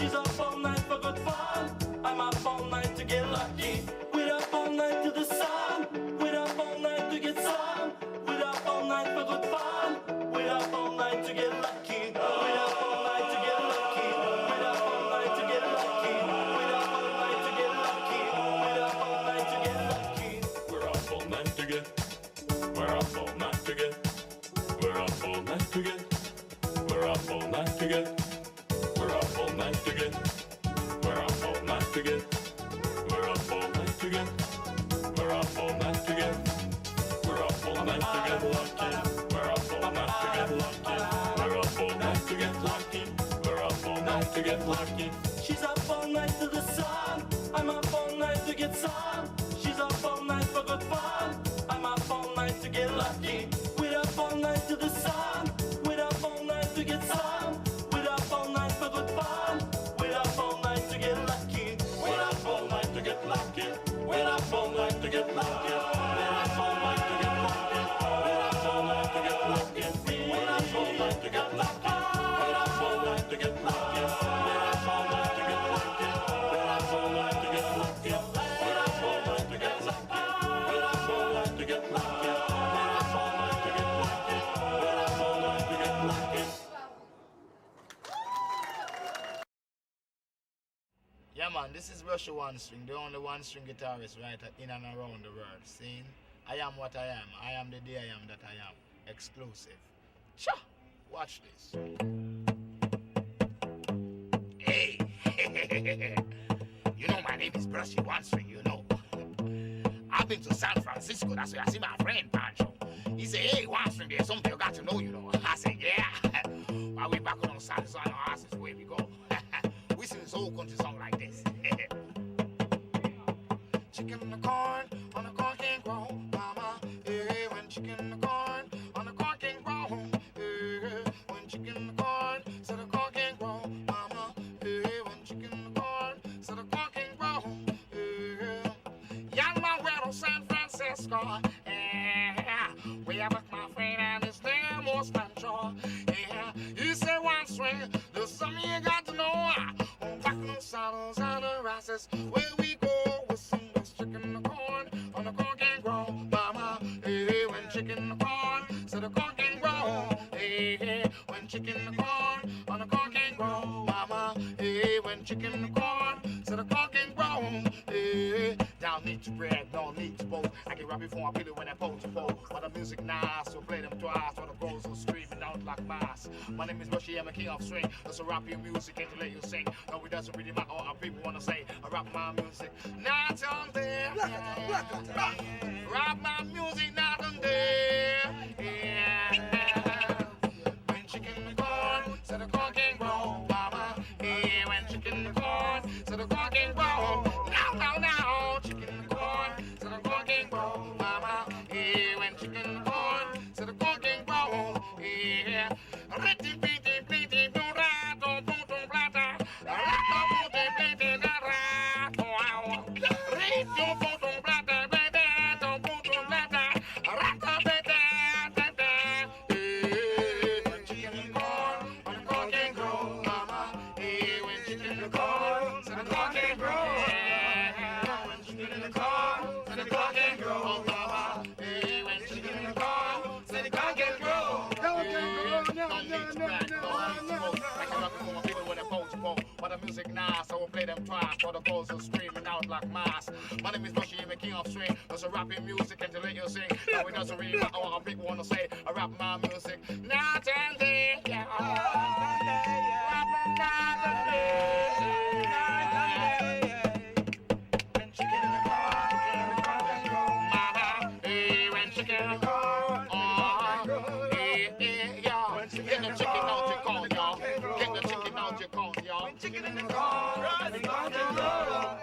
She's up all night for good fun. I'm up all night to get lucky. We're up all night to the sun. We're up all night to get some. We're up all night for good fun. We're up all night to get lucky. We're up all night to get lucky. We're up all night to get lucky. We're up all night to get lucky. We're up all night to get lucky. We're up all night to get. We're up all night to get. We're up all night to get. We're up all night to get. We're up all night to get. We're up all night to get. We're up all night to get. We're up all night to get. We're up all night to get lucky. We're up all night to get lucky. We're up all night to get lucky. We're up all night to get lucky. She's up all night to the sun. I'm up all night to get some. She's up all night for good fun. I'm up all night to get lucky. We're up all night to the sun. We're up all night to get some. We're up all night for good fun. We're up all night to get lucky. We're up all night to get lucky. We're up all night to get lucky. We're up all night to get lucky. We're up all night to get lucky. We're up all night to get lucky. We're up all night to get lucky. We're up all night to get lucky. We're up all night to get lucky. We're up all night to get lucky. We're up all night to get lucky. We're up all night to get lucky. We're up all night to get lucky. Yeah man, this is Russia One String, the only one string guitarist right in and around the world. See? I am what I am. I am the day I am that I am. Exclusive. Sure. Watch this. Hey! You know my name is Brushy One String, you know. I've been to San Francisco, that's where I see my friend Pancho. He said, hey, One String, there's something you got to know, you know. I said, yeah. While we back on the side of our asses, where we go. We sing this whole country song like this. Chicken in the corn, on the corn can't grow, mama. Hey, when chicken in the corn, on the corn can't grow. Hey, when chicken in the corn, so the corn can't grow, mama. Hey, when chicken in the corn, so the corn can't grow. Hey, young man, we're on San Francisco. Yeah, we have with my friend and his name was Pancho. Yeah, he said One String, there's something you got to know. Back on the saddles and the rasses, where we go with some chicken in the corn, on the corn can grow, mama. Hey, when chicken in the corn, so the corn can grow. Hey, when chicken in the corn, on the corn can grow, mama. Hey, when chicken in the corn, so the corn can grow. Hey, don't need to brag, no need to boast. I can rap before I feel it when I pose to pose. But the music nice, so play them twice. While the girls are screaming out like mass. My name is Rushy, I'm a king of swing. That's a rap your music and to let you sing. No, it doesn't really matter what people wanna say. I rap my music, not on there. Rap my music, not on there. Yeah. When chicken in the corn, so the corn can grow, mama. Yeah, when chicken in the corn, so the corn can grow. Now, chicken in the corn, so the corn can grow, mama. Yeah, when chicken in the corn, so the corn can grow. Yeah. Ritty, pitty, pitty, do ra, do, do, do, plata. Rato, puti, pitty, da, ra, wow. Ritty, do, do, plata, baby, do, do, do, plata. Rato, baby, da, da. Hey, when chicken in the corn, when the corn can grow, mama. Hey, when chicken in the corn, so the corn can grow. Yeah, when chicken in the corn, so the corn can grow, mama. Hey, when chicken in the corn, so the corn can grow. But the music nice, I will play them twice. While the girls are screaming out like mass. My name is Bushy, I'm a king of swing. There's a rapping music and to let you sing. Now it doesn't really matter what a big wanna say. I rap my music night and day. Yeah. Rap night and day. When chicken in the corn, mama. Hey, when chicken in the corn, yeah. Get the chicken out your corn, y'all. Get the chicken out your corn, y'all. Chicken in the corn, the corn can grow.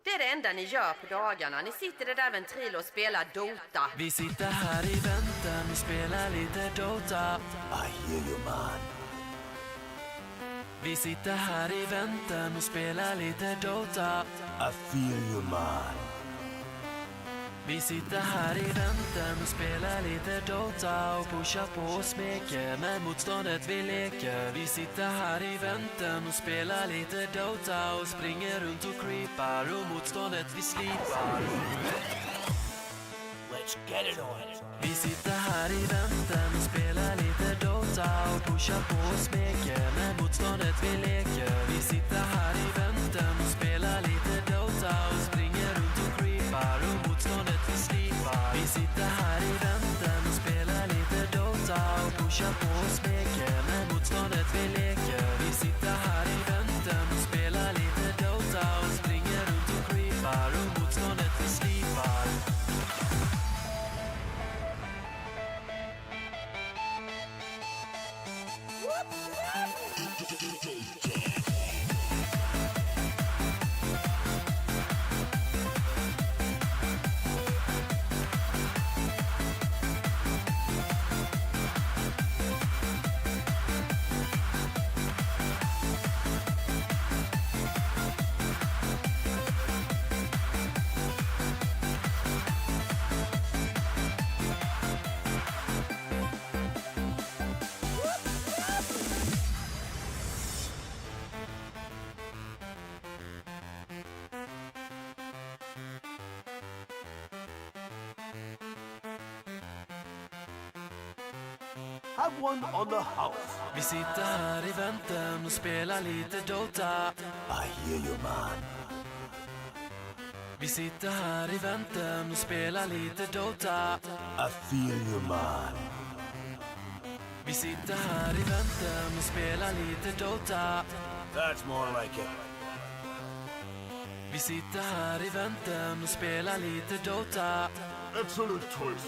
Det är det enda ni gör på dagarna. Ni sitter där vid en tril och spelar Dota. Vi sitter här i väntan, vi spelar lite Dota. I hear you man. Vi sitter här i väntan och spelar lite Dota. I feel you man. Vi sitter här i väntan och spelar lite Dota och pushar på och smeker med motståndet vi leker. Vi sitter här i väntan och spelar lite Dota och springer runt och creepar och motståndet vi slipar. Let's get it on. Vi sitter här i väntan och spelar lite Dota och pushar på och smeker med motståndet vi leker. Vi sitter här i väntan och spelar lite Dota och springer runt och creepar och motståndet vi slipar. Vi sitter här i väntan och spelar lite Dota och pushar på och smeker med motståndet vi leker. Vi sitter här i väntan och spelar lite Dota och springer runt och creepar och motståndet vi slipar. Have one on the house. Vi sitter här i väntan och spelar lite Dota. I hear you man. Vi sitter här i väntan och spelar lite Dota. I feel you man. Vi sitter här i väntan och spelar lite Dota. That's more like it. Vi sitter här i väntan och spelar lite Dota. Excellent choice.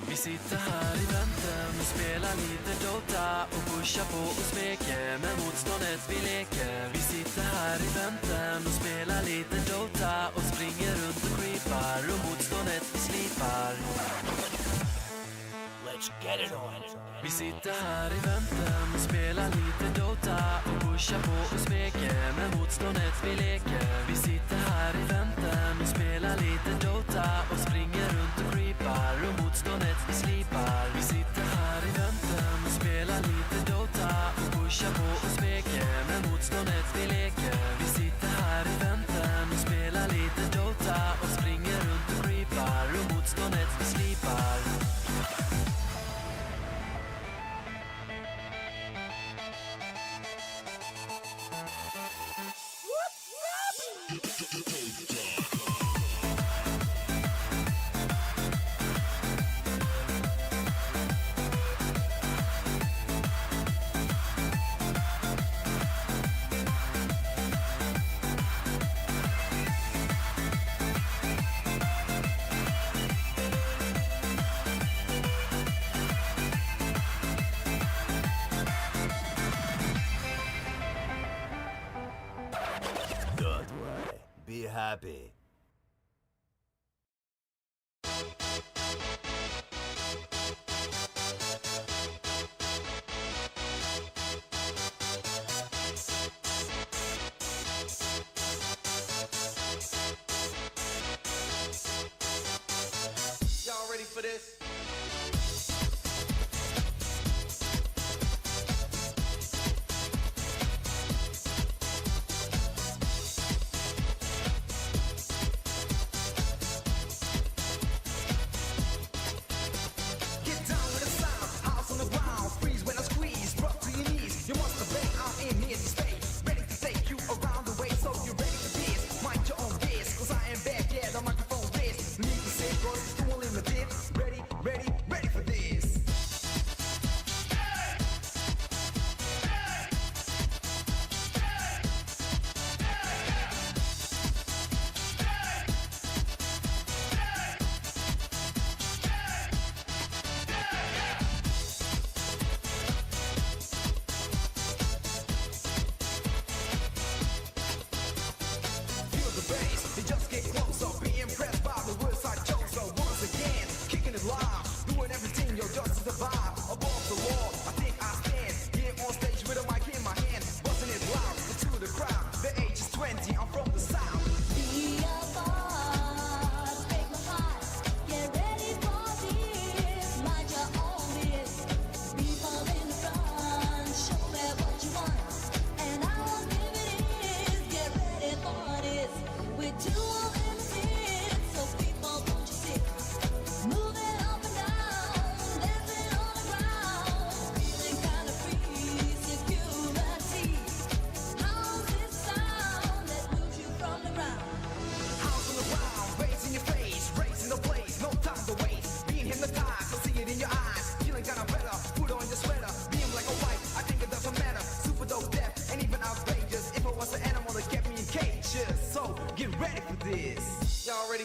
Vi sitter här i väntan och spelar lite Dota och pushar på och smeker med motståndet vi leker. Vi sitter här i väntan och spelar lite Dota och springer runt och creepar och motståndet vi slipar. Let's get it on. Vi sitter här i väntan och spelar lite Dota och pushar på och smeker med motståndet vi leker. Vi sitter här i väntan och spelar lite Dota och springer runt och creepar och motståndet vi slipar. Vi sitter här i väntan och spelar lite Dota och pushar på och smeker med motståndet vi leker. Vi sitter här i väntan och spelar lite Dota och springer runt och creepar och motståndet vi slipar. Don't worry. Be happy. Y'all ready for this?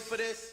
for this?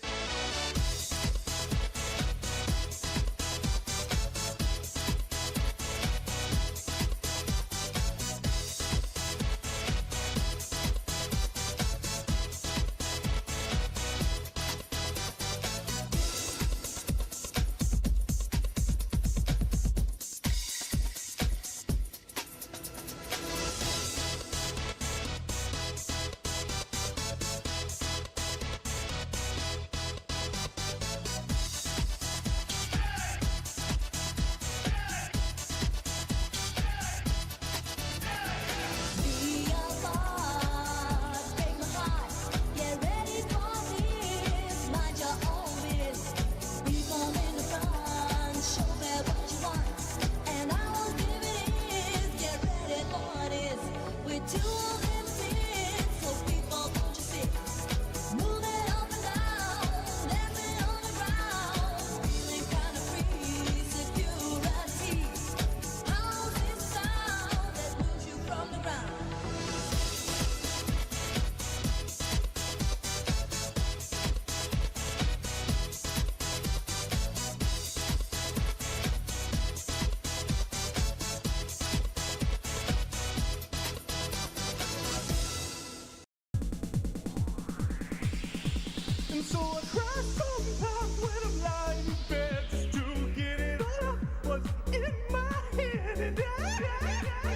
So I cry sometimes when I'm lying in bed just to get it all out what's in my head. And I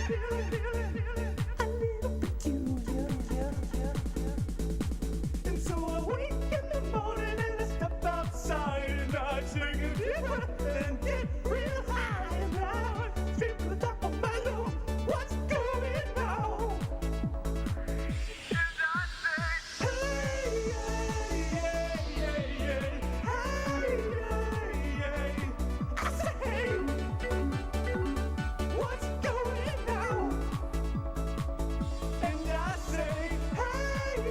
feel it a little peculiar. And so I wake in the morning and I step outside and I take a deep breath and get real high. And I straight to the top of my lungs, what's going on? And I say, hey,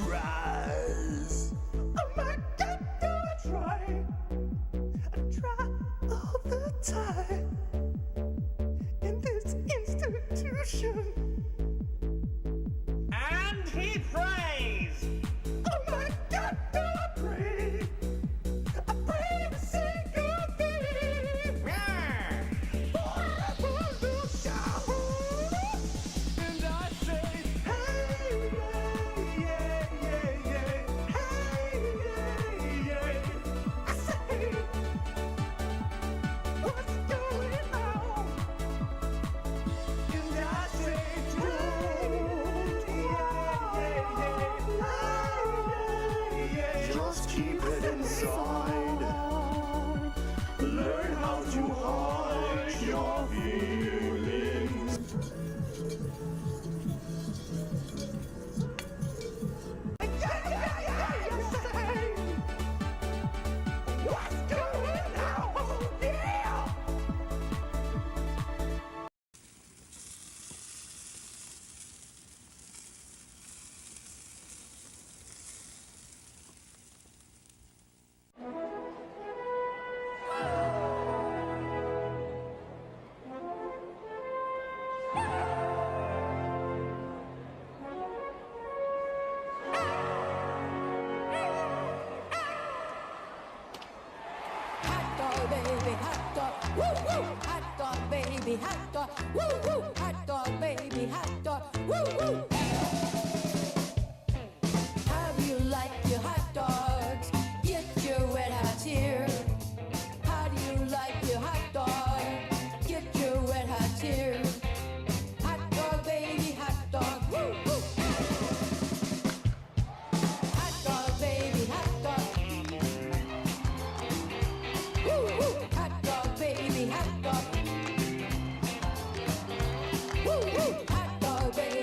tries. Oh my God, do I try? I try all the time in this institution. And he prays. Oh my God, do I pray? I pray every single day. For a little shower. And I say, hey, I say, what's going on? And I say, just keep it inside. Learn how to hide your feelings. What's going on? Yeah! Hot dog, baby, hot dog, woo woo. Hot dog, baby, hot dog, woo woo. Hot dog, baby, hot dog, woo woo. How do you like your hot dogs? Get your wet hot here. How do you like your hot dog? Get your wet hot here. Hot dog, baby, hot dog, woo woo. Hot dog, baby, hot dog. Woo woo, hot dog, baby, hot dog. Woo woo, hot dog, baby.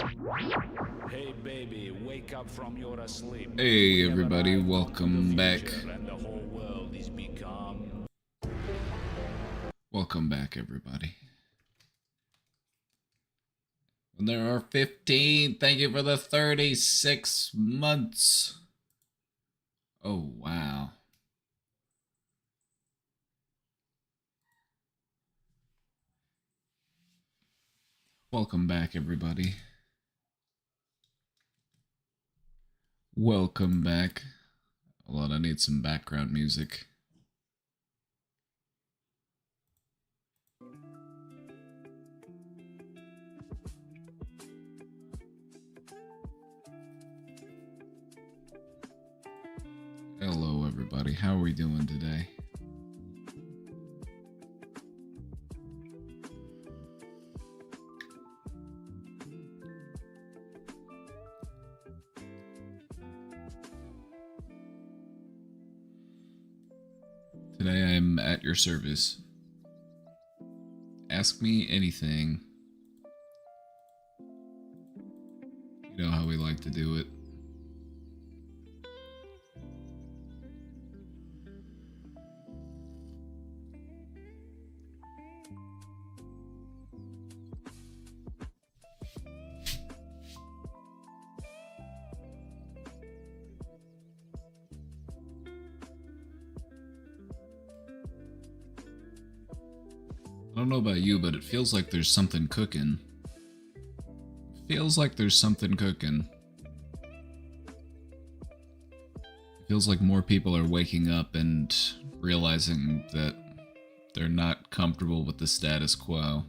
Hey baby, wake up from your asleep. Hey everybody, welcome back. And the whole world is become. Welcome back everybody. And there are 15. Thank you for the 36 months. Oh wow. Welcome back everybody. Welcome back. Hold on, I need some background music. Hello everybody, how are we doing today? Today I am at your service. Ask me anything. You know how we like to do it. I don't know about you, but it feels like there's something cooking. Feels like there's something cooking. Feels like more people are waking up and realizing that they're not comfortable with the status quo.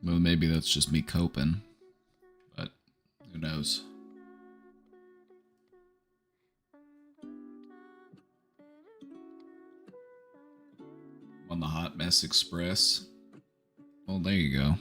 Well, maybe that's just me coping, but who knows? On the Hot Mess Express. Well, there you go.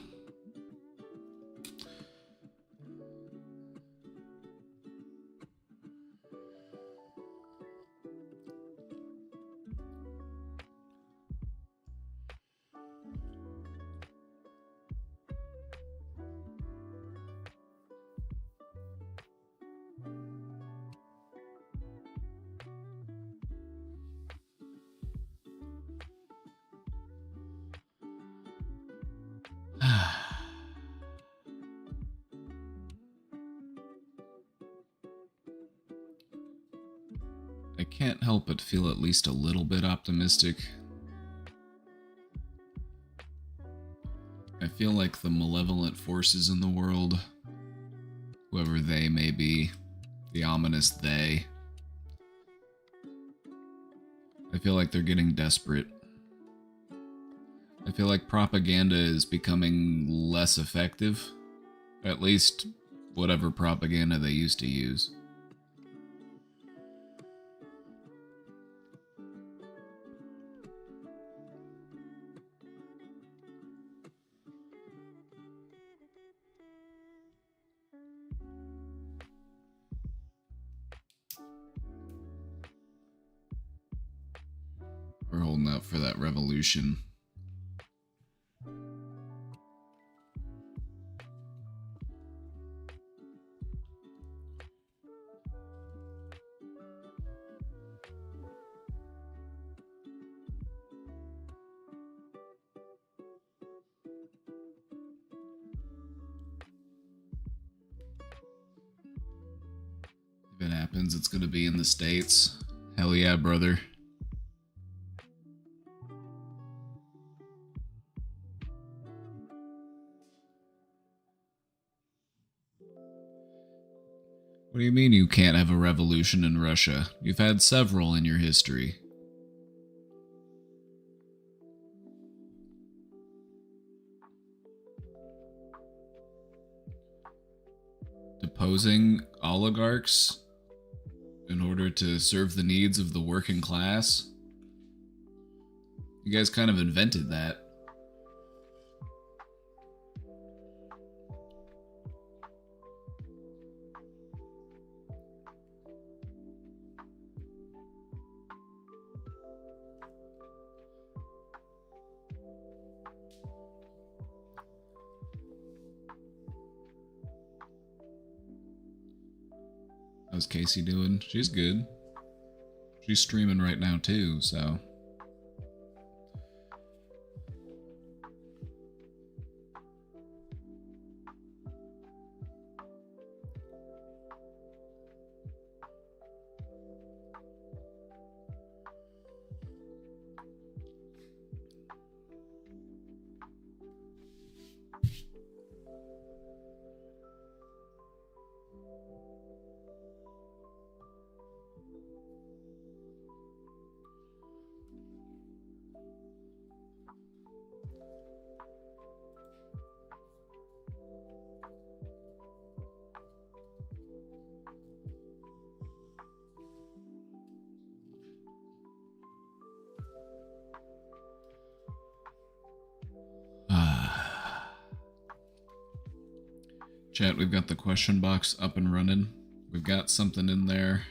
I can't help but feel at least a little bit optimistic. I feel like the malevolent forces in the world, whoever they may be, the ominous they, I feel like they're getting desperate. I feel like propaganda is becoming less effective. At least, whatever propaganda they used to use. We're holding out for that revolution. If it happens, it's gonna be in the States. Hell yeah, brother. What do you mean you can't have a revolution in Russia? You've had several in your history. Deposing oligarchs in order to serve the needs of the working class? You guys kind of invented that. How's Casey doing? She's good. She's streaming right now too, so. Chat, we've got the question box up and running. We've got something in there.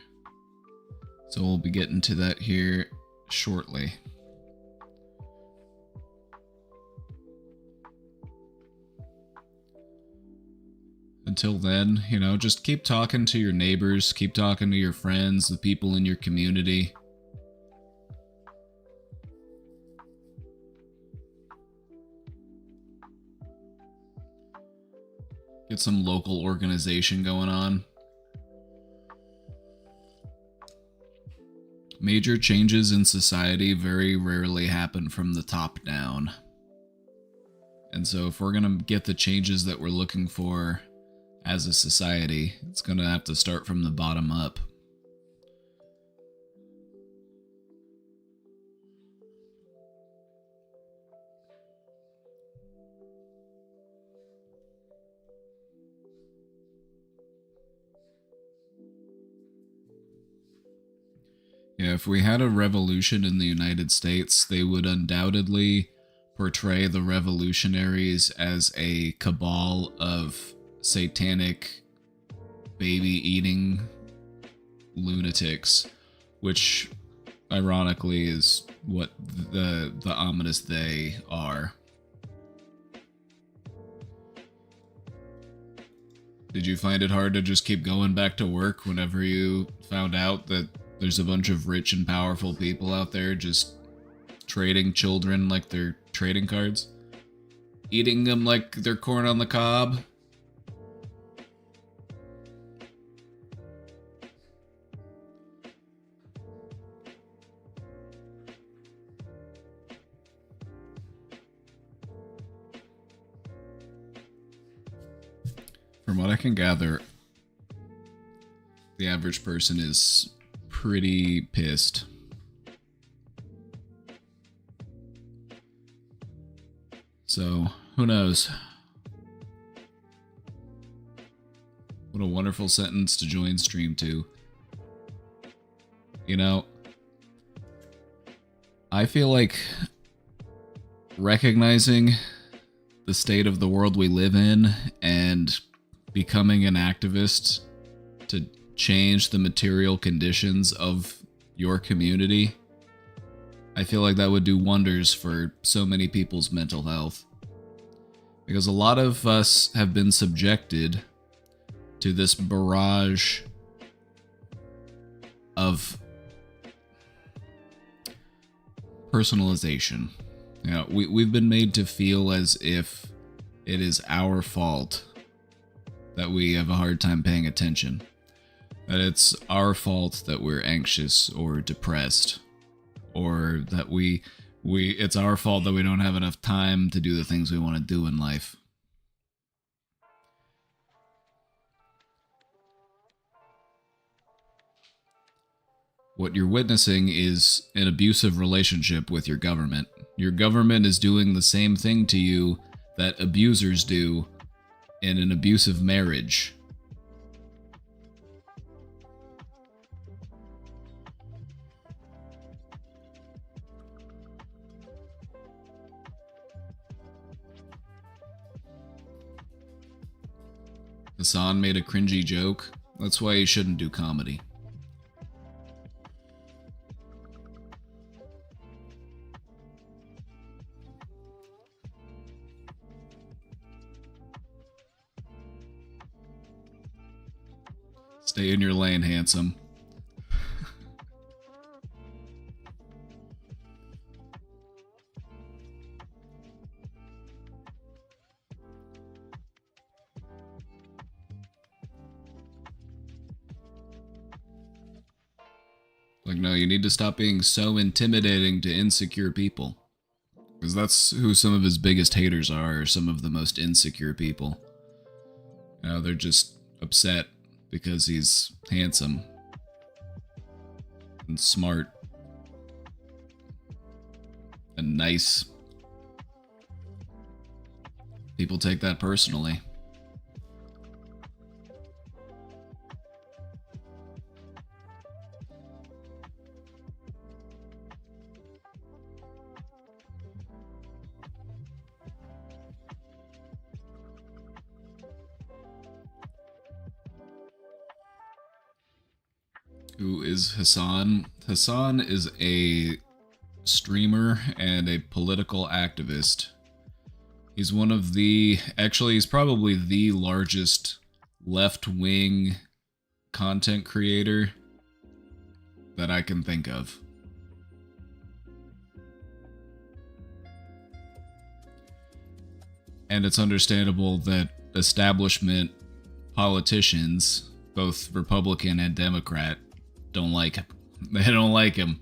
So we'll be getting to that here shortly. Until then, you know, just keep talking to your neighbors, keep talking to your friends, the people in your community. Get some local organization going on. Major changes in society very rarely happen from the top down. And so if we're going to get the changes that we're looking for as a society, it's going to have to start from the bottom up. Yeah, if we had a revolution in the United States, they would undoubtedly portray the revolutionaries as a cabal of satanic, baby-eating lunatics, which, ironically, is what the ominous they are. Did you find it hard to just keep going back to work whenever you found out that there's a bunch of rich and powerful people out there just trading children like they're trading cards? Eating them like they're corn on the cob? From what I can gather, the average person is pretty pissed. So, who knows? What a wonderful sentence to join stream to. You know, I feel like recognizing the state of the world we live in and becoming an activist to change the material conditions of your community, I feel like that would do wonders for so many people's mental health. Because a lot of us have been subjected to this barrage of personalization. You know, we've been made to feel as if it is our fault that we have a hard time paying attention. That it's our fault that we're anxious or depressed, or that it's our fault that we don't have enough time to do the things we want to do in life. What you're witnessing is an abusive relationship with your government. Your government is doing the same thing to you that abusers do in an abusive marriage. Hassan made a cringy joke. That's why he shouldn't do comedy. Stay in your lane, handsome. Like, no, you need to stop being so intimidating to insecure people. Because that's who some of his biggest haters are some of the most insecure people. You know, they're just upset because he's handsome and smart and nice. People take that personally. Who is Hassan? Hassan is a streamer and a political activist. He's one of the... Actually, he's probably the largest left-wing content creator that I can think of. And it's understandable that establishment politicians, both Republican and Democrat, don't like him. They don't like him.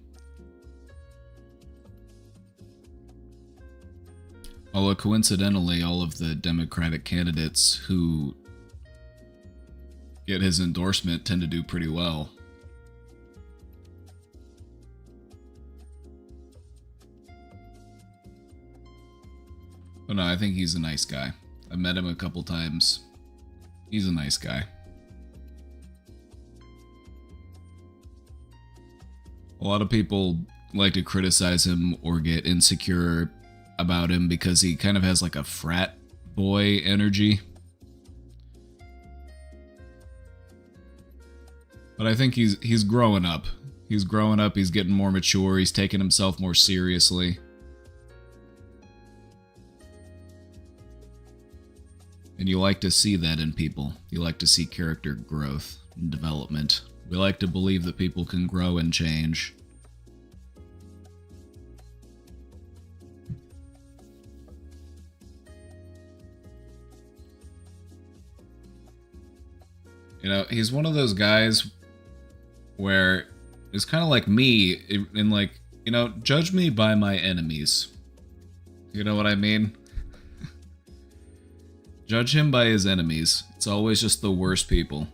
Although coincidentally, all of the Democratic candidates who get his endorsement tend to do pretty well. But no, I think he's a nice guy. I met him a couple times. He's a nice guy. A lot of people like to criticize him or get insecure about him because he kind of has like a frat boy energy. But I think he's growing up. He's growing up, he's getting more mature, he's taking himself more seriously. And you like to see that in people. You like to see character growth and development. We like to believe that people can grow and change. You know, he's one of those guys where it's kind of like me in like, you know, judge me by my enemies. You know what I mean? Judge him by his enemies. It's always just the worst people.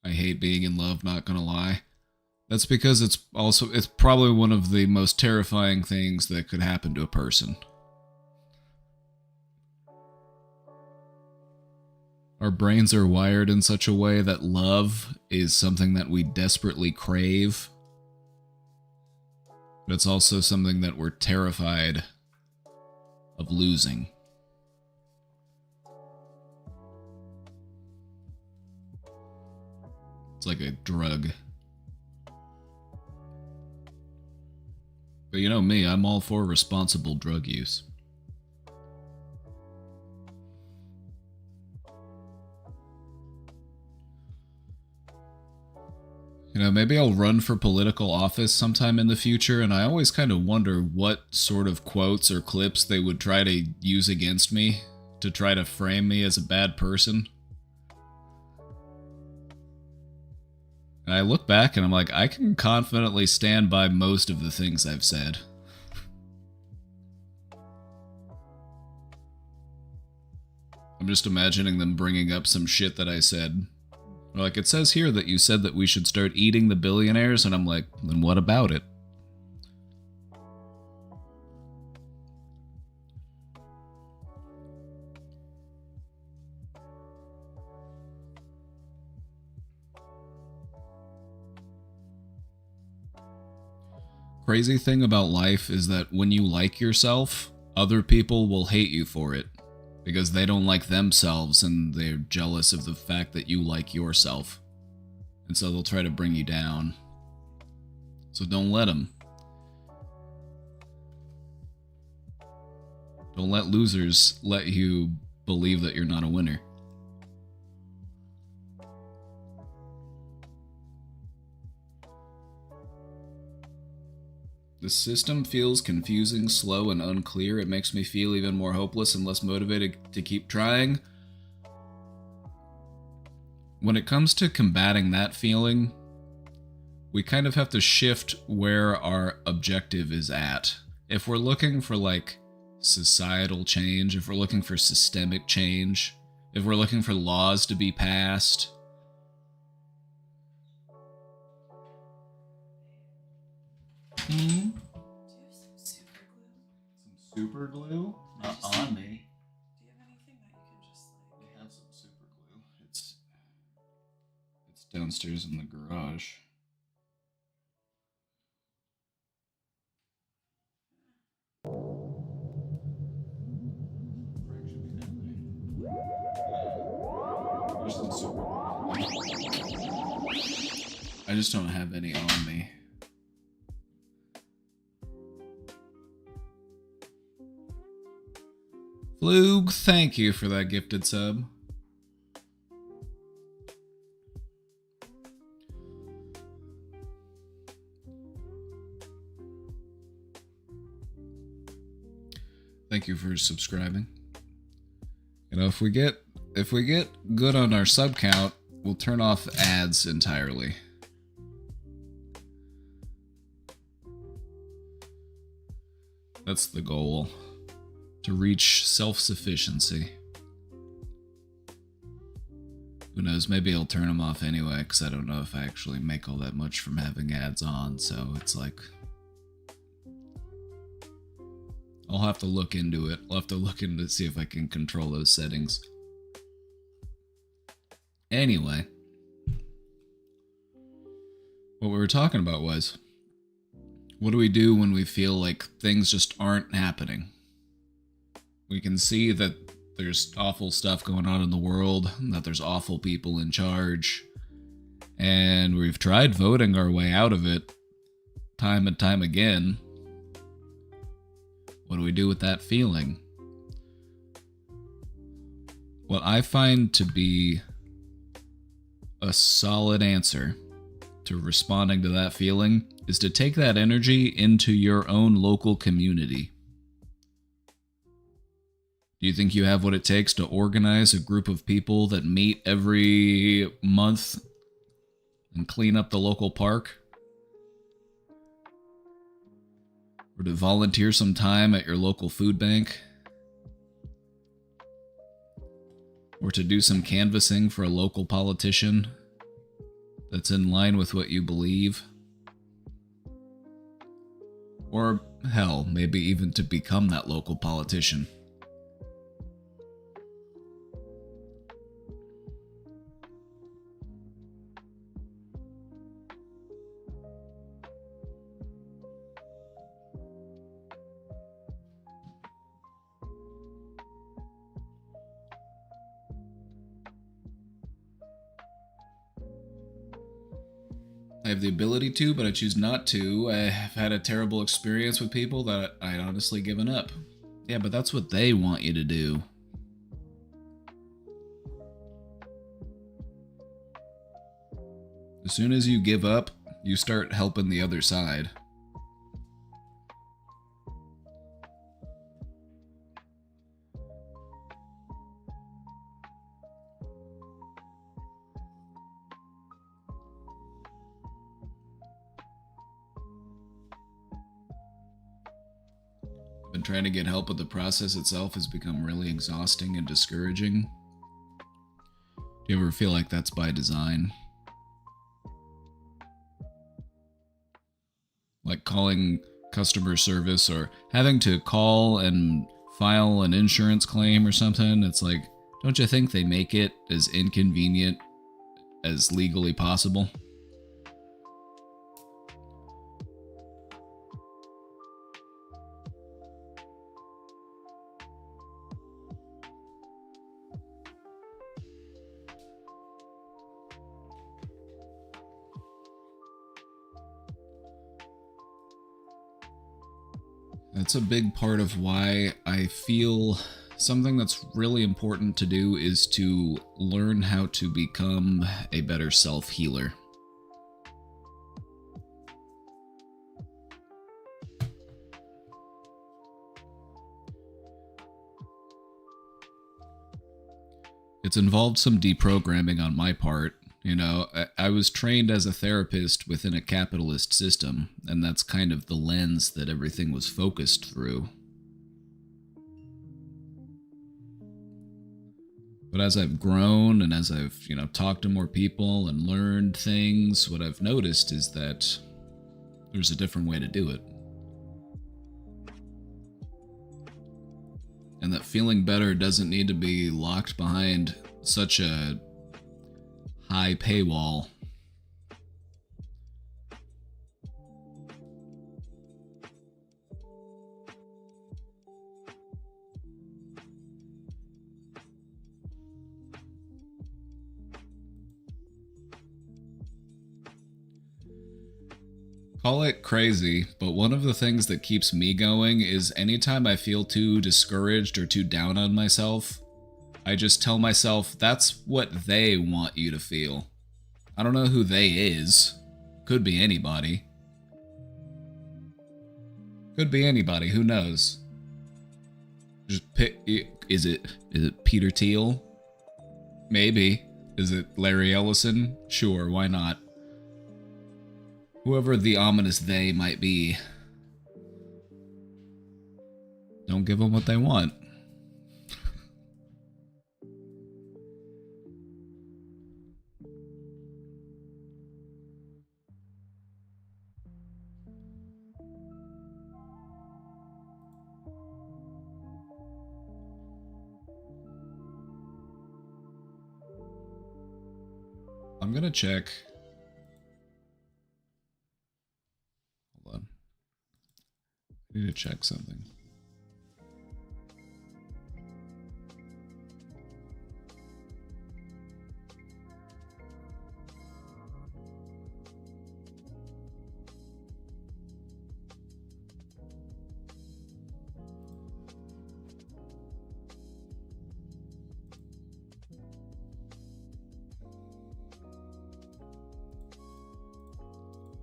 I hate being in love, not gonna lie. That's because it's probably one of the most terrifying things that could happen to a person. Our brains are wired in such a way that love is something that we desperately crave. But it's also something that we're terrified of losing. It's like a drug. But you know me, I'm all for responsible drug use. You know, maybe I'll run for political office sometime in the future, and I always kind of wonder what sort of quotes or clips they would try to use against me to try to frame me as a bad person. And I look back and I'm like, I can confidently stand by most of the things I've said. I'm just imagining them bringing up some shit that I said. Like, it says here that you said that we should start eating the billionaires, and I'm like, then what about it? Crazy thing about life is that when you like yourself, other people will hate you for it. Because they don't like themselves and they're jealous of the fact that you like yourself. And so they'll try to bring you down. So don't let them. Don't let losers let you believe that you're not a winner. The system feels confusing, slow, and unclear. It makes me feel even more hopeless and less motivated to keep trying. When it comes to combating that feeling, we kind of have to shift where our objective is at. If we're looking for, like, societal change, if we're looking for systemic change, if we're looking for laws to be passed, some super glue? Not on me. Do you have anything that you can just like... I have some super glue. It's downstairs in the garage. There's some super glue. I just don't have any on me. Flug, thank you for that gifted sub. Thank you for subscribing. You know, if we get good on our sub count, we'll turn off ads entirely. That's the goal. To reach self-sufficiency. Who knows, maybe I'll turn them off anyway, because I don't know if I actually make all that much from having ads on, so it's like... I'll have to look into it. I'll have to look into it, see if I can control those settings. Anyway. What we were talking about was... what do we do when we feel like things just aren't happening? We can see that there's awful stuff going on in the world, that there's awful people in charge, and we've tried voting our way out of it time and time again. What do we do with that feeling? What I find to be a solid answer to responding to that feeling is to take that energy into your own local community. Do you think you have what it takes to organize a group of people that meet every month and clean up the local park? Or to volunteer some time at your local food bank? Or to do some canvassing for a local politician that's in line with what you believe? Or, hell, maybe even to become that local politician. I have the ability to, but I choose not to. I have had a terrible experience with people that I'd honestly given up. Yeah, but that's what they want you to do. As soon as you give up, you start helping the other side. trying to get help with the process itself has become really exhausting and discouraging. Do you ever feel like that's by design? Like calling customer service or having to call and file an insurance claim or something. It's like, don't you think they make it as inconvenient as legally possible? That's a big part of why I feel something that's really important to do is to learn how to become a better self-healer. It's involved some deprogramming on my part. You know, I was trained as a therapist within a capitalist system, and that's kind of the lens that everything was focused through. But as I've grown and as I've, talked to more people and learned things, what I've noticed is that there's a different way to do it. And that feeling better doesn't need to be locked behind such a high paywall. Call it crazy, but one of the things that keeps me going is anytime I feel too discouraged or too down on myself, I just tell myself that's what they want you to feel. I don't know who they is. Could be anybody. Could be anybody, who knows? Just pick, is it Peter Thiel? Maybe. Is it Larry Ellison? Sure, why not? Whoever the ominous they might be. Don't give them what they want. I'm gonna check. Hold on. I need to check something.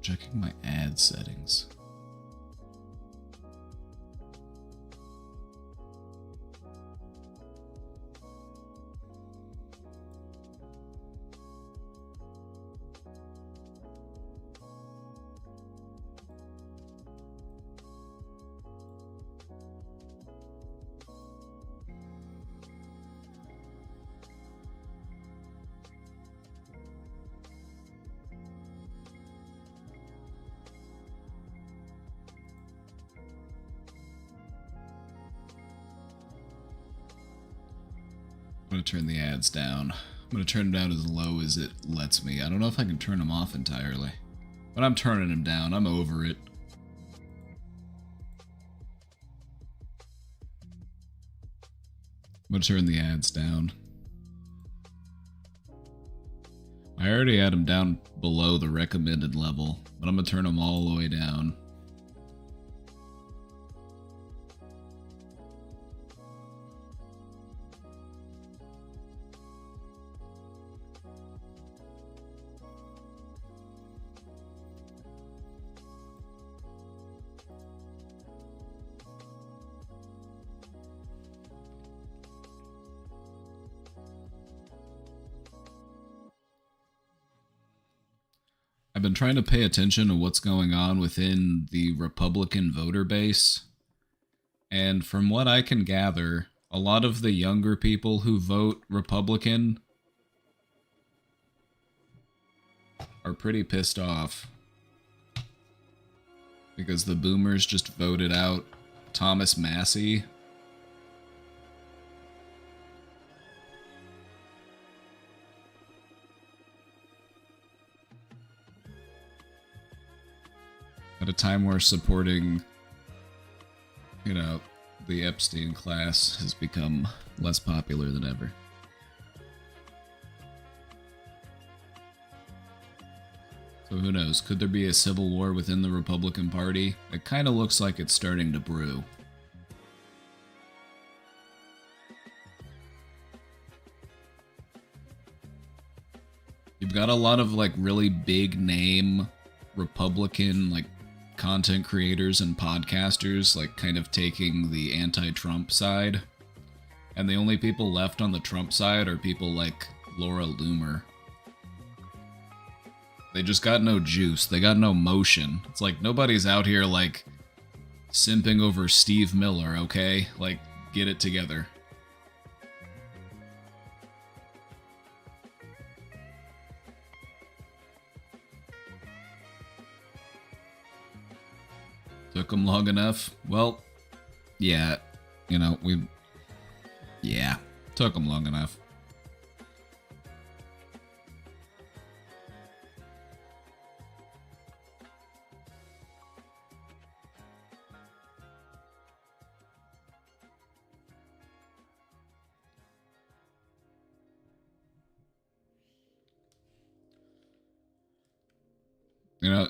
Checking my ad settings. I'm going to turn the ads down. I'm going to turn them down as low as it lets me. I don't know if I can turn them off entirely. But I'm turning them down. I'm over it. I'm going to turn the ads down. I already had them down below the recommended level, but I'm going to turn them all the way down. I've been trying to pay attention to what's going on within the Republican voter base, And from what I can gather, a lot of the younger people who vote Republican are pretty pissed off. Because the boomers just voted out Thomas Massey. At a time where supporting, you know, the Epstein class has become less popular than ever. So who knows? Could there be a civil war within the Republican Party? It kind of looks like it's starting to brew. You've got a lot of like really big name Republican like content creators and podcasters like kind of taking the anti-Trump side. And the only people left on the Trump side are people like Laura Loomer. They just got no juice. They got no motion. It's like nobody's out here like simping over Steve Miller, okay? Like, get it together. Took them long enough? Well, yeah. You know, yeah. Took them long enough. You know,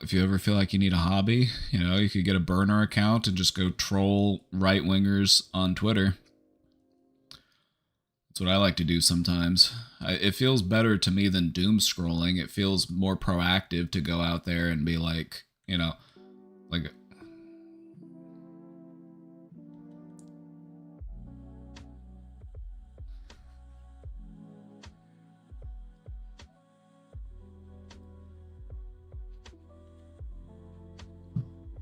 if you ever feel like you need a hobby, you know, you could get a burner account and just go troll right-wingers on Twitter. That's what I like to do sometimes. It feels better to me than doom scrolling. It feels more proactive to go out there and be like, you know, like...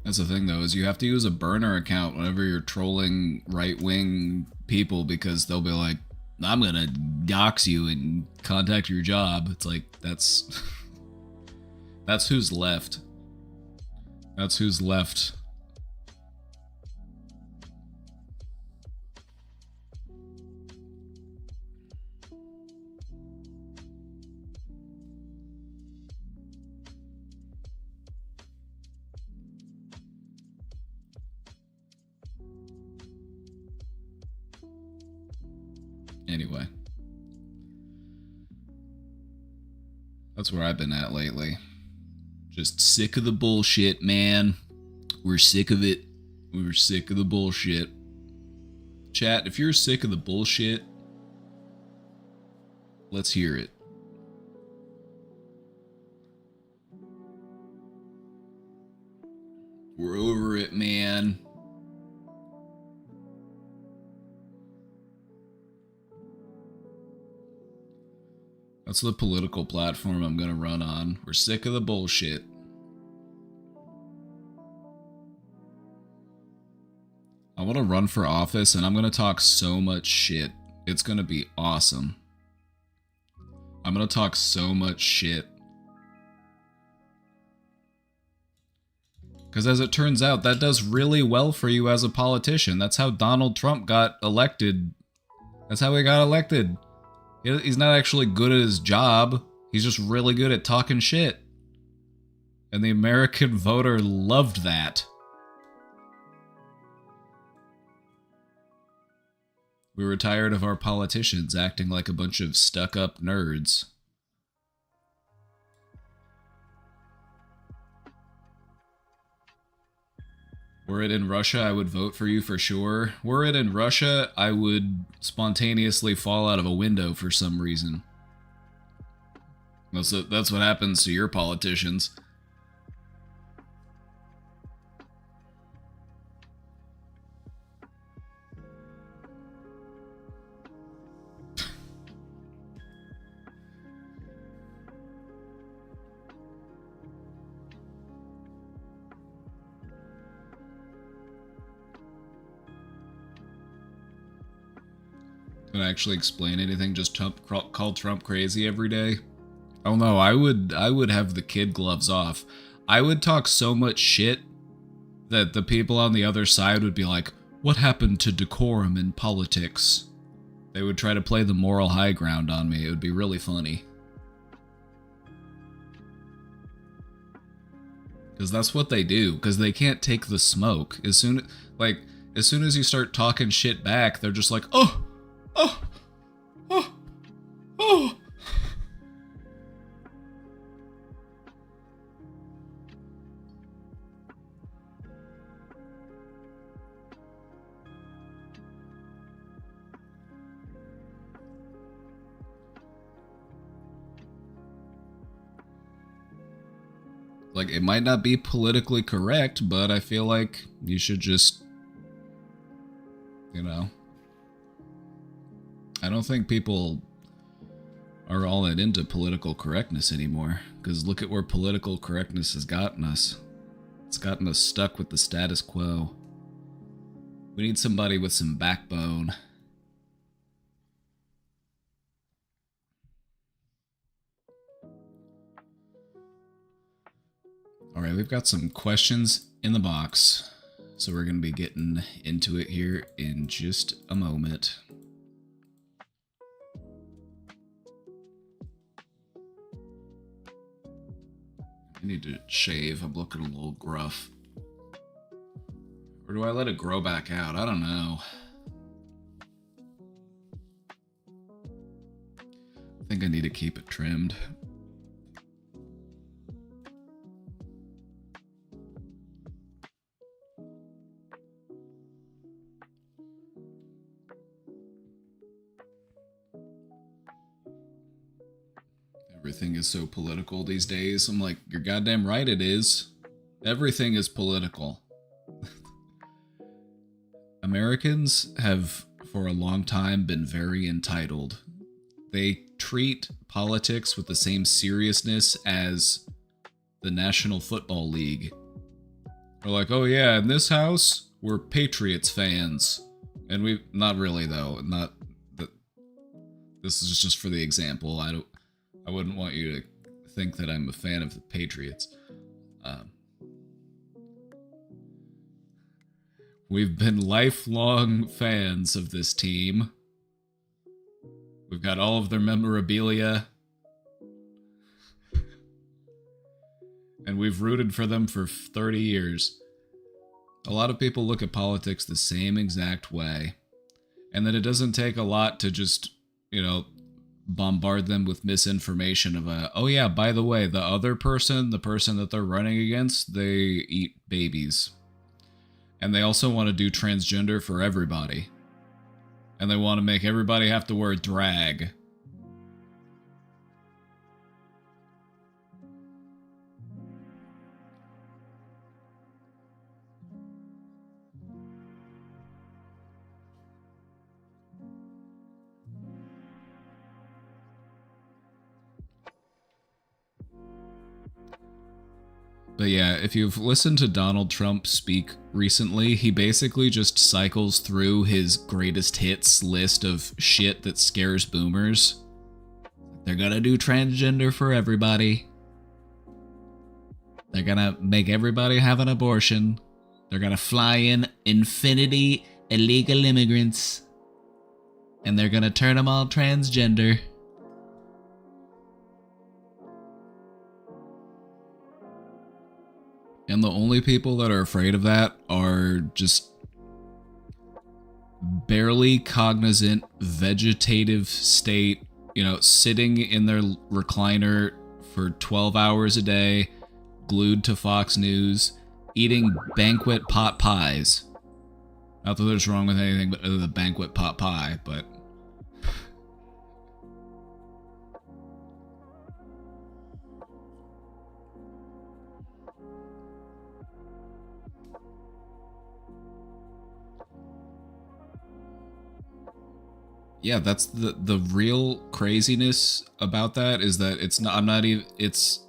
That's the thing, though, is you have to use a burner account whenever you're trolling right-wing people because they'll be like, I'm gonna dox you and contact your job. It's like, that's... that's who's left. That's who's left. Anyway. That's where I've been at lately. Just sick of the bullshit, man. We're sick of it. We're sick of the bullshit. Chat, if you're sick of the bullshit, let's hear it. We're over it, man. That's the political platform I'm gonna run on. We're sick of the bullshit. I want to run for office and I'm gonna talk so much shit. It's gonna be awesome. I'm gonna talk so much shit. Because as it turns out, that does really well for you as a politician. That's how Donald Trump got elected. That's how he got elected. He's not actually good at his job. He's just really good at talking shit. And the American voter loved that. We were tired of our politicians acting like a bunch of stuck-up nerds. Were it in Russia, I would vote for you for sure. Were it in Russia, I would spontaneously fall out of a window for some reason. That's what happens to your politicians. and actually explain anything, just call Trump crazy every day. Oh no, I would have the kid gloves off. I would talk so much shit that the people on the other side would be like, what happened to decorum in politics? They would try to play the moral high ground on me. It would be really funny. Because that's what they do, because they can't take the smoke. As soon as you start talking shit back, they're just like, oh. Like, it might not be politically correct, but I feel like you should just, you know. I don't think people are all that into political correctness anymore, because look at where political correctness has gotten us. It's gotten us stuck with the status quo. We need somebody with some backbone. Alright, we've got some questions in the box, so we're going to be getting into it here in just a moment. I need to shave, I'm looking a little gruff. Or do I let it grow back out? I don't know. I think I need to keep it trimmed. Everything is so political these days. I'm like, you're goddamn right it is. Everything is political. Americans have, for a long time, been very entitled. They treat politics with the same seriousness as the National Football League. They're like, oh yeah, in this house, we're Patriots fans. And we, not really though, not that, this is just for the example. I wouldn't want you to think that I'm a fan of the Patriots. We've been lifelong fans of this team. We've got all of their memorabilia. And we've rooted for them for 30 years. A lot of people look at politics the same exact way. And that it doesn't take a lot to just, you know, bombard them with misinformation of oh yeah, by the way, the other person, the person that they're running against, they eat babies. And they also want to do transgender for everybody. And they want to make everybody have to wear drag. But yeah, if you've listened to Donald Trump speak recently, he basically just cycles through his greatest hits list of shit that scares boomers. They're gonna do transgender for everybody. They're gonna make everybody have an abortion. They're gonna fly in infinity illegal immigrants. And they're gonna turn them all transgender. And the only people that are afraid of that are just barely cognizant, vegetative state, you know, sitting in their recliner for 12 hours a day, glued to Fox News, eating banquet pot pies. Not that there's wrong with anything but the banquet pot pie, but... Yeah, that's the real craziness about that is that it's not, I'm not even, it's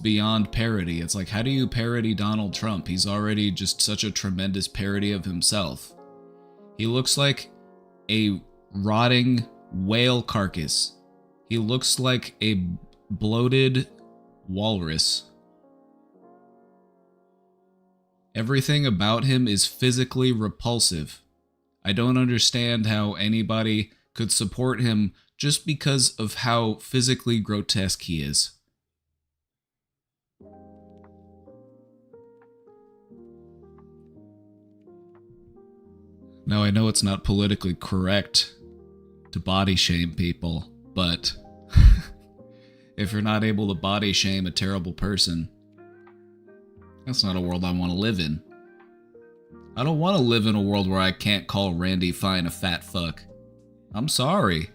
beyond parody. It's like, how do you parody Donald Trump? He's already just such a tremendous parody of himself. He looks like a rotting whale carcass. He looks like a bloated walrus. Everything about him is physically repulsive. I don't understand how anybody could support him just because of how physically grotesque he is. Now, I know it's not politically correct to body shame people, but if you're not able to body shame a terrible person, that's not a world I want to live in. I don't want to live in a world where I can't call Randy Fine a fat fuck. I'm sorry.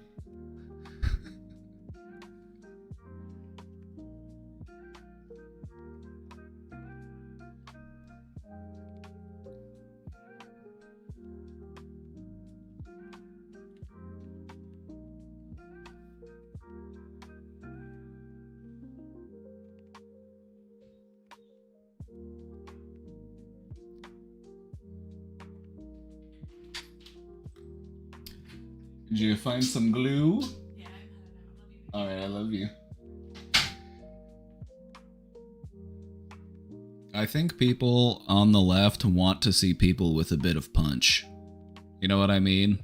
Did you find some glue? Yeah, I'm headed out. Love you. Alright, I love you. I think people on the left want to see people with a bit of punch. You know what I mean?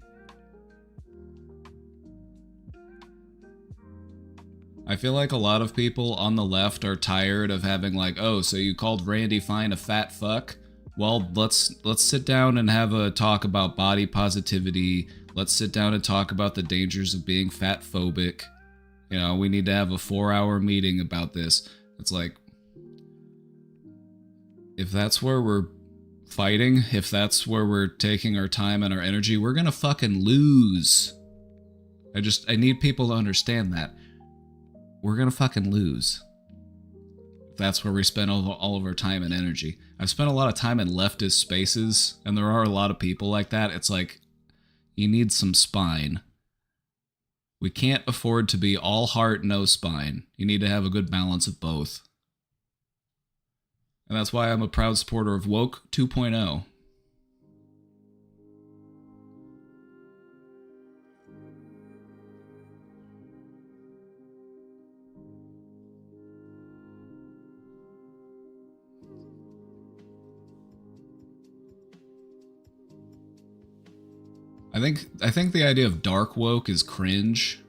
I feel like a lot of people on the left are tired of having like, oh, so you called Randy Fine a fat fuck? Well, let's sit down and have a talk about body positivity. Let's sit down and talk about the dangers of being fat phobic. You know, we need to have a 4-hour meeting about this. It's like, if that's where we're fighting, if that's where we're taking our time and our energy, we're gonna fucking lose. I need people to understand that. We're gonna fucking lose. That's where we spend all of our time and energy. I've spent a lot of time in leftist spaces, and there are a lot of people like that. It's like, you need some spine. We can't afford to be all heart, no spine. You need to have a good balance of both. And that's why I'm a proud supporter of Woke 2.0. I think the idea of dark woke is cringe,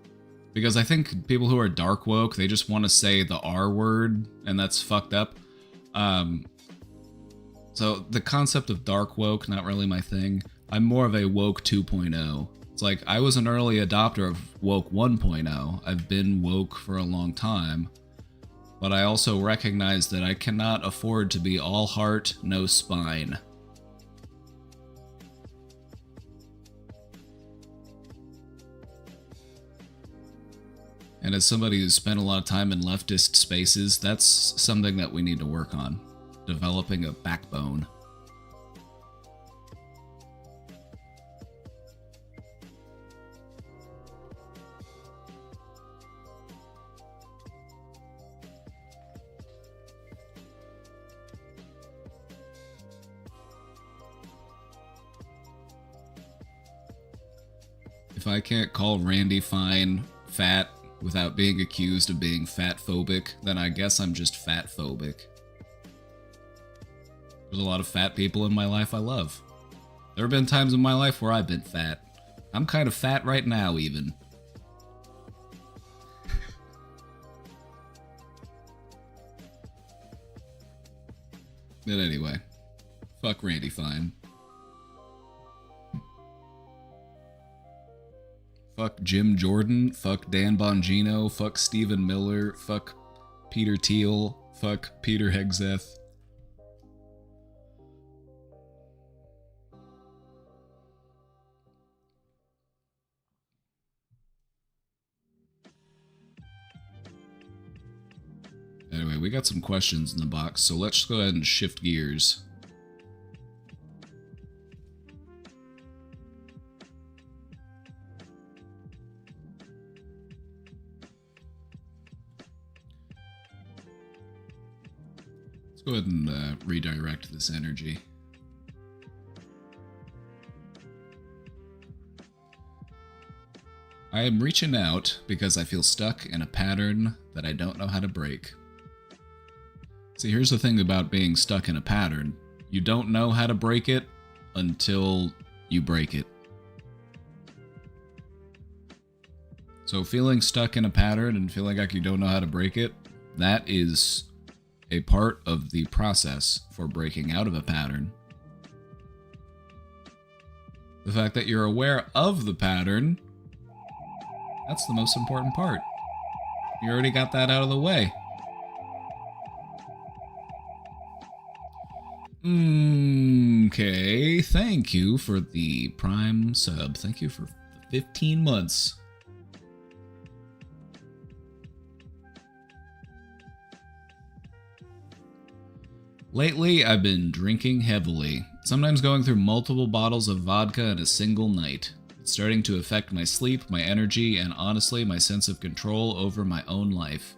because I think people who are dark woke, they just want to say the R word, and that's fucked up. So the concept of dark woke, not really my thing. I'm more of a woke 2.0. It's like, I was an early adopter of woke 1.0. I've been woke for a long time, but I also recognize that I cannot afford to be all heart, no spine. And as somebody who's spent a lot of time in leftist spaces, that's something that we need to work on. Developing a backbone. If I can't call Randy Fine fat without being accused of being fat phobic, then I guess I'm just fat phobic. There's a lot of fat people in my life I love. There have been times in my life where I've been fat. I'm kind of fat right now, even. But anyway, fuck Randy Fine. Fuck Jim Jordan, fuck Dan Bongino, fuck Stephen Miller, fuck Peter Thiel, fuck Peter Hegseth. Anyway, we got some questions in the box, so let's go ahead and shift gears. Go ahead and redirect this energy. I am reaching out because I feel stuck in a pattern that I don't know how to break. See, here's the thing about being stuck in a pattern. You don't know how to break it until you break it. So feeling stuck in a pattern and feeling like you don't know how to break it, that is a part of the process for breaking out of a pattern. The fact that you're aware of the pattern, that's the most important part. You already got that out of the way. Okay, thank you for the Prime sub. Thank you for 15 months. Lately, I've been drinking heavily, sometimes going through multiple bottles of vodka in a single night. It's starting to affect my sleep, my energy, and honestly, my sense of control over my own life.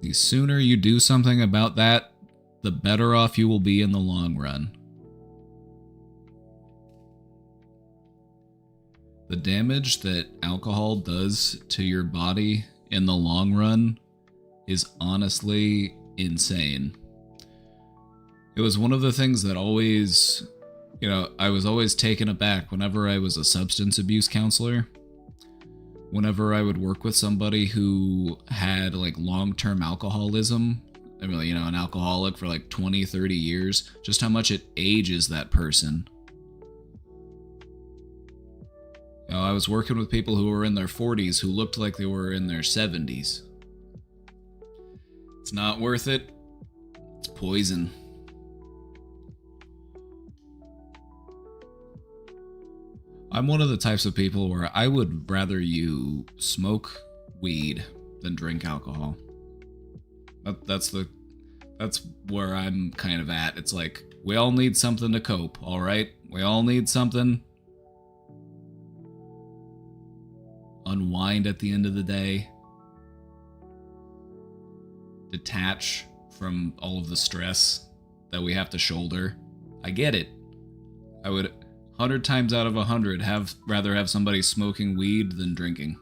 The sooner you do something about that, the better off you will be in the long run. The damage that alcohol does to your body in the long run is honestly insane. It was one of the things that always, I was always taken aback whenever I was a substance abuse counselor. Whenever I would work with somebody who had like long-term alcoholism, I mean, an alcoholic for like 20, 30 years, just how much it ages that person. I was working with people who were in their 40s who looked like they were in their 70s. It's not worth it. It's poison. I'm one of the types of people where I would rather you smoke weed than drink alcohol. That's where I'm kind of at. It's like, we all need something to cope, alright? We all need something. Unwind at the end of the day. Detach from all of the stress that we have to shoulder. I get it. I would 100 times out of 100 rather have somebody smoking weed than drinking.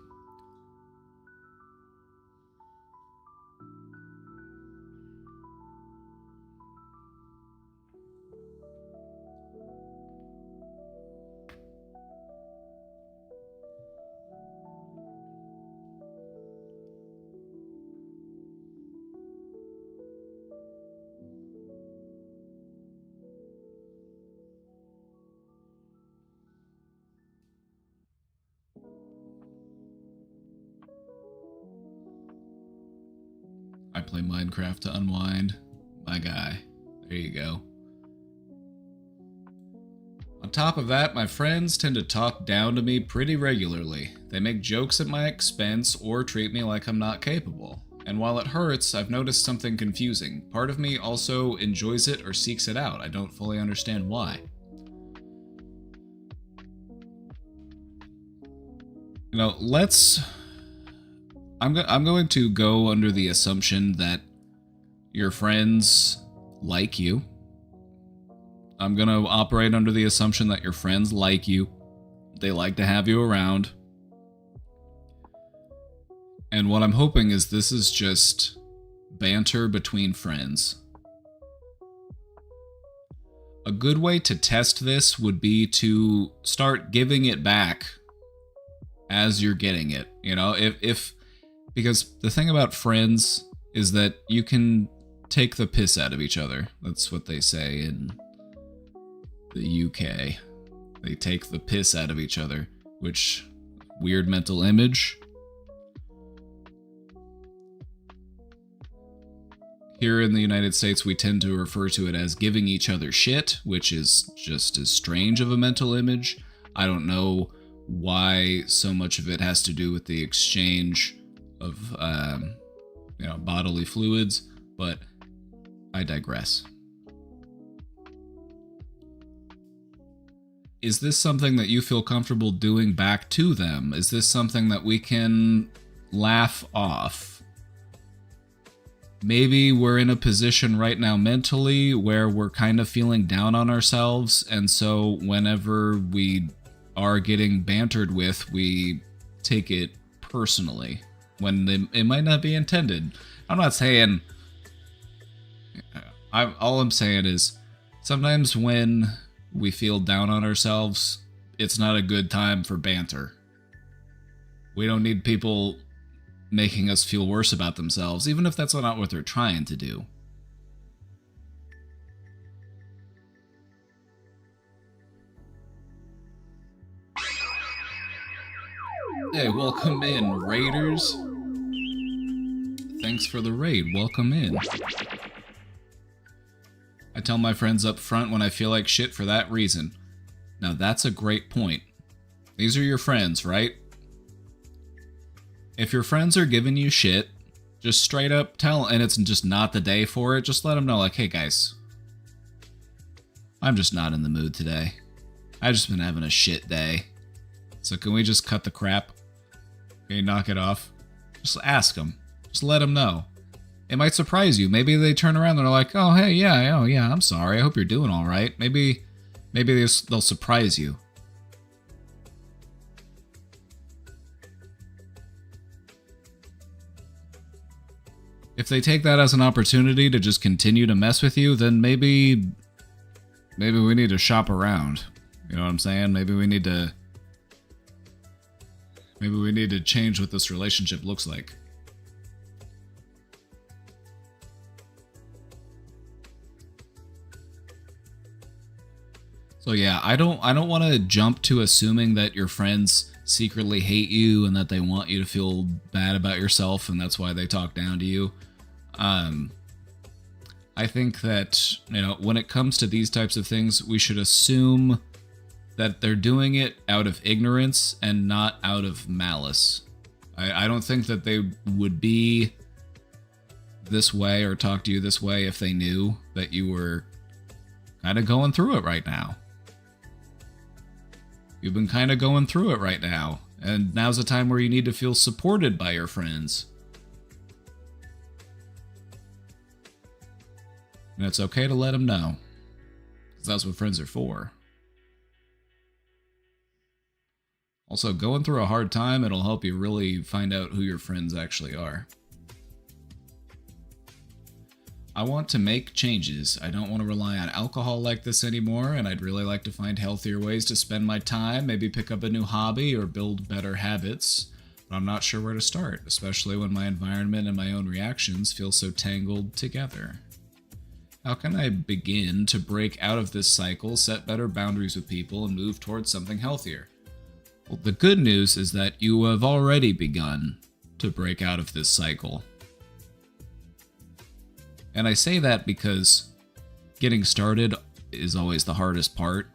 I play Minecraft to unwind. My guy. There you go. On top of that, my friends tend to talk down to me pretty regularly. They make jokes at my expense or treat me like I'm not capable. And while it hurts, I've noticed something confusing. Part of me also enjoys it or seeks it out. I don't fully understand why. I'm going to go under the assumption that your friends like you. I'm going to operate under the assumption that your friends like you. They like to have you around. And what I'm hoping is this is just banter between friends. A good way to test this would be to start giving it back as you're getting it. Because the thing about friends is that you can take the piss out of each other. That's what they say in the UK. They take the piss out of each other, which, weird mental image. Here in the United States, we tend to refer to it as giving each other shit, which is just as strange of a mental image. I don't know why so much of it has to do with the exchange of bodily fluids, but I digress. Is this something that you feel comfortable doing back to them? Is this something that we can laugh off? maybe we're in a position right now mentally where we're kind of feeling down on ourselves, and so whenever we are getting bantered with, we take it personally when it might not be intended. I'm not saying... all I'm saying is, sometimes when we feel down on ourselves, it's not a good time for banter. We don't need people making us feel worse about themselves, even if that's not what they're trying to do. Hey, welcome in, Raiders. Thanks for the raid. Welcome in. I tell my friends up front when I feel like shit for that reason. Now that's a great point. These are your friends, right? If your friends are giving you shit, just straight up tell, and it's just not the day for it, just let them know, like, hey guys, I'm just not in the mood today. I've just been having a shit day. So can we just cut the crap? Can you knock it off? Just ask them. Just let them know. It might surprise you. Maybe they turn around and they're like, oh, hey, yeah, I'm sorry. I hope you're doing all right. Maybe they'll surprise you. If they take that as an opportunity to just continue to mess with you, then maybe we need to shop around. You know what I'm saying? Maybe we need to change what this relationship looks like. So yeah, I don't want to jump to assuming that your friends secretly hate you and that they want you to feel bad about yourself and that's why they talk down to you. I think that, you know, when it comes to these types of things, we should assume that they're doing it out of ignorance and not out of malice. I don't think that they would be this way or talk to you this way if they knew that you were kind of going through it right now. You've been kind of going through it right now, and now's the time where you need to feel supported by your friends. And it's okay to let them know, because that's what friends are for. Also, going through a hard time, it'll help you really find out who your friends actually are. I want to make changes. I don't want to rely on alcohol like this anymore, and I'd really like to find healthier ways to spend my time, maybe pick up a new hobby or build better habits. But I'm not sure where to start, especially when my environment and my own reactions feel so tangled together. How can I begin to break out of this cycle, set better boundaries with people, and move towards something healthier? Well, the good news is that you have already begun to break out of this cycle. And I say that because getting started is always the hardest part,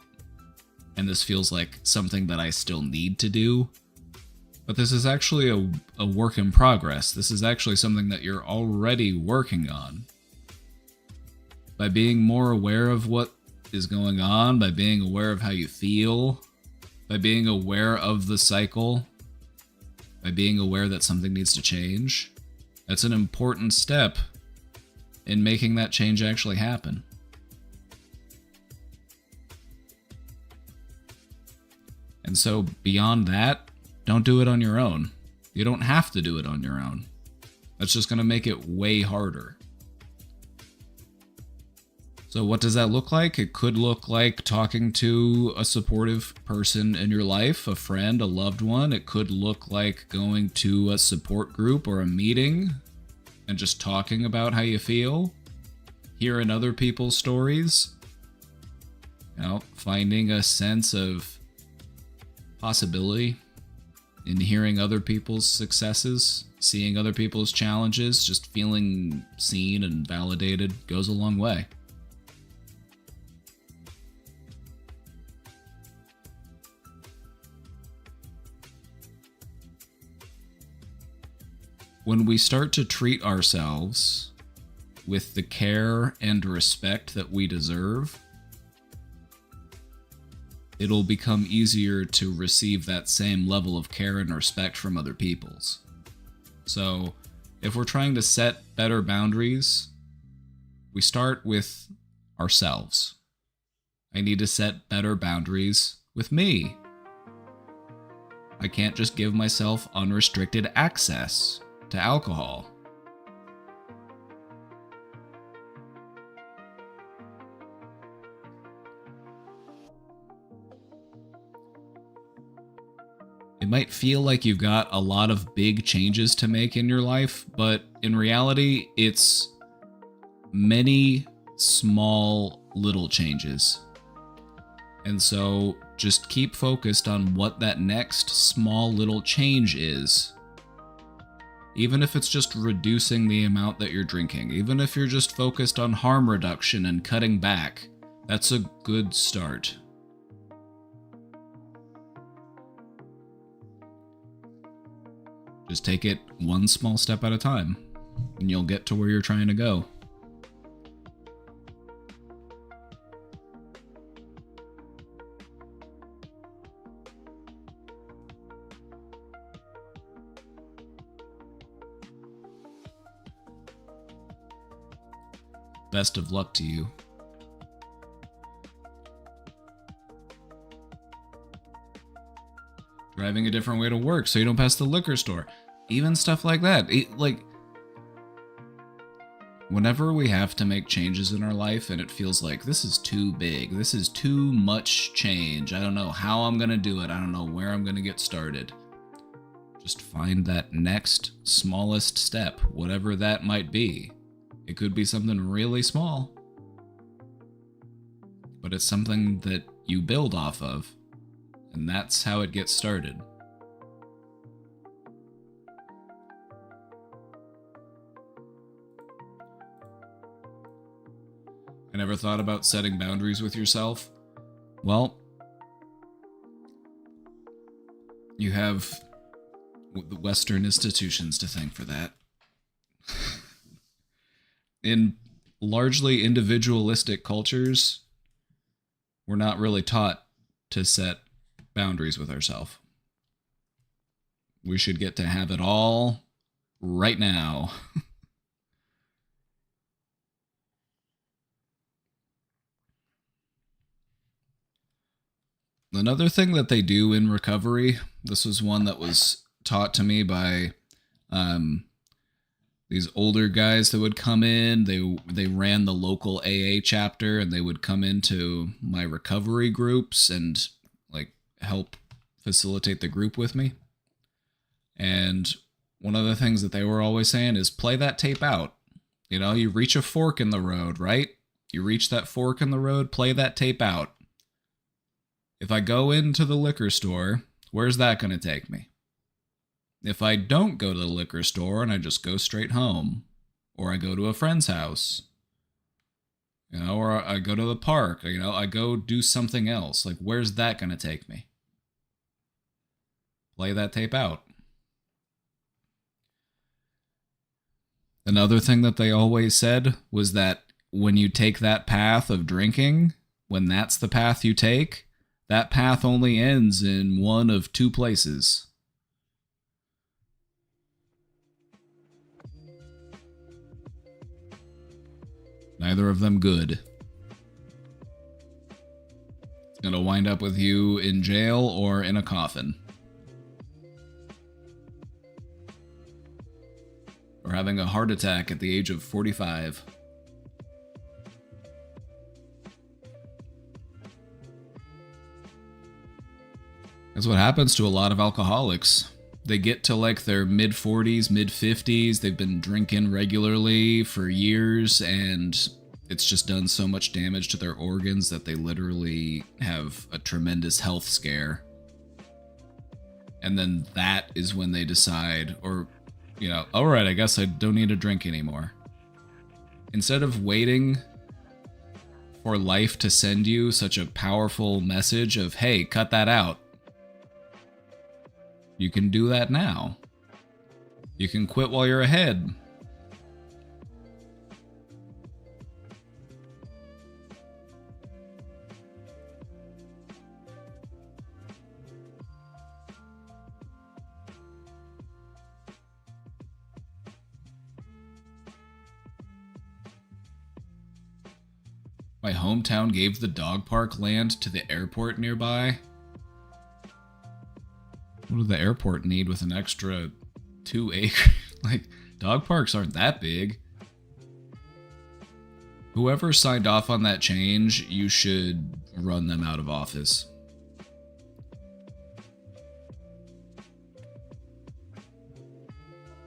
and this feels like something that I still need to do. But this is actually a work in progress. This is actually something that you're already working on. By being more aware of what is going on, by being aware of how you feel, by being aware of the cycle, by being aware that something needs to change, that's an important step in making that change actually happen. And so beyond that, don't do it on your own. You don't have to do it on your own. That's just going to make it way harder. So what does that look like? It could look like talking to a supportive person in your life, a friend, a loved one. It could look like going to a support group or a meeting and just talking about how you feel, hearing other people's stories, you know, finding a sense of possibility in hearing other people's successes, seeing other people's challenges, just feeling seen and validated goes a long way. When we start to treat ourselves with the care and respect that we deserve, it'll become easier to receive that same level of care and respect from other people's. So, if we're trying to set better boundaries, we start with ourselves. I need to set better boundaries with me. I can't just give myself unrestricted access to alcohol. It might feel like you've got a lot of big changes to make in your life, but in reality, it's many small little changes. And so just keep focused on what that next small little change is. Even if it's just reducing the amount that you're drinking, even if you're just focused on harm reduction and cutting back, that's a good start. Just take it one small step at a time, and you'll get to where you're trying to go. Best of luck to you. Driving a different way to work so you don't pass the liquor store. Even stuff like that. Whenever we have to make changes in our life and it feels like this is too big, this is too much change, I don't know how I'm going to do it, I don't know where I'm going to get started. Just find that next smallest step, whatever that might be. It could be something really small, but it's something that you build off of, and that's how it gets started. I never thought about setting boundaries with yourself. Well, you have the Western institutions to thank for that. In largely individualistic cultures, we're not really taught to set boundaries with ourselves. We should get to have it all right now. Another thing that they do in recovery, this was one that was taught to me by these older guys that would come in. They ran the local AA chapter, and they would come into my recovery groups and like help facilitate the group with me. And one of the things that they were always saying is play that tape out. You know, you reach a fork in the road, right? You reach that fork in the road, play that tape out. If I go into the liquor store, where's that going to take me? If I don't go to the liquor store and I just go straight home, or I go to a friend's house, you know, or I go to the park, you know, I go do something else, like where's that going to take me? Play that tape out. Another thing that they always said was that when you take that path of drinking, when that's the path you take, that path only ends in one of two places. Neither of them good. It's gonna wind up with you in jail or in a coffin. Or having a heart attack at the age of 45. That's what happens to a lot of alcoholics. They get to like their mid-40s, mid-50s, they've been drinking regularly for years, and it's just done so much damage to their organs that they literally have a tremendous health scare. And then that is when they decide, or, you know, alright, I guess I don't need to drink anymore. Instead of waiting for life to send you such a powerful message of, hey, cut that out, you can do that now. You can quit while you're ahead. My hometown gave the dog park land to the airport nearby. What does the airport need with an extra 2 acres? Like, dog parks aren't that big. Whoever signed off on that change, you should run them out of office.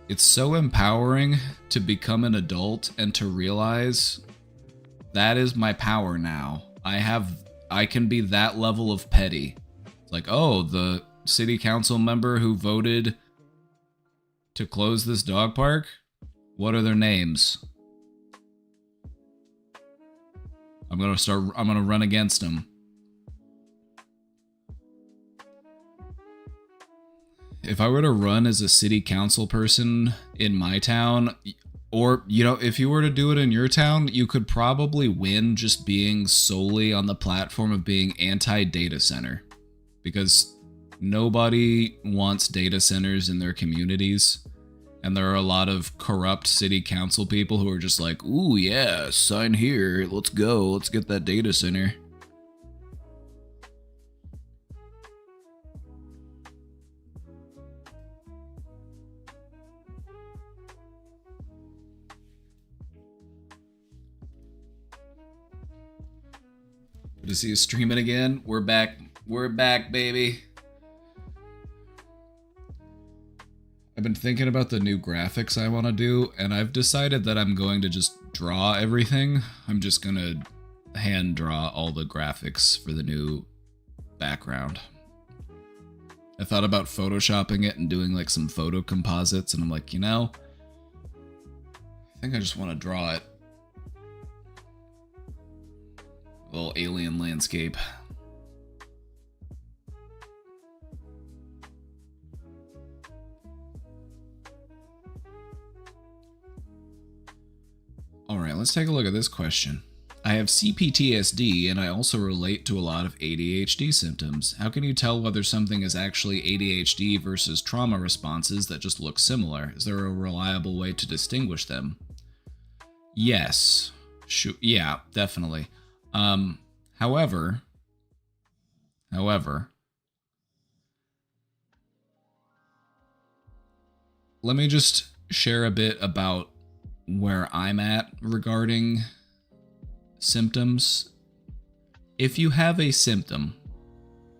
It's so empowering to become an adult and to realize that is my power now. I can be that level of petty. It's like, oh, the city council member who voted to close this dog park? What are their names? I'm gonna run against them. If I were to run as a city council person in my town, or, you know, if you were to do it in your town, you could probably win just being solely on the platform of being anti-data center. Because nobody wants data centers in their communities. And there are a lot of corrupt city council people who are just like, ooh, yeah, sign here, let's go, let's get that data center. Good to see you streaming again. We're back. We're back, baby. I've been thinking about the new graphics I want to do, and I've decided that I'm going to just draw everything. I'm just going to hand draw all the graphics for the new background. I thought about photoshopping it and doing like some photo composites, and I'm like, you know, I think I just want to draw it. A little alien landscape. Alright, let's take a look at this question. I have CPTSD and I also relate to a lot of ADHD symptoms. How can you tell whether something is actually ADHD versus trauma responses that just look similar? Is there a reliable way to distinguish them? Yes. Yeah, definitely. However, let me just share a bit about where I'm at regarding symptoms. If you have a symptom,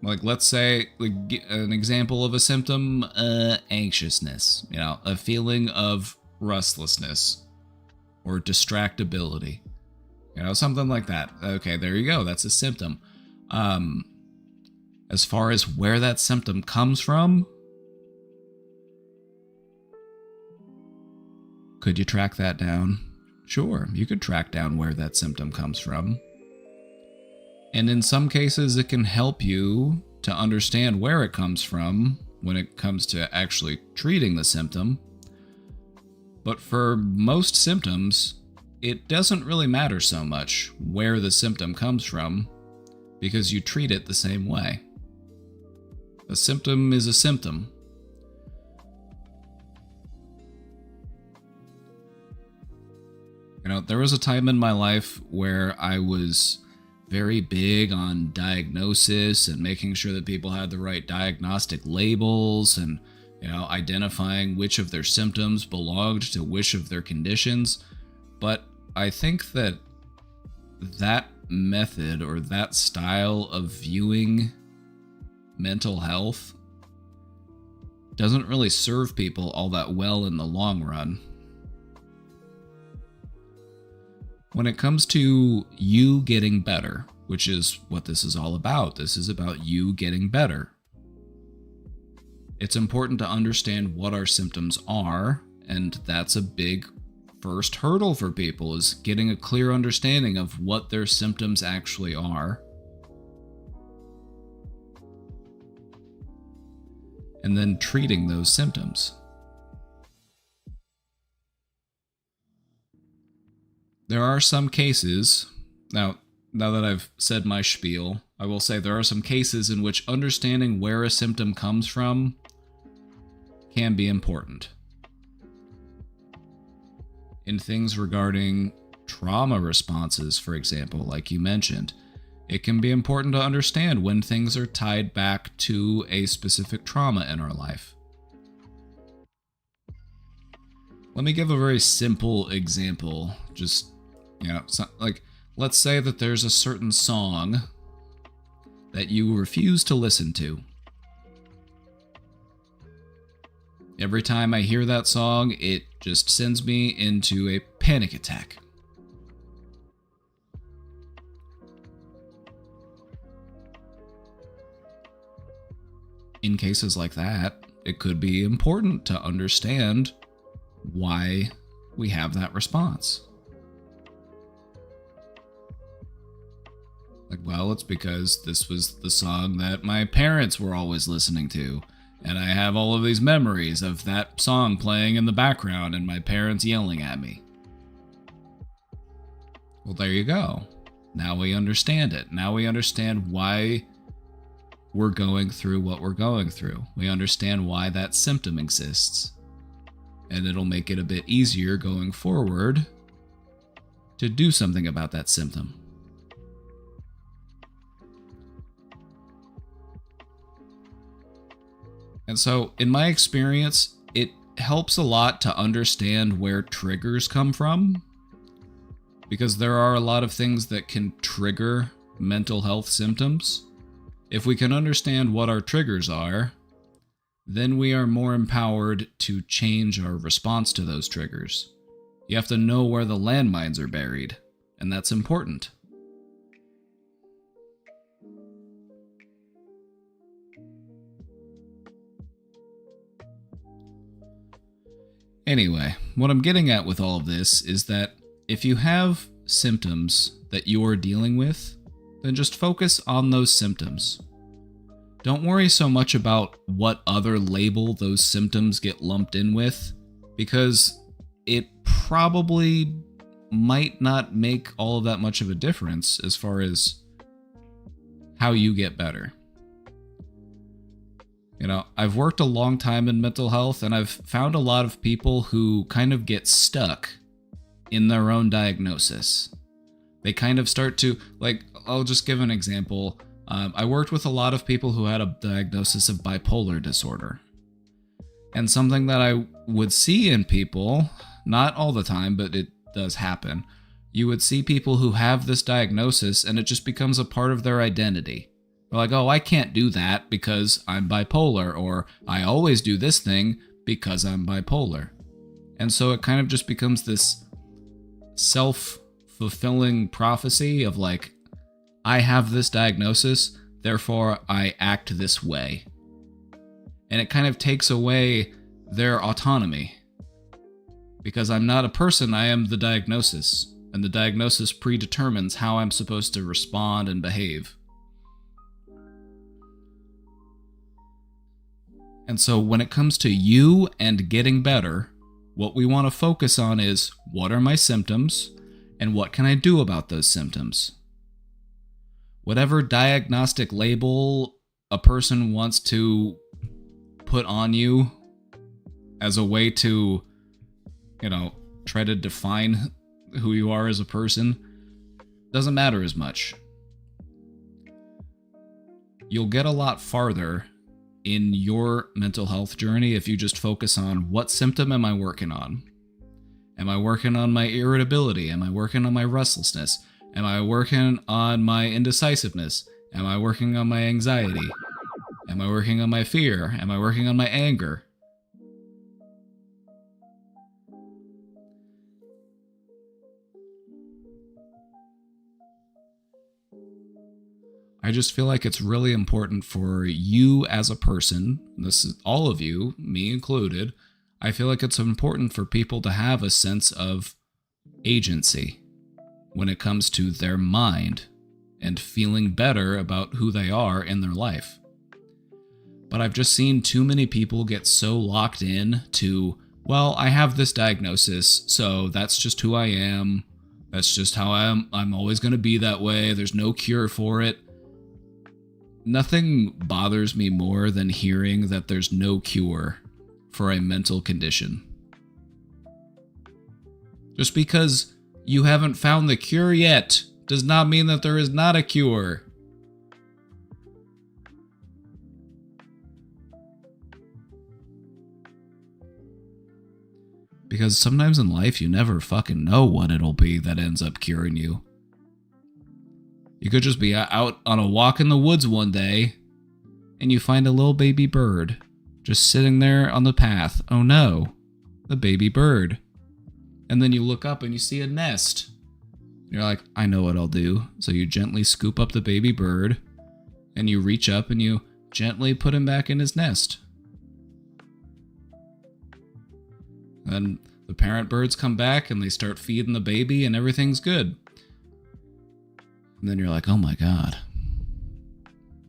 like let's say like an example of a symptom, anxiousness, you know, a feeling of restlessness or distractibility. You know, something like that. Okay, there you go. That's a symptom. As far as where that symptom comes from, could you track that down? Sure, you could track down where that symptom comes from. And in some cases, it can help you to understand where it comes from when it comes to actually treating the symptom. But for most symptoms, it doesn't really matter so much where the symptom comes from because you treat it the same way. A symptom is a symptom. You know, there was a time in my life where I was very big on diagnosis and making sure that people had the right diagnostic labels and, you know, identifying which of their symptoms belonged to which of their conditions. But I think that that method or that style of viewing mental health doesn't really serve people all that well in the long run. When it comes to you getting better, which is what this is all about, this is about you getting better. It's important to understand what our symptoms are, and that's a big first hurdle for people, is getting a clear understanding of what their symptoms actually are. And then treating those symptoms. There are some cases, now that I've said my spiel, I will say there are some cases in which understanding where a symptom comes from can be important. In things regarding trauma responses, for example, like you mentioned, it can be important to understand when things are tied back to a specific trauma in our life. Let me give a very simple example. Just, like, let's say that there's a certain song that you refuse to listen to. Every time I hear that song, it just sends me into a panic attack. In cases like that, it could be important to understand why we have that response. Like, well, it's because this was the song that my parents were always listening to, and I have all of these memories of that song playing in the background and my parents yelling at me. Well, there you go. Now we understand it. Now we understand why we're going through what we're going through. We understand why that symptom exists. And it'll make it a bit easier going forward to do something about that symptom. And so, in my experience, it helps a lot to understand where triggers come from, because there are a lot of things that can trigger mental health symptoms. If we can understand what our triggers are, then we are more empowered to change our response to those triggers. You have to know where the landmines are buried, and that's important. Anyway, what I'm getting at with all of this is that if you have symptoms that you are dealing with, then just focus on those symptoms. Don't worry so much about what other label those symptoms get lumped in with, because it probably might not make all of that much of a difference as far as how you get better. I've worked a long time in mental health, and I've found a lot of people who kind of get stuck in their own diagnosis. They kind of start to, I'll just give an example. I worked with a lot of people who had a diagnosis of bipolar disorder. And something that I would see in people, not all the time, but it does happen, you would see people who have this diagnosis and it just becomes a part of their identity. They're like, oh, I can't do that because I'm bipolar, or I always do this thing because I'm bipolar. And so it kind of just becomes this self-fulfilling prophecy of like, I have this diagnosis, therefore I act this way. And it kind of takes away their autonomy. Because I'm not a person, I am the diagnosis. And the diagnosis predetermines how I'm supposed to respond and behave. And so when it comes to you and getting better, what we want to focus on is, what are my symptoms, and what can I do about those symptoms? Whatever diagnostic label a person wants to put on you as a way to, try to define who you are as a person, doesn't matter as much. You'll get a lot farther in your mental health journey if you just focus on, what symptom am I working on? Am I working on my irritability? Am I working on my restlessness? Am I working on my indecisiveness? Am I working on my anxiety? Am I working on my fear? Am I working on my anger? I just feel like it's really important for you as a person, this is all of you, me included, I feel like it's important for people to have a sense of agency when it comes to their mind and feeling better about who they are in their life. But I've just seen too many people get so locked in to, well, I have this diagnosis, so that's just who I am. That's just how I am. I'm always going to be that way. There's no cure for it. Nothing bothers me more than hearing that there's no cure for a mental condition. Just because You haven't found the cure yet. Does not mean that there is not a cure. Because sometimes in life you never fucking know what it'll be that ends up curing you. You could just be out on a walk in the woods one day and you find a little baby bird just sitting there on the path. Oh no, the baby bird. And then you look up and you see a nest. You're like, I know what I'll do. So you gently scoop up the baby bird and you reach up and you gently put him back in his nest. Then the parent birds come back and they start feeding the baby and everything's good. And then you're like, oh my God,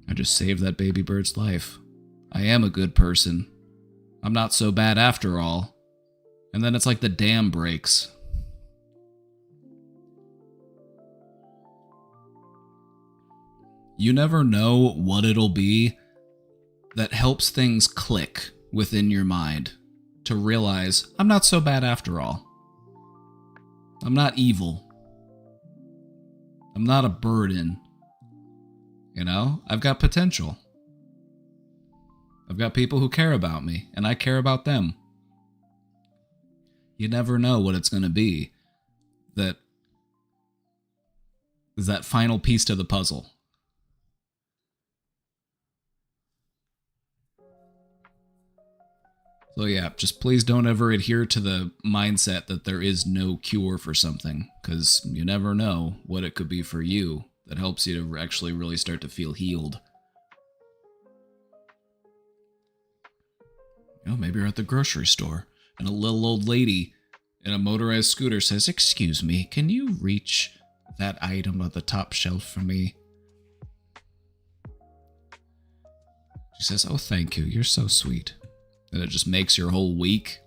I just saved that baby bird's life. I am a good person. I'm not so bad after all. And then it's like the dam breaks. You never know what it'll be that helps things click within your mind to realize I'm not so bad after all. I'm not evil. I'm not a burden. You know, I've got potential. I've got people who care about me, and I care about them. You never know what it's going to be that is that final piece to the puzzle. So yeah, just please don't ever adhere to the mindset that there is no cure for something, because you never know what it could be for you that helps you to actually really start to feel healed. You know, maybe you're at the grocery store, and a little old lady in a motorized scooter says, "Excuse me, can you reach that item on the top shelf for me?" She says, "Oh, thank you, you're so sweet." And it just makes your whole week.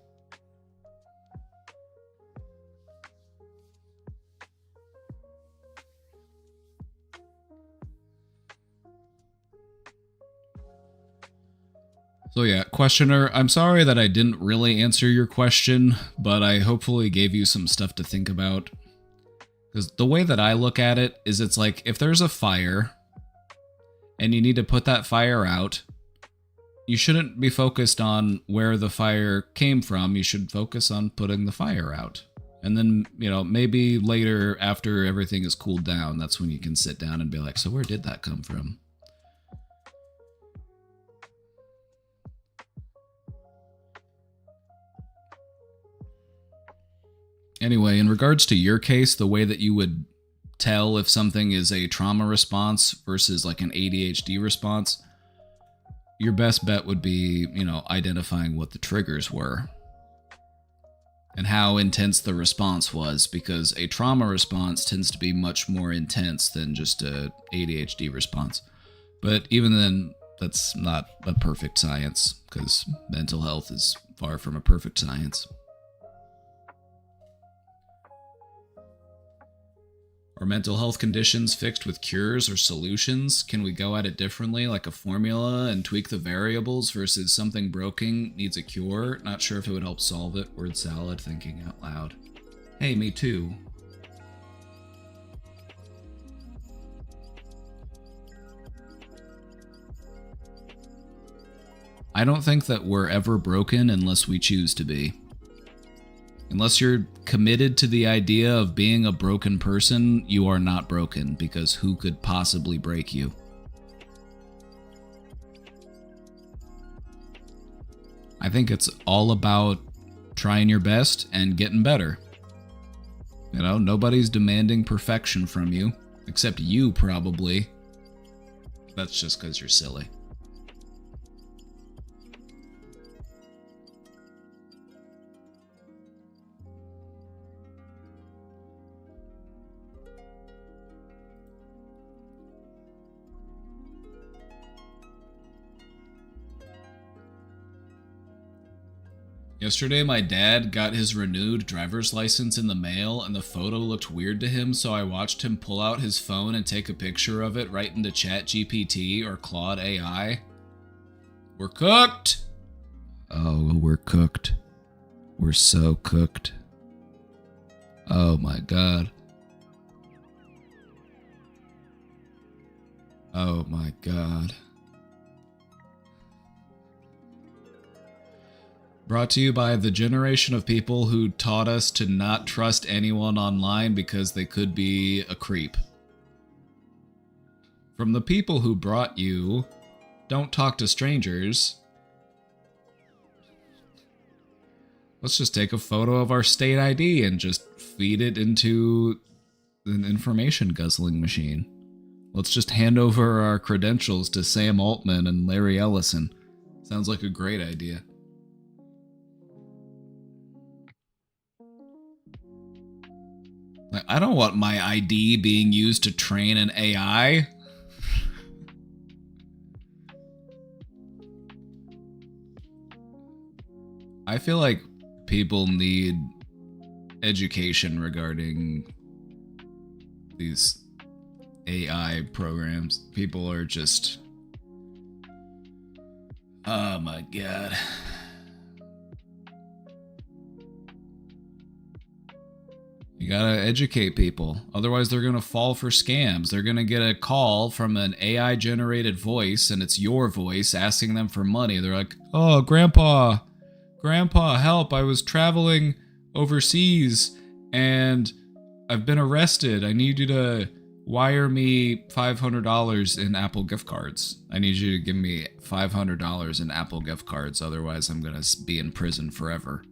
So yeah, questioner, I'm sorry that I didn't really answer your question, but I hopefully gave you some stuff to think about. Because the way that I look at it is it's like, if there's a fire, and you need to put that fire out, you shouldn't be focused on where the fire came from. You should focus on putting the fire out. And then, you know, maybe later after everything is cooled down, that's when you can sit down and be like, so where did that come from? Anyway, in regards to your case, the way that you would tell if something is a trauma response versus like an ADHD response, your best bet would be, you know, identifying what the triggers were and how intense the response was, because a trauma response tends to be much more intense than just a ADHD response. But even then, that's not a perfect science, because mental health is far from a perfect science. Are mental health conditions fixed with cures or solutions? Can we go at it differently, like a formula, and tweak the variables versus something broken needs a cure? Not sure if it would help solve it. Word salad, thinking out loud. Hey, me too. I don't think that we're ever broken unless we choose to be. Unless you're committed to the idea of being a broken person, you are not broken, because who could possibly break you? I think it's all about trying your best and getting better. You know, nobody's demanding perfection from you, except you probably. That's just because you're silly. Yesterday, my dad got his renewed driver's license in the mail, and the photo looked weird to him, so I watched him pull out his phone and take a picture of it right into ChatGPT or Claude AI. We're cooked! Oh, we're cooked. We're so cooked. Oh my god. Oh my god. Brought to you by the generation of people who taught us to not trust anyone online because they could be a creep. From the people who brought you, don't talk to strangers. Let's just take a photo of our state ID and just feed it into an information guzzling machine. Let's just hand over our credentials to Sam Altman and Larry Ellison. Sounds like a great idea. Like, I don't want my ID being used to train an AI. I feel like people need education regarding these AI programs. People are just... Oh my god. You gotta educate people. Otherwise they're gonna fall for scams. They're gonna get a call from an AI generated voice and it's your voice asking them for money. They're like, oh, Grandpa, help. I was traveling overseas and I've been arrested. I need you to wire me $500 in Apple gift cards. I need you to give me $500 in Apple gift cards. Otherwise I'm gonna be in prison forever.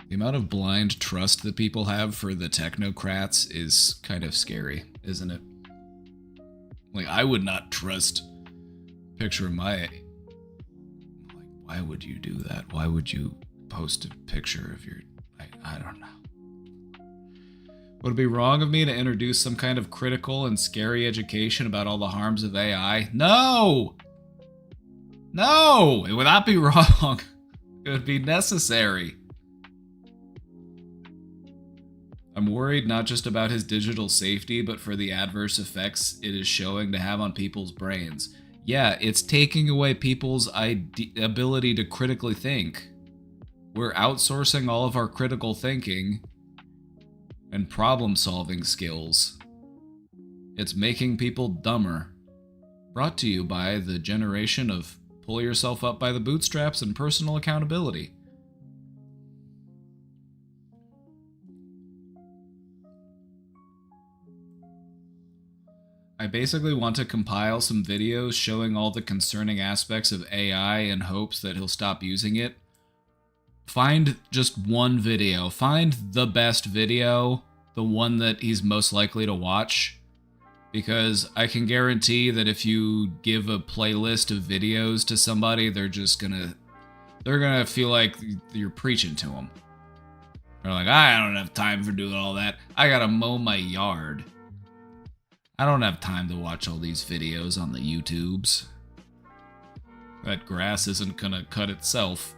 The amount of blind trust that people have for the technocrats is kind of scary, isn't it? Like, I would not trust a picture of my... Like, why would you do that? Why would you post a picture of your... I don't know. Would it be wrong of me to introduce some kind of critical and scary education about all the harms of AI? No! No! It would not be wrong. It would be necessary. I'm worried not just about his digital safety, but for the adverse effects it is showing to have on people's brains. Yeah, it's taking away people's ability to critically think. We're outsourcing all of our critical thinking and problem-solving skills. It's making people dumber. Brought to you by the generation of pull yourself up by the bootstraps and personal accountability. I basically want to compile some videos showing all the concerning aspects of AI in hopes that he'll stop using it. Find just one video. Find the best video, the one that he's most likely to watch. Because I can guarantee that if you give a playlist of videos to somebody, they're gonna feel like you're preaching to them. They're like, I don't have time for doing all that. I gotta mow my yard. I don't have time to watch all these videos on the YouTubes. That grass isn't gonna cut itself.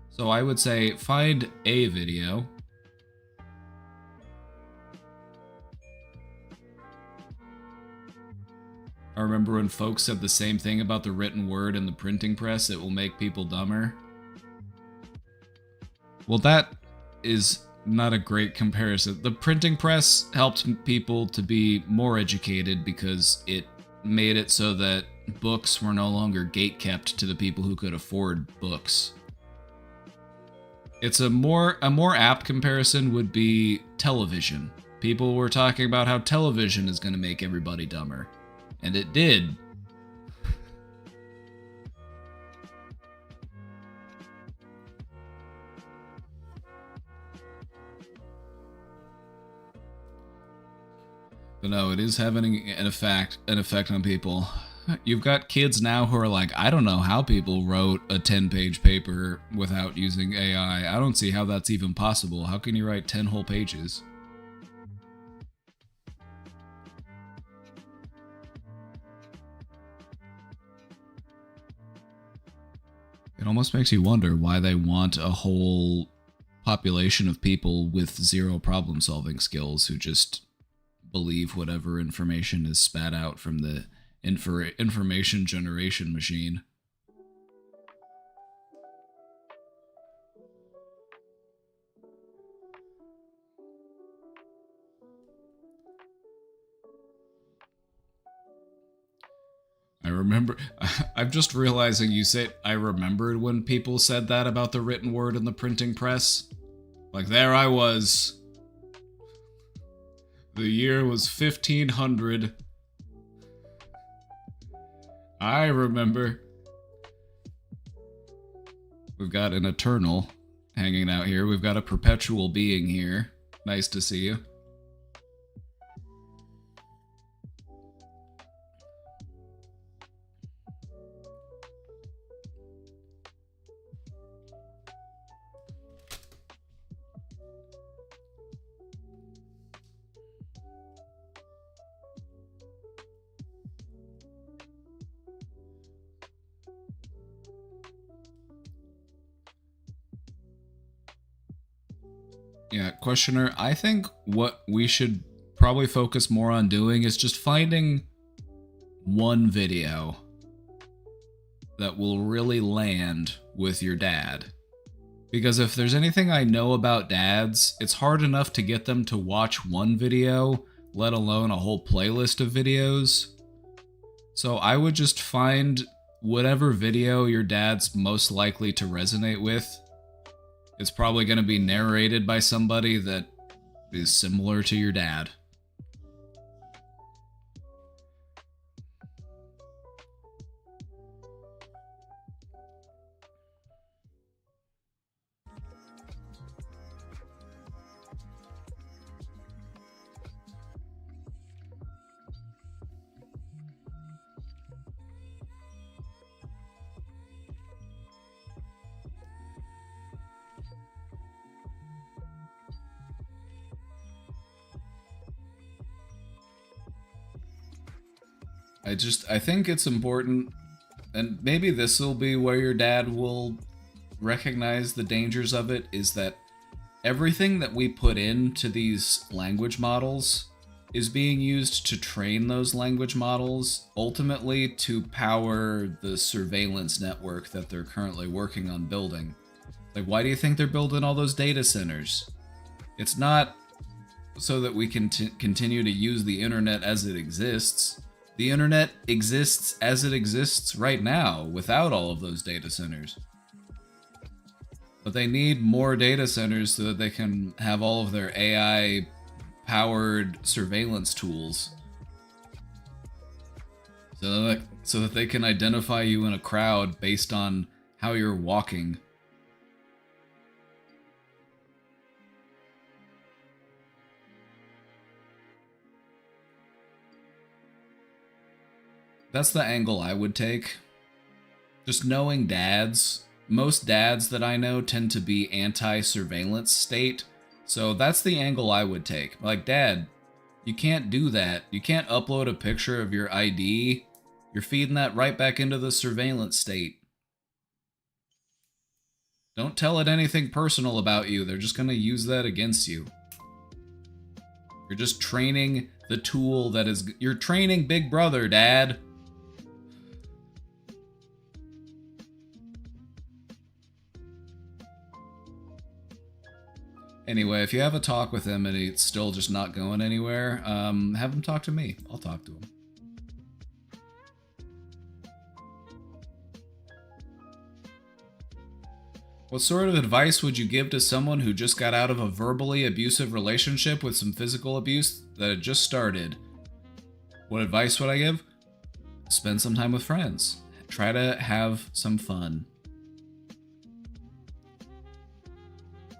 So I would say find a video. I remember when folks said the same thing about the written word and the printing press, it will make people dumber. Well, that is not a great comparison. The printing press helped people to be more educated because it made it so that books were no longer gatekept to the people who could afford books. It's a more apt comparison would be television. People were talking about how television is going to make everybody dumber. And it did. But no, it is having an effect on people. You've got kids now who are like, I don't know how people wrote a 10-page paper without using AI. I don't see how that's even possible. How can you write 10 whole pages? It almost makes you wonder why they want a whole population of people with zero problem solving skills who just believe whatever information is spat out from the information generation machine. I remember, I'm just realizing you said, I remembered when people said that about the written word and the printing press. Like, there I was. The year was 1500. I remember. We've got an eternal hanging out here. We've got a perpetual being here. Nice to see you. Yeah, questioner, I think what we should probably focus more on doing is just finding one video that will really land with your dad. Because if there's anything I know about dads, it's hard enough to get them to watch one video, let alone a whole playlist of videos. So I would just find whatever video your dad's most likely to resonate with. It's probably going to be narrated by somebody that is similar to your dad. I think it's important, and maybe this will be where your dad will recognize the dangers of it, is that everything that we put into these language models is being used to train those language models, ultimately to power the surveillance network that they're currently working on building. Like, why do you think they're building all those data centers? It's not so that we can continue to use the internet as it exists. The internet exists as it exists right now, without all of those data centers. But they need more data centers so that they can have all of their AI-powered surveillance tools. So that they can identify you in a crowd based on how you're walking. That's the angle I would take. Just knowing dads. Most dads that I know tend to be anti-surveillance state. So that's the angle I would take. Like, Dad, you can't do that. You can't upload a picture of your ID. You're feeding that right back into the surveillance state. Don't tell it anything personal about you. They're just going to use that against you. You're just training the tool that is... You're training Big Brother, Dad. Anyway, if you have a talk with him and it's still just not going anywhere, have him talk to me. I'll talk to him. What sort of advice would you give to someone who just got out of a verbally abusive relationship with some physical abuse that had just started? What advice would I give? Spend some time with friends. Try to have some fun.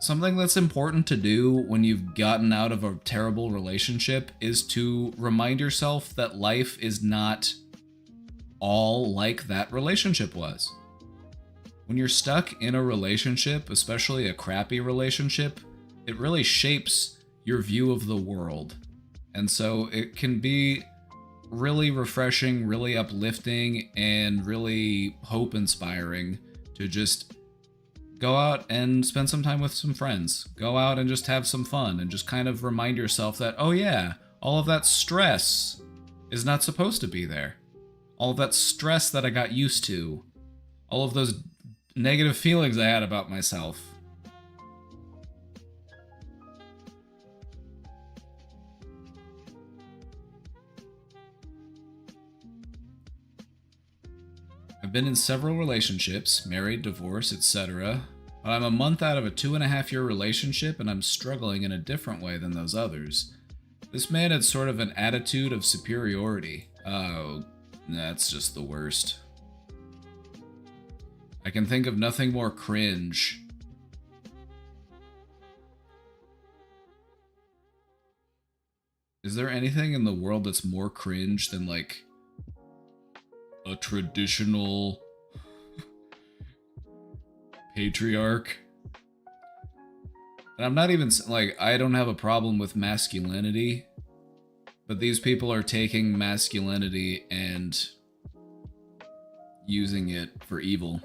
Something that's important to do when you've gotten out of a terrible relationship is to remind yourself that life is not all like that relationship was. When you're stuck in a relationship, especially a crappy relationship, it really shapes your view of the world. And so it can be really refreshing, really uplifting, and really hope-inspiring to just Go out and spend some time with some friends. Go out and just have some fun and just kind of remind yourself that, oh yeah, all of that stress is not supposed to be there. All of that stress that I got used to. All of those negative feelings I had about myself. I've been in several relationships, married, divorced, etc. But I'm a month out of a 2.5-year relationship and I'm struggling in a different way than those others. This man had sort of an attitude of superiority. Oh, that's just the worst. I can think of nothing more cringe. Is there anything in the world that's more cringe than, like, a traditional patriarch? And I'm not even, like, I don't have a problem with masculinity, but these people are taking masculinity and using it for evil.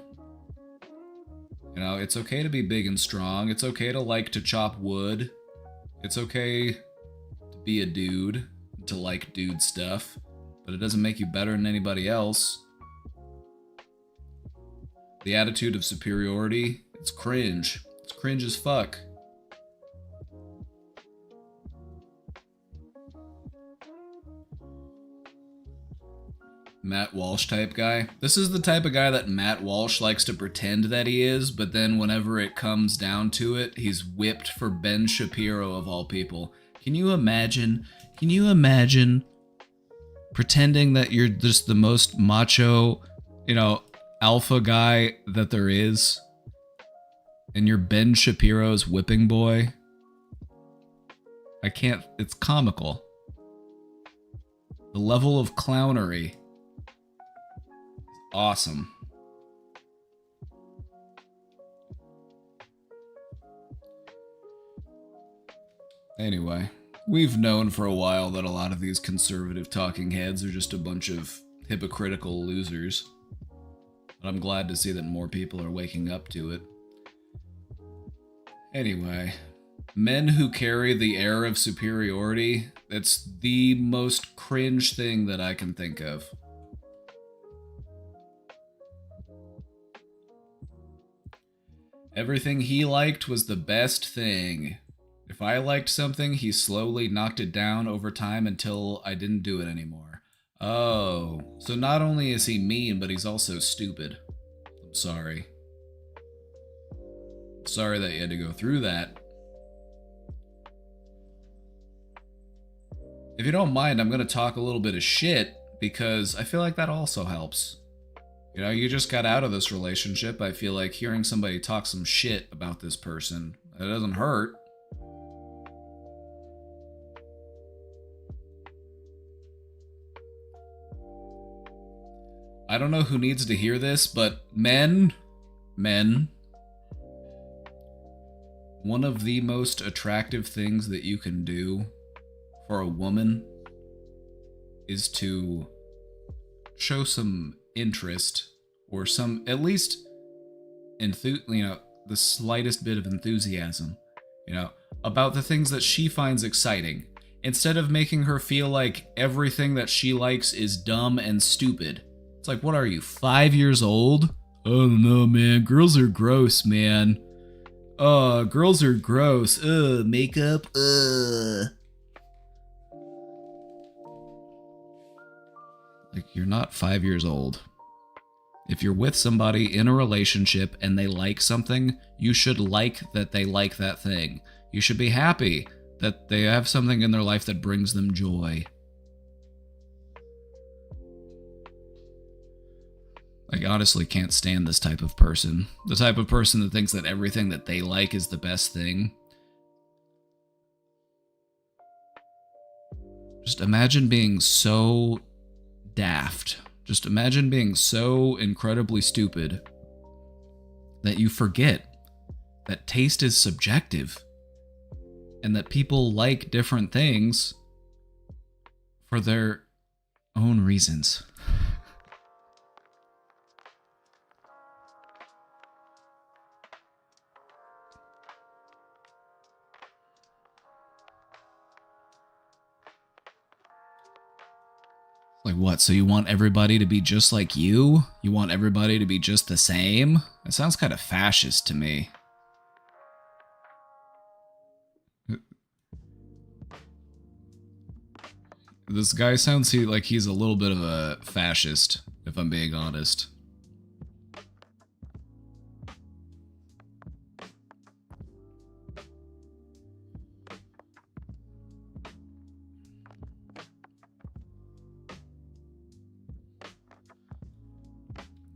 You know, it's okay to be big and strong. It's okay to like to chop wood. It's okay to be a dude, to like dude stuff, but it doesn't make you better than anybody else. The attitude of superiority, it's cringe. It's cringe as fuck. Matt Walsh type guy. This is the type of guy that Matt Walsh likes to pretend that he is, but then whenever it comes down to it, he's whipped for Ben Shapiro of all people. Can you imagine? Can you imagine pretending that you're just the most macho, you know, alpha guy that there is, and you're Ben Shapiro's whipping boy? I can't, it's comical. The level of clownery. Awesome. Anyway, we've known for a while that a lot of these conservative talking heads are just a bunch of hypocritical losers. But I'm glad to see that more people are waking up to it. Anyway, men who carry the air of superiority, that's the most cringe thing that I can think of. Everything he liked was the best thing. If I liked something, he slowly knocked it down over time until I didn't do it anymore. Oh, so not only is he mean, but he's also stupid. I'm sorry. Sorry that you had to go through that. If you don't mind, I'm going to talk a little bit of shit, because I feel like that also helps. You know, you just got out of this relationship. I feel like hearing somebody talk some shit about this person, it doesn't hurt. I don't know who needs to hear this, but men, one of the most attractive things that you can do for a woman is to show some interest, or some, at least, the slightest bit of enthusiasm, about the things that she finds exciting, instead of making her feel like everything that she likes is dumb and stupid. It's like, what are you, 5 years old? I don't know, man. Girls are gross, man. Girls are gross. Makeup. Like, you're not 5 years old. If you're with somebody in a relationship and they like something, you should like that they like that thing. You should be happy that they have something in their life that brings them joy. I honestly can't stand this type of person. The type of person that thinks that everything that they like is the best thing. Just imagine being so daft. Just imagine being so incredibly stupid that you forget that taste is subjective and that people like different things for their own reasons. Like what? So you want everybody to be just like you? You want everybody to be just the same? That sounds kind of fascist to me. This guy sounds like he's a little bit of a fascist, if I'm being honest.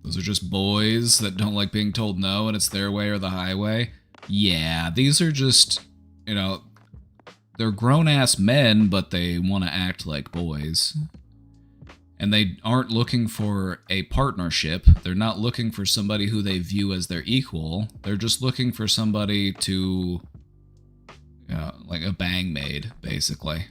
Those are just boys that don't like being told no and it's their way or the highway. Yeah, these are just, you know, they're grown-ass men, but they want to act like boys. And they aren't looking for a partnership. They're not looking for somebody who they view as their equal. They're just looking for somebody to, you know, like a bang maid, basically.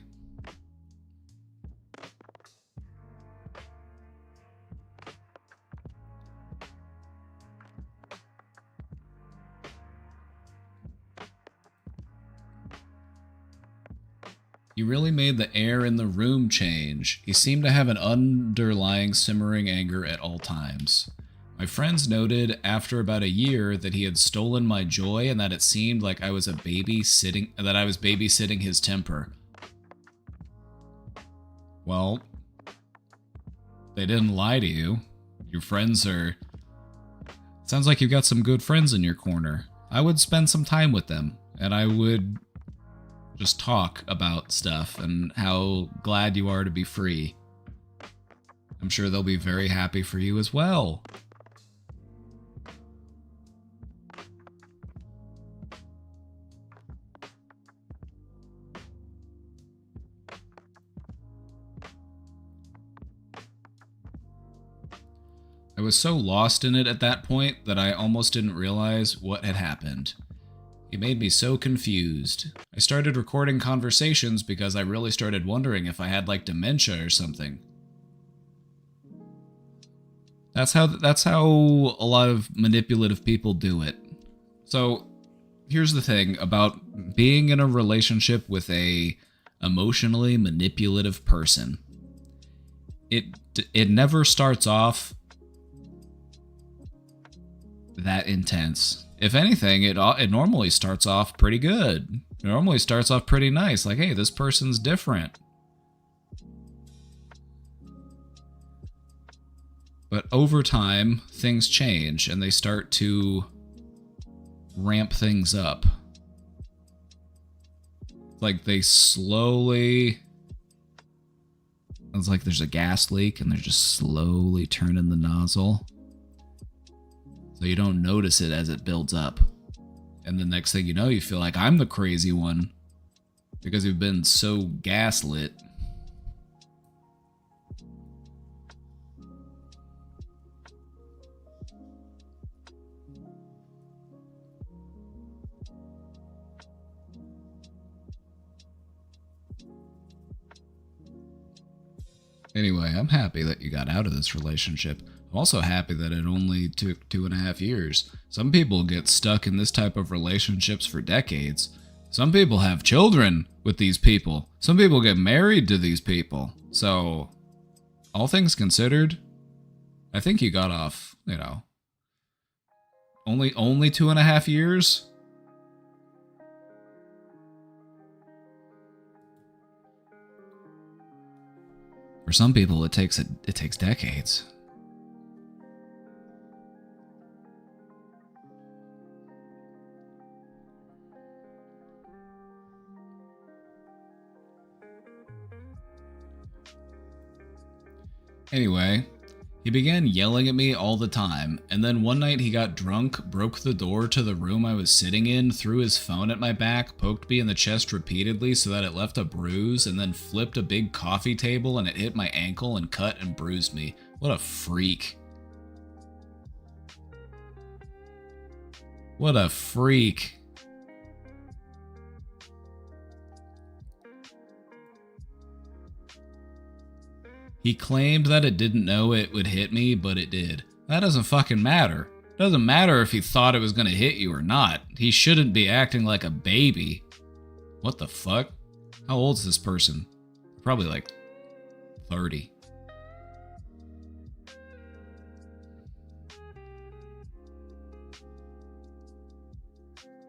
He really made the air in the room change. He seemed to have an underlying simmering anger at all times. My friends noted after about a year that he had stolen my joy and that it seemed like I was babysitting his temper. Well, they didn't lie to you. Your friends are... Sounds like you've got some good friends in your corner. I would spend some time with them, and I would just talk about stuff and how glad you are to be free. I'm sure they'll be very happy for you as well. I was so lost in it at that point that I almost didn't realize what had happened. It made me so confused. I started recording conversations because I really started wondering if I had like dementia or something. That's how a lot of manipulative people do it. So, here's the thing about being in a relationship with a emotionally manipulative person. It never starts off that intense. If anything, it normally starts off pretty good. It normally starts off pretty nice. Like, hey, this person's different. But over time, things change and they start to ramp things up. Like they slowly... It's like there's a gas leak and they're just slowly turning the nozzle. So you don't notice it as it builds up. And the next thing you know, you feel like I'm the crazy one. Because you've been so gaslit. Anyway, I'm happy that you got out of this relationship. I'm also happy that it only took 2.5 years. Some people get stuck in this type of relationships for decades. Some people have children with these people. Some people get married to these people. So, all things considered, I think you got off, you know, only 2.5 years? For some people, it takes decades. Anyway, he began yelling at me all the time, and then one night he got drunk, broke the door to the room I was sitting in, threw his phone at my back, poked me in the chest repeatedly so that it left a bruise, and then flipped a big coffee table and it hit my ankle and cut and bruised me. What a freak. What a freak. He claimed that it didn't know it would hit me, but it did. That doesn't fucking matter. It doesn't matter if he thought it was gonna hit you or not. He shouldn't be acting like a baby. What the fuck? How old's this person? Probably like 30.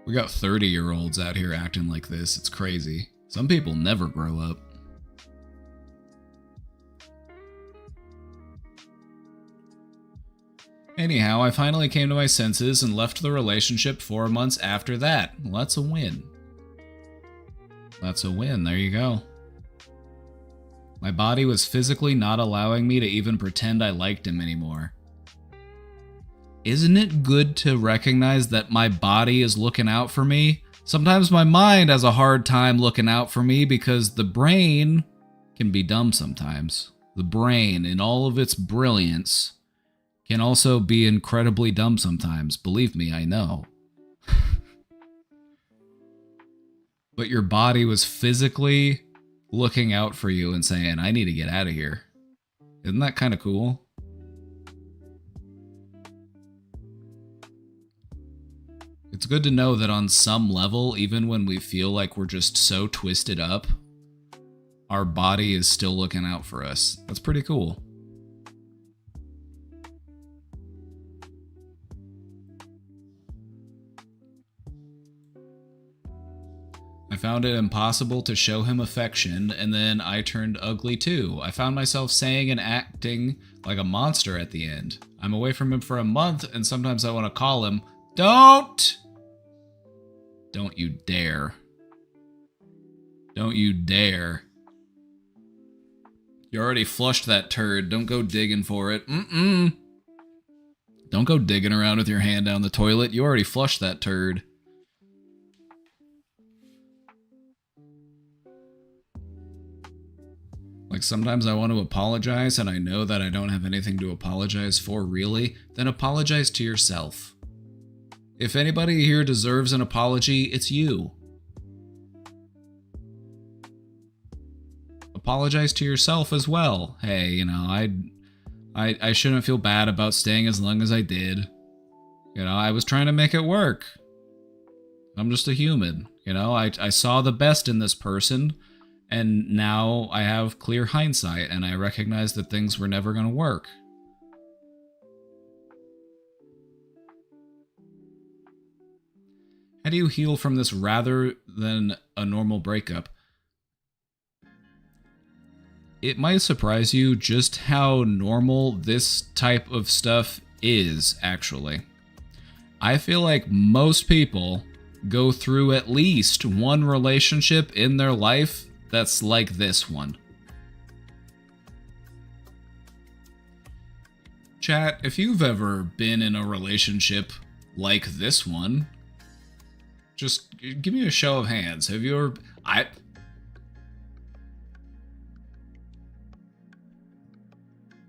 We got 30-year-olds out here acting like this. It's crazy. Some people never grow up. Anyhow, I finally came to my senses and left the relationship 4 months after that. Well, that's a win. That's a win. There you go. My body was physically not allowing me to even pretend I liked him anymore. Isn't it good to recognize that my body is looking out for me? Sometimes my mind has a hard time looking out for me because the brain can be dumb sometimes. The brain, in all of its brilliance, can also be incredibly dumb sometimes. Believe me, I know. But your body was physically looking out for you and saying, I need to get out of here. Isn't that kind of cool? It's good to know that on some level, even when we feel like we're just so twisted up, our body is still looking out for us. That's pretty cool. I found it impossible to show him affection, and then I turned ugly too. I found myself saying and acting like a monster at the end. I'm away from him for a month, and sometimes I want to call him. Don't you dare. Don't you dare. You already flushed that turd. Don't go digging for it. Don't go digging around with your hand down the toilet. You already flushed that turd. Like, sometimes I want to apologize and I know that I don't have anything to apologize for, really. Then apologize to yourself. If anybody here deserves an apology, it's you. Apologize to yourself as well. Hey, you know, I shouldn't feel bad about staying as long as I did. You know, I was trying to make it work. I'm just a human. You know, I saw the best in this person, and now I have clear hindsight, and I recognize that things were never going to work. How do you heal from this rather than a normal breakup? It might surprise you just how normal this type of stuff is, actually. I feel like most people go through at least one relationship in their life that's like this one. Chat, if you've ever been in a relationship like this one, just give me a show of hands. Have you ever...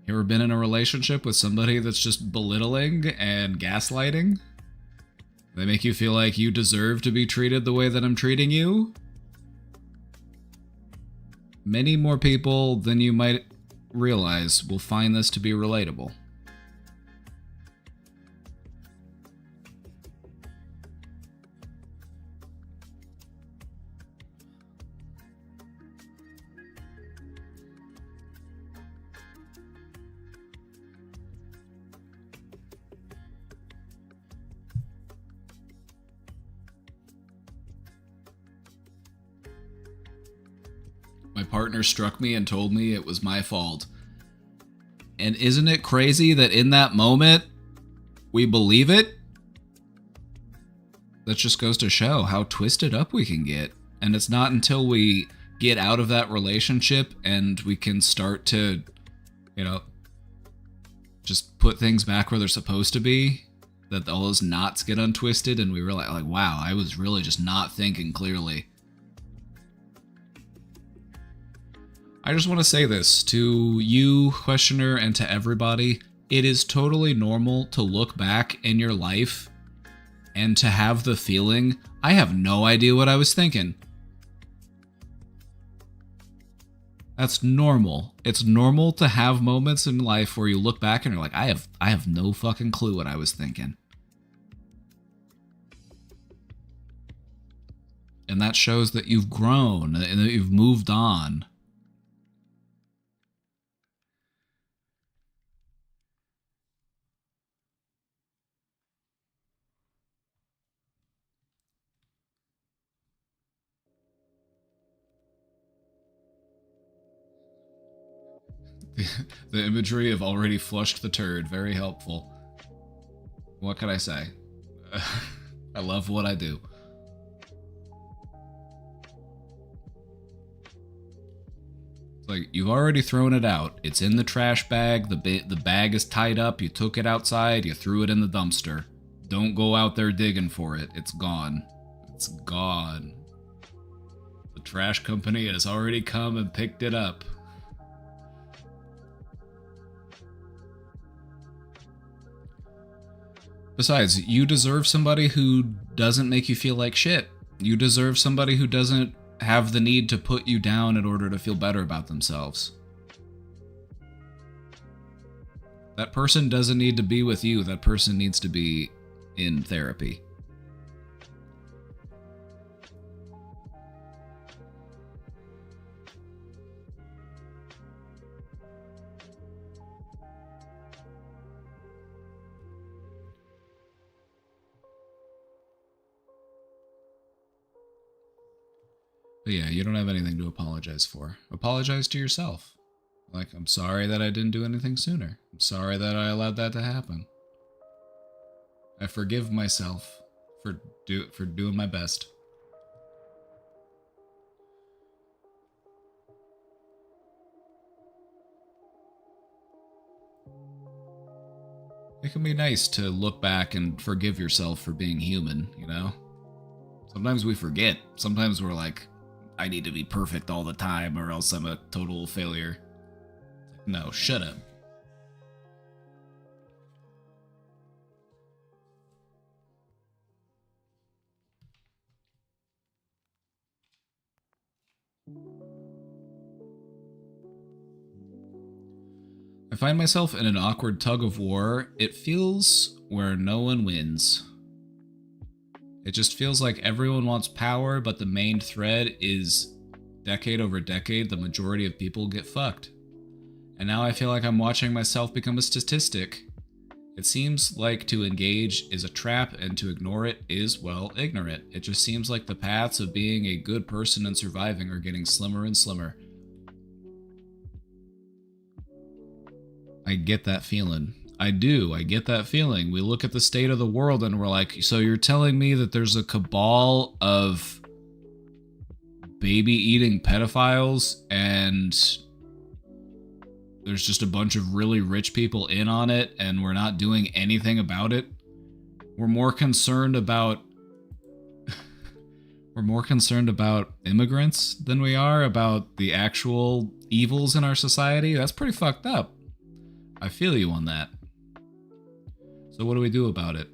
You ever been in a relationship with somebody that's just belittling and gaslighting? They make you feel like you deserve to be treated the way that I'm treating you? Many more people than you might realize will find this to be relatable. My partner struck me and told me it was my fault. And isn't it crazy that in that moment, we believe it? That just goes to show how twisted up we can get. And it's not until we get out of that relationship and we can start to, you know, just put things back where they're supposed to be, that all those knots get untwisted and we realize, like, wow, I was really just not thinking clearly. I just want to say this to you, questioner, and to everybody. It is totally normal to look back in your life and to have the feeling, I have no idea what I was thinking. That's normal. It's normal to have moments in life where you look back and you're like, I have no fucking clue what I was thinking. And that shows that you've grown and that you've moved on. The imagery of already flushed the turd, very helpful. What can I say? I love what I do. It's like, you've already thrown it out. It's in the trash bag, the bag is tied up, you took it outside, you threw it in the dumpster. Don't go out there digging for it. It's gone. It's gone. The trash company has already come and picked it up. Besides, you deserve somebody who doesn't make you feel like shit. You deserve somebody who doesn't have the need to put you down in order to feel better about themselves. That person doesn't need to be with you. That person needs to be in therapy. But yeah, you don't have anything to apologize for. Apologize to yourself. Like, I'm sorry that I didn't do anything sooner. I'm sorry that I allowed that to happen. I forgive myself for doing my best. It can be nice to look back and forgive yourself for being human, you know? Sometimes we forget. Sometimes we're like, I need to be perfect all the time or else I'm a total failure. No, shut up. I find myself in an awkward tug of war. It feels where no one wins. It just feels like everyone wants power, but the main thread is decade over decade, the majority of people get fucked. And now I feel like I'm watching myself become a statistic. It seems like to engage is a trap and to ignore it is, well, ignorant. It just seems like the paths of being a good person and surviving are getting slimmer and slimmer. I get that feeling. I do. I get that feeling. We look at the state of the world and we're like, so you're telling me that there's a cabal of baby-eating pedophiles and there's just a bunch of really rich people in on it and we're not doing anything about it? We're more concerned about we're more concerned about immigrants than we are about the actual evils in our society? That's pretty fucked up. I feel you on that. So what do we do about it?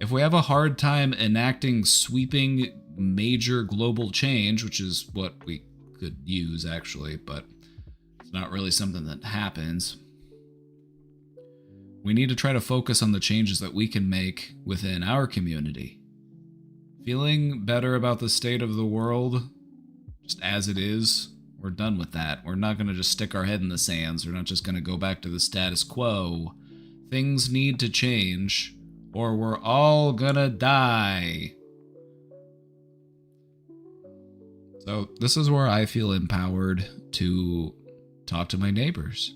If we have a hard time enacting sweeping major global change, which is what we could use actually, but it's not really something that happens, we need to try to focus on the changes that we can make within our community. Feeling better about the state of the world, just as it is, we're done with that. We're not going to just stick our head in the sands. We're not just going to go back to the status quo. Things need to change, or we're all gonna die. So this is where I feel empowered to talk to my neighbors.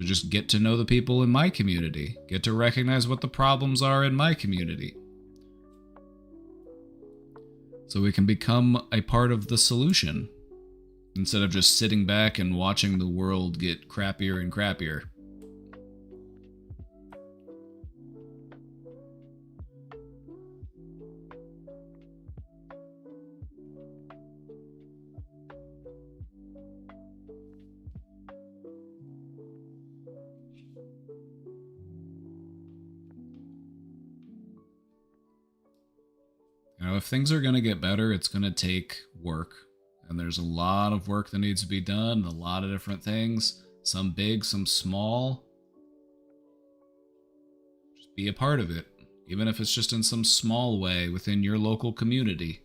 To just get to know the people in my community. Get to recognize what the problems are in my community. So we can become a part of the solution, instead of just sitting back and watching the world get crappier and crappier. You know, if things are going to get better, it's going to take work. And there's a lot of work that needs to be done, a lot of different things, some big, some small. Just be a part of it, even if it's just in some small way within your local community.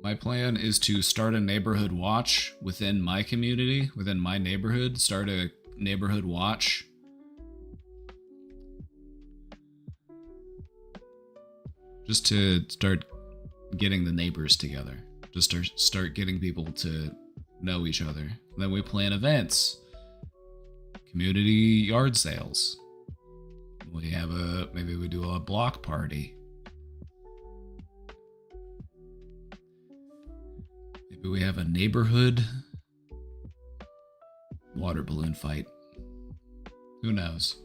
My plan is to start a neighborhood watch within my community, within my neighborhood, start a neighborhood watch. Just to start getting the neighbors together. Just start getting people to know each other. Then we plan events. Community yard sales. Maybe we do a block party. Maybe we have a neighborhood water balloon fight. Who knows?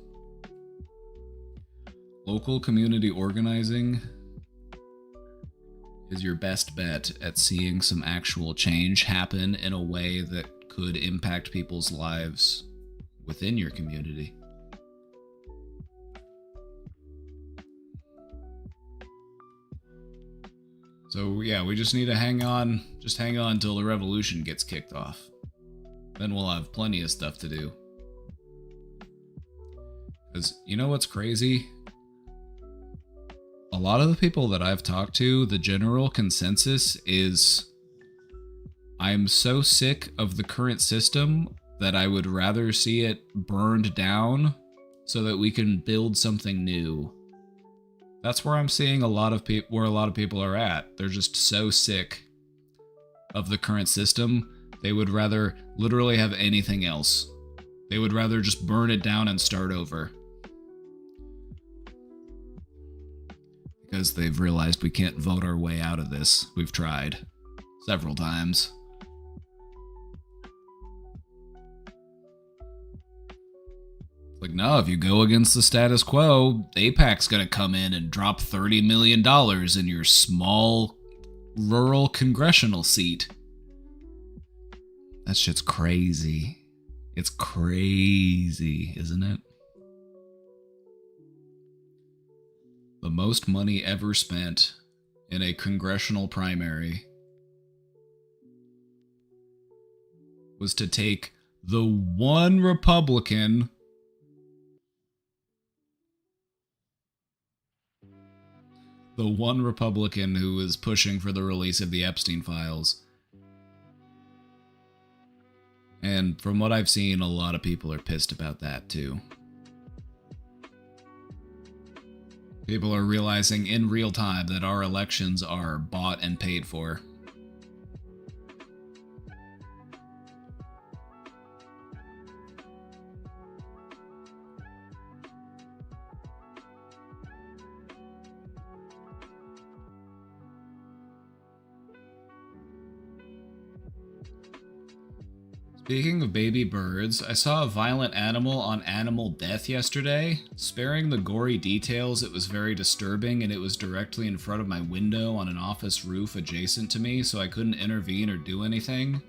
Local community organizing is your best bet at seeing some actual change happen in a way that could impact people's lives within your community. So yeah, we just need to hang on until the revolution gets kicked off. Then we'll have plenty of stuff to do. Because you know what's crazy? A lot of the people that I've talked to, the general consensus is, I'm so sick of the current system that I would rather see it burned down so that we can build something new. That's where I'm seeing where a lot of people are at. They're just so sick of the current system, they would rather literally have anything else. They would rather just burn it down and start over. Because they've realized we can't vote our way out of this. We've tried several times. Like, no, if you go against the status quo, AIPAC's gonna come in and drop $30 million in your small rural congressional seat. That shit's crazy. It's crazy, isn't it? The most money ever spent in a congressional primary was to take the one Republican who was pushing for the release of the Epstein files. And from what I've seen, a lot of people are pissed about that too. People are realizing in real time that our elections are bought and paid for. Speaking of baby birds, I saw a violent animal on Animal Death yesterday. Sparing the gory details, it was very disturbing and it was directly in front of my window on an office roof adjacent to me, so I couldn't intervene or do anything.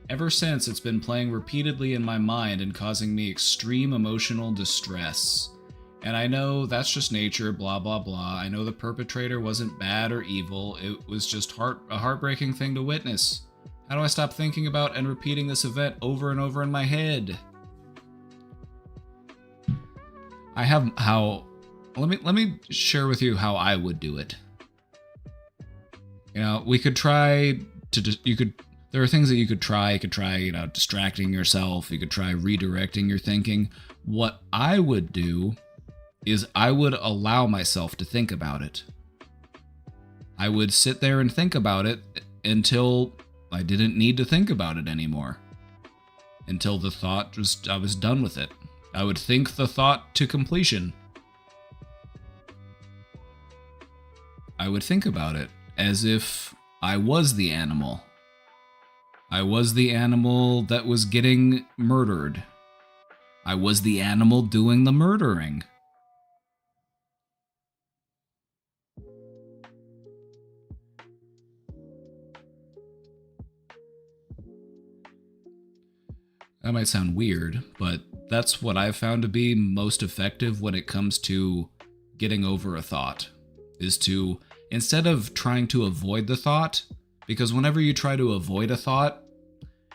Ever since, it's been playing repeatedly in my mind and causing me extreme emotional distress. And I know that's just nature, blah blah blah. I know the perpetrator wasn't bad or evil, it was just a heartbreaking thing to witness. How do I stop thinking about and repeating this event over and over in my head? Let me share with you how I would do it. You know, we could try to, there are things that you could try. You could try, distracting yourself. You could try redirecting your thinking. What I would do is I would allow myself to think about it. I would sit there and think about it until I didn't need to think about it anymore. Until the thought I was done with it. I would think the thought to completion. I would think about it as if I was the animal. I was the animal that was getting murdered. I was the animal doing the murdering. That might sound weird, but that's what I've found to be most effective when it comes to getting over a thought, is to, instead of trying to avoid the thought, because whenever you try to avoid a thought,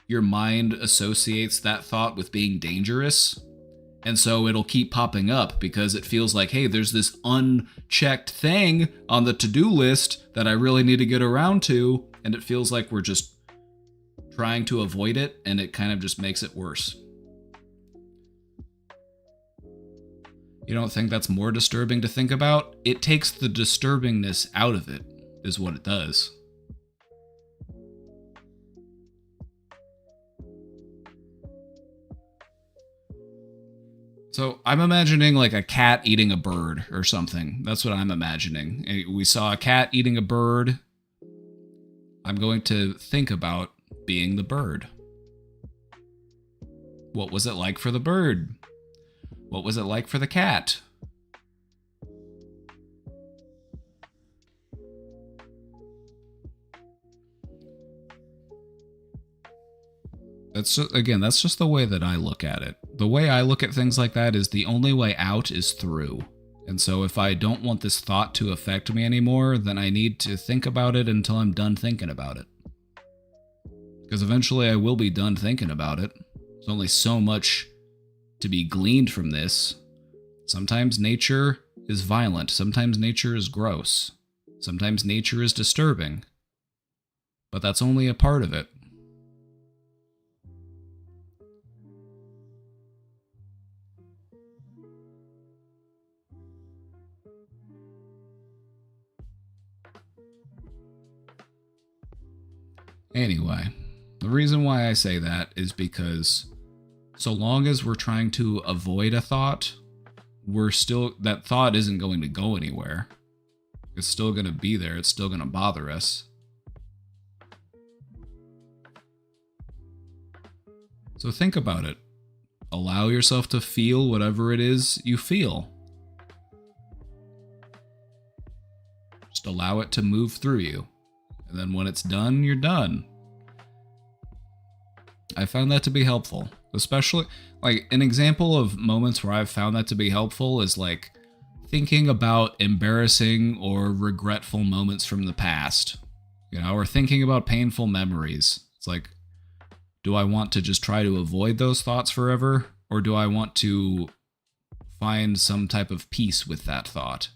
your mind associates that thought with being dangerous, and so it'll keep popping up because it feels like, hey, there's this unchecked thing on the to-do list that I really need to get around to, and it feels like we're just trying to avoid it, and it kind of just makes it worse. You don't think that's more disturbing to think about? It takes the disturbingness out of it, is what it does. So I'm imagining like a cat eating a bird or something. That's what I'm imagining. We saw a cat eating a bird. I'm going to think about being the bird. What was it like for the bird? What was it like for the cat? That's just the way that I look at it. The way I look at things like that is the only way out is through. And so if I don't want this thought to affect me anymore, then I need to think about it until I'm done thinking about it. Because eventually I will be done thinking about it. There's only so much to be gleaned from this. Sometimes nature is violent. Sometimes nature is gross. Sometimes nature is disturbing. But that's only a part of it. Anyway, the reason why I say that is because so long as we're trying to avoid a thought, that thought isn't going to go anywhere. It's still going to be there. It's still going to bother us. So think about it. Allow yourself to feel whatever it is you feel. Just allow it to move through you. And then when it's done, you're done. I found that to be helpful. Especially, like, an example of moments where I've found that to be helpful is, like, thinking about embarrassing or regretful moments from the past. You know, or thinking about painful memories. It's like, do I want to just try to avoid those thoughts forever? Or do I want to find some type of peace with that thought?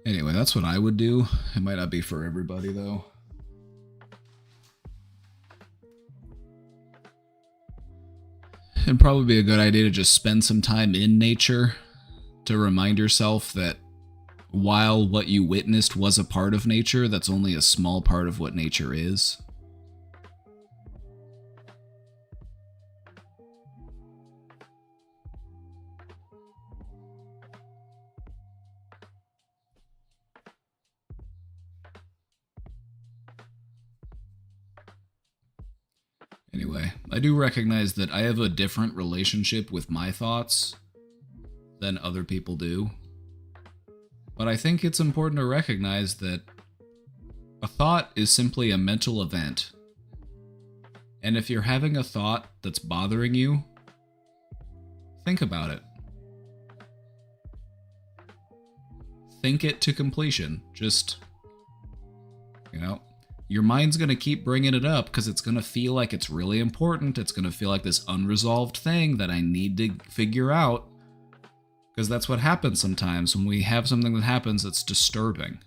Anyway, that's what I would do. It might not be for everybody, though. It'd probably be a good idea to just spend some time in nature to remind yourself that while what you witnessed was a part of nature, that's only a small part of what nature is. Anyway, I do recognize that I have a different relationship with my thoughts than other people do. But I think it's important to recognize that a thought is simply a mental event. And if you're having a thought that's bothering you, think about it. Think it to completion. Just, your mind's going to keep bringing it up because it's going to feel like it's really important. It's going to feel like this unresolved thing that I need to figure out. Because that's what happens sometimes when we have something that happens that's disturbing.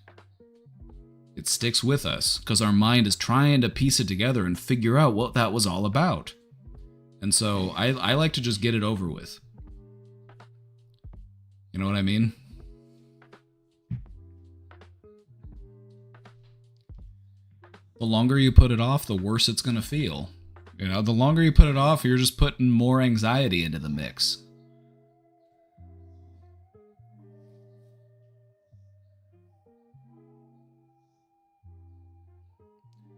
It sticks with us because our mind is trying to piece it together and figure out what that was all about. And so I like to just get it over with. You know what I mean? The longer you put it off, the worse it's going to feel. The longer you put it off, you're just putting more anxiety into the mix.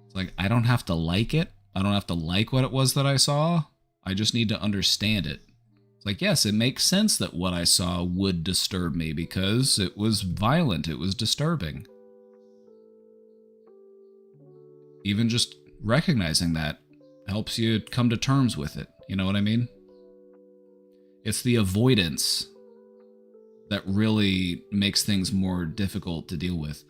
It's like, I don't have to like it. I don't have to like what it was that I saw. I just need to understand it. It's like, yes, it makes sense that what I saw would disturb me because it was violent. It was disturbing. Even just recognizing that helps you come to terms with it. You know what I mean? It's the avoidance that really makes things more difficult to deal with.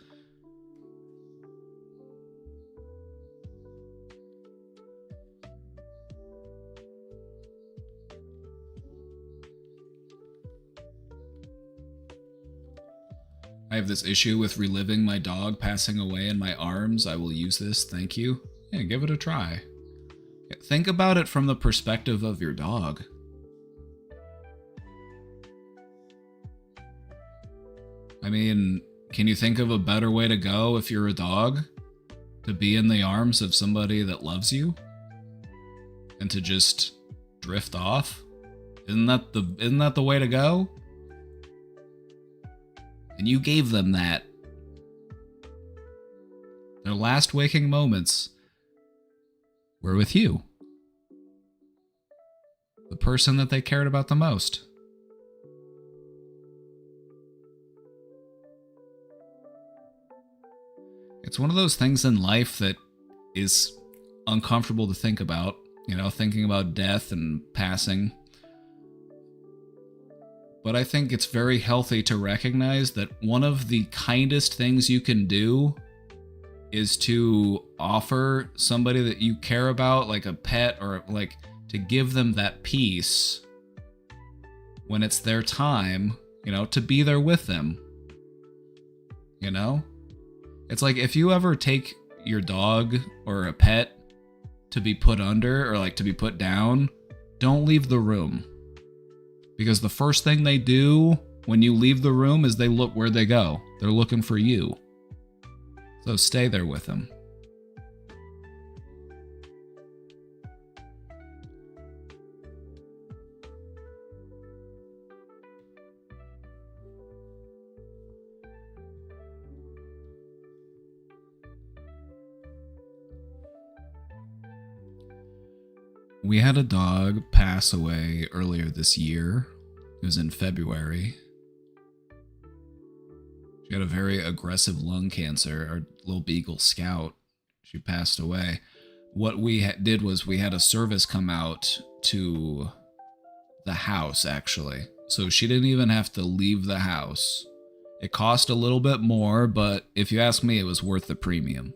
have this issue with reliving my dog passing away in my arms. I will use this. Thank you. Yeah, give it a try. Think about it from the perspective of your dog. I mean, can you think of a better way to go if you're a dog? To be in the arms of somebody that loves you? And to just drift off? Isn't that the way to go? And you gave them that. Their last waking moments were with you. The person that they cared about the most. It's one of those things in life that is uncomfortable to think about. You know, thinking about death and passing. But I think it's very healthy to recognize that one of the kindest things you can do is to offer somebody that you care about, like a pet, or like to give them that peace when it's their time, you know, to be there with them. You know? It's like if you ever take your dog or a pet to be put under or like to be put down, don't leave the room. Because the first thing they do when you leave the room is they look where they go. They're looking for you. So stay there with them. We had a dog pass away earlier this year. It was in February. She had a very aggressive lung cancer, our little beagle Scout. She passed away. What we did was we had a service come out to the house, actually. So she didn't even have to leave the house. It cost a little bit more, but if you ask me, it was worth the premium.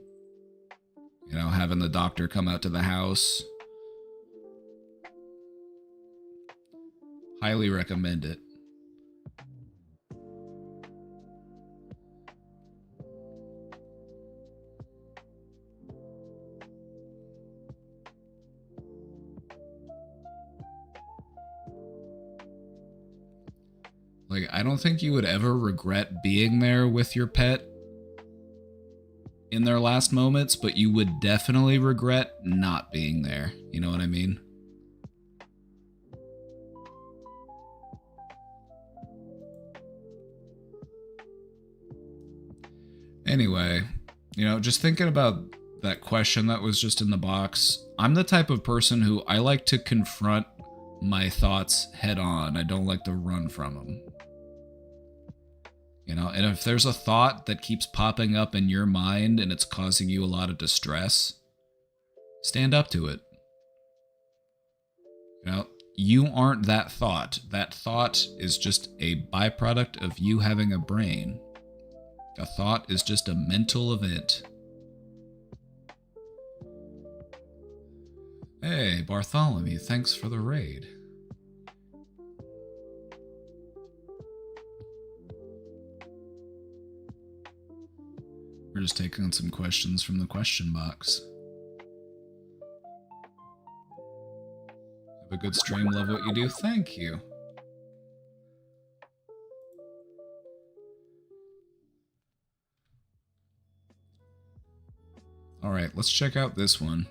You know, having the doctor come out to the house. Highly recommend it. Like, I don't think you would ever regret being there with your pet in their last moments, but you would definitely regret not being there. You know what I mean? Anyway, you know, just thinking about that question that was just in the box, I'm the type of person who I like to confront my thoughts head on. I don't like to run from them. You know, and if there's a thought that keeps popping up in your mind and it's causing you a lot of distress, stand up to it. You know, you aren't that thought. That thought is just a byproduct of you having a brain. A thought is just a mental event. Hey, Bartholomew, thanks for the raid. We're just taking some questions from the question box. Have a good stream, love what you do. Thank you. Alright, let's check out this one.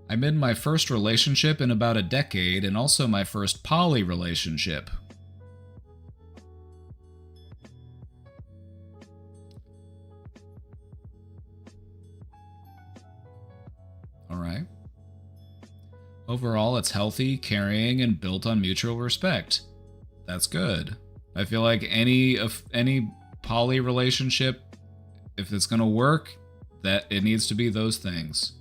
I'm in my first relationship in about a decade and also my first poly relationship. Alright. Overall, it's healthy, caring, and built on mutual respect. That's good. I feel like any poly relationship, if it's gonna work, that it needs to be those things.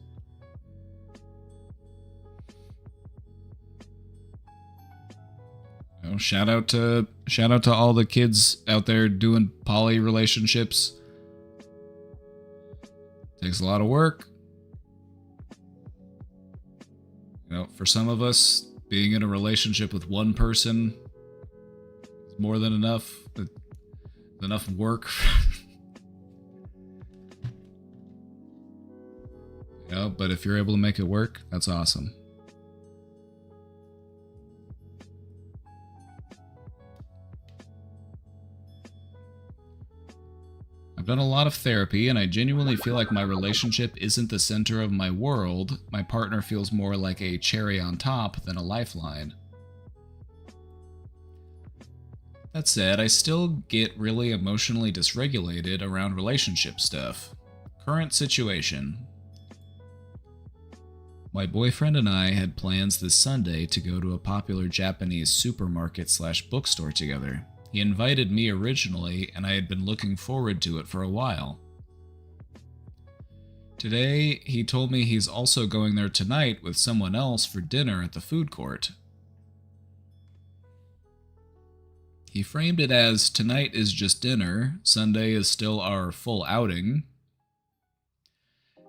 You know, shout out to all the kids out there doing poly relationships. Takes a lot of work. You know, for some of us, being in a relationship with one person is more than enough. enough work. Yeah, but if you're able to make it work, that's awesome. I've done a lot of therapy, and I genuinely feel like my relationship isn't the center of my world. My partner feels more like a cherry on top than a lifeline. That said, I still get really emotionally dysregulated around relationship stuff. Current situation. My boyfriend and I had plans this Sunday to go to a popular Japanese supermarket/bookstore together. He invited me originally, and I had been looking forward to it for a while. Today, he told me he's also going there tonight with someone else for dinner at the food court. He framed it as, tonight is just dinner, Sunday is still our full outing,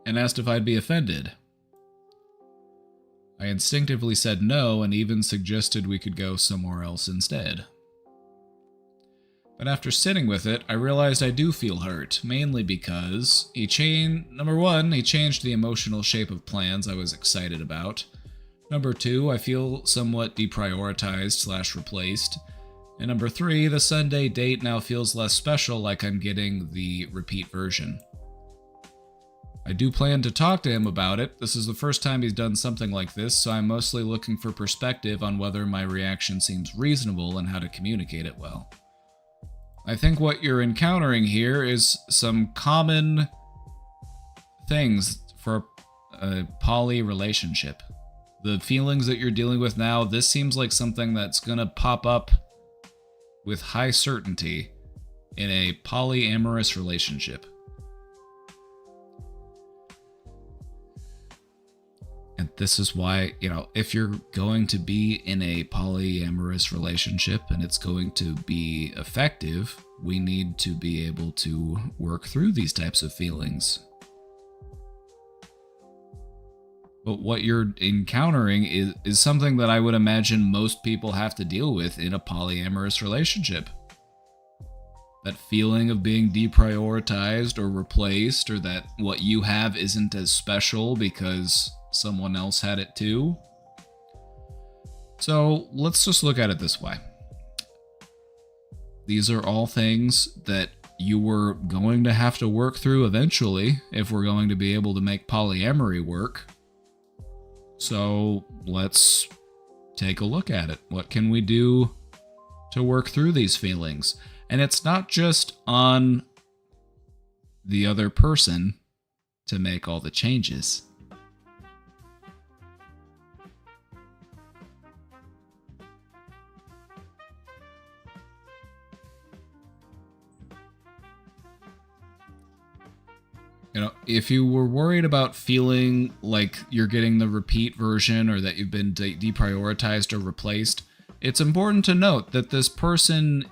and asked if I'd be offended. I instinctively said no and even suggested we could go somewhere else instead. But after sitting with it, I realized I do feel hurt, mainly because number one, he changed the emotional shape of plans I was excited about. Number two, I feel somewhat deprioritized/replaced. And number three, the Sunday date now feels less special, like I'm getting the repeat version. I do plan to talk to him about it. This is the first time he's done something like this, so I'm mostly looking for perspective on whether my reaction seems reasonable and how to communicate it well. I think what you're encountering here is some common things for a poly relationship. The feelings that you're dealing with now, this seems like something that's gonna pop up with high certainty in a polyamorous relationship. And this is why, if you're going to be in a polyamorous relationship and it's going to be effective, we need to be able to work through these types of feelings. But what you're encountering is something that I would imagine most people have to deal with in a polyamorous relationship. That feeling of being deprioritized or replaced, or that what you have isn't as special because someone else had it too. So let's just look at it this way. These are all things that you were going to have to work through eventually if we're going to be able to make polyamory work. So let's take a look at it. What can we do to work through these feelings? And it's not just on the other person to make all the changes. If you were worried about feeling like you're getting the repeat version or that you've been deprioritized or replaced, it's important to note that this person,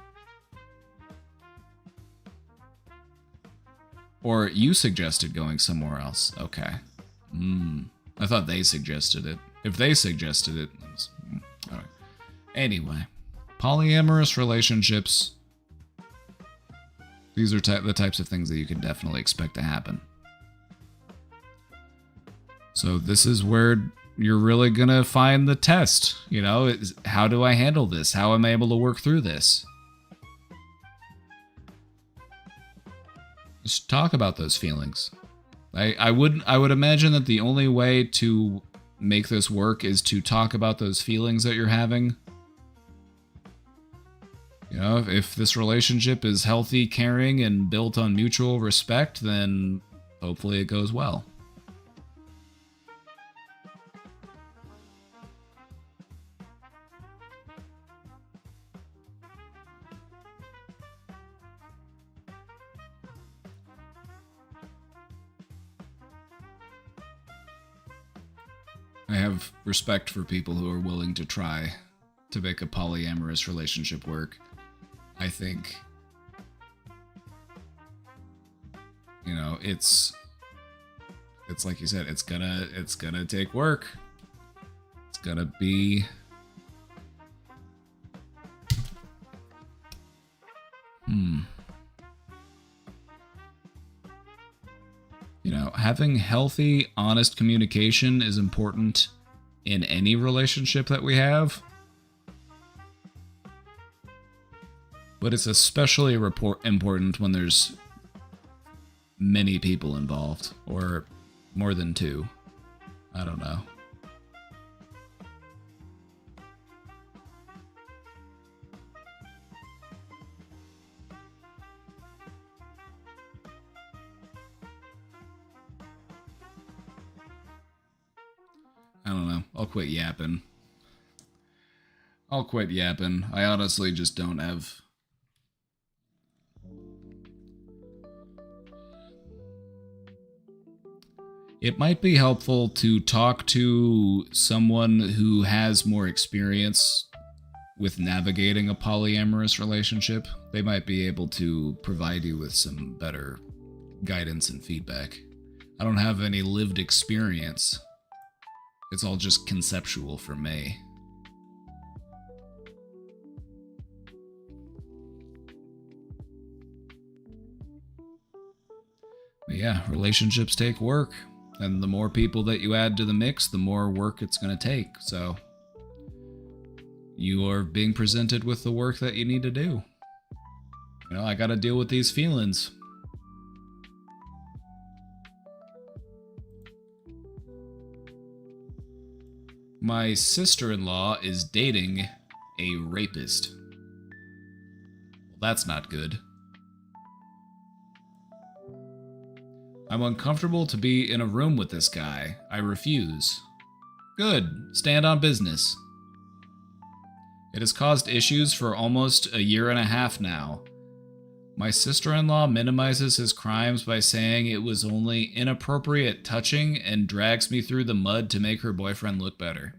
or you suggested going somewhere else. Okay. I thought they suggested it. If they suggested it, all right. Anyway, polyamorous relationships, these are the types of things that you can definitely expect to happen. So this is where you're really going to find the test. How do I handle this? How am I able to work through this? Just talk about those feelings. I would imagine that the only way to make this work is to talk about those feelings that you're having. If this relationship is healthy, caring, and built on mutual respect, then hopefully it goes well. I have respect for people who are willing to try to make a polyamorous relationship work. I think, it's like you said, it's gonna take work. It's gonna be having healthy, honest communication is important in any relationship that we have. But it's especially important when there's many people involved, or more than two. I don't know. I don't know. I'll quit yapping. I honestly just don't have... It might be helpful to talk to someone who has more experience with navigating a polyamorous relationship. They might be able to provide you with some better guidance and feedback. I don't have any lived experience. It's all just conceptual for me. But yeah, relationships take work. And the more people that you add to the mix, the more work it's going to take. So you are being presented with the work that you need to do. You know, I got to deal with these feelings. My sister-in-law is dating a rapist. Well, that's not good. I'm uncomfortable to be in a room with this guy. I refuse. Good. Stand on business. It has caused issues for almost a year and a half now. My sister-in-law minimizes his crimes by saying it was only inappropriate touching and drags me through the mud to make her boyfriend look better.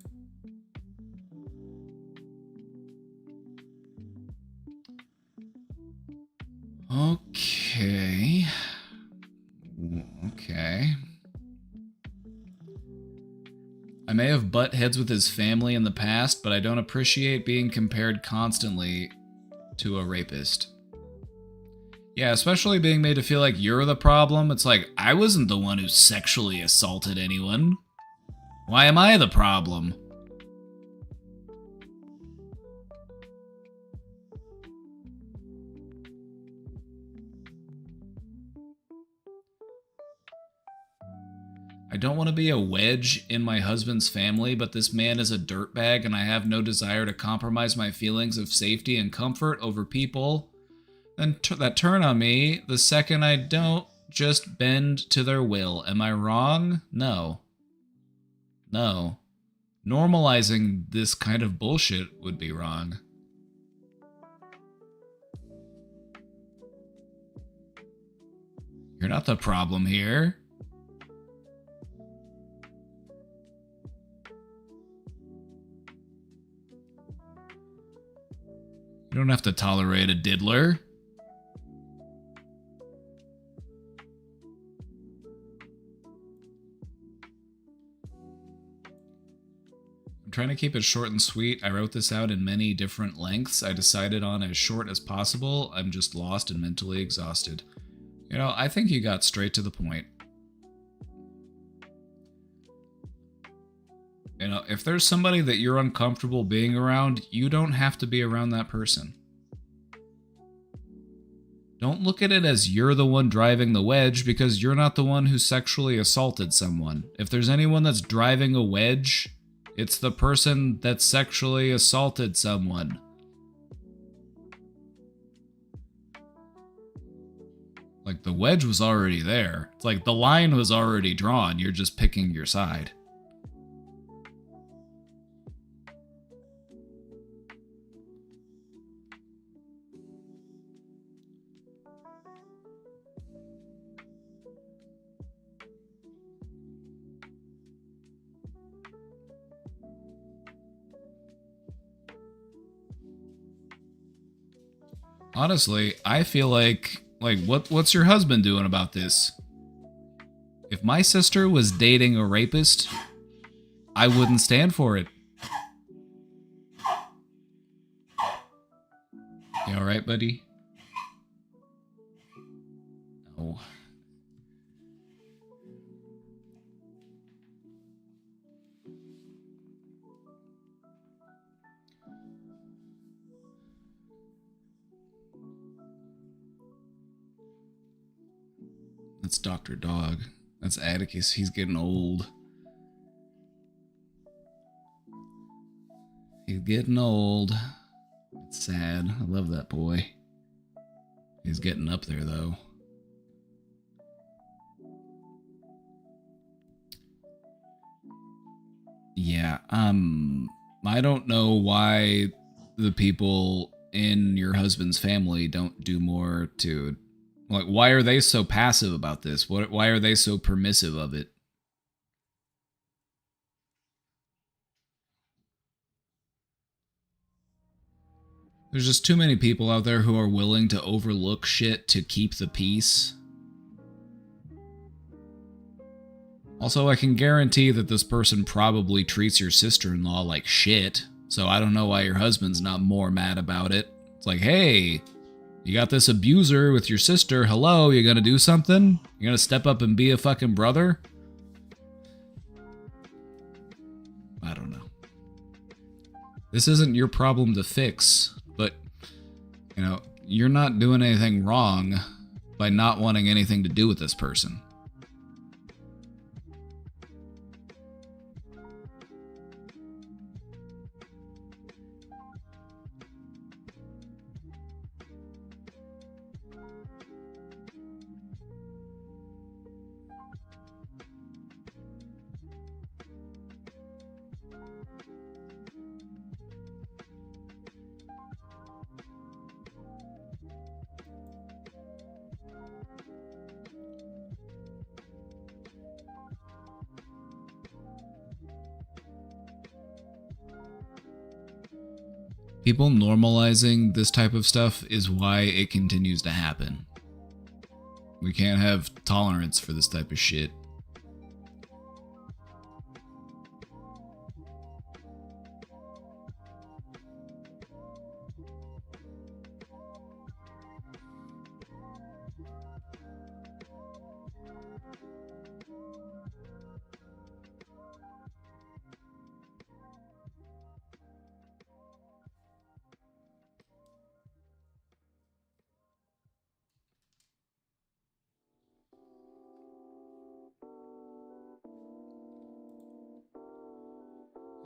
Okay. I may have butt heads with his family in the past, but I don't appreciate being compared constantly to a rapist. Yeah, especially being made to feel like you're the problem. It's like, I wasn't the one who sexually assaulted anyone. Why am I the problem? I don't want to be a wedge in my husband's family, but this man is a dirtbag and I have no desire to compromise my feelings of safety and comfort over people that turn on me the second I don't just bend to their will. Am I wrong? No. No. Normalizing this kind of bullshit would be wrong. You're not the problem here. You don't have to tolerate a diddler. I'm trying to keep it short and sweet. I wrote this out in many different lengths. I decided on as short as possible. I'm just lost and mentally exhausted. You know, I think you got straight to the point. You know, if there's somebody that you're uncomfortable being around, you don't have to be around that person. Don't look at it as you're the one driving the wedge, because you're not the one who sexually assaulted someone. If there's anyone that's driving a wedge, it's the person that sexually assaulted someone. Like, the wedge was already there. It's like the line was already drawn, you're just picking your side. Honestly, I feel like what's your husband doing about this? If my sister was dating a rapist, I wouldn't stand for it. You alright, buddy? No. That's Dr. Dog. That's Atticus. He's getting old. He's getting old. It's sad. I love that boy. He's getting up there, though. Yeah, I don't know why the people in your husband's family don't do more to... Like, why are they so passive about this? Why are they so permissive of it? There's just too many people out there who are willing to overlook shit to keep the peace. Also, I can guarantee that this person probably treats your sister-in-law like shit, so I don't know why your husband's not more mad about it. It's like, hey, you got this abuser with your sister, hello, you gonna do something? You gonna step up and be a fucking brother? I don't know. This isn't your problem to fix, but, you know, you're not doing anything wrong by not wanting anything to do with this person. People normalizing this type of stuff is why it continues to happen. We can't have tolerance for this type of shit.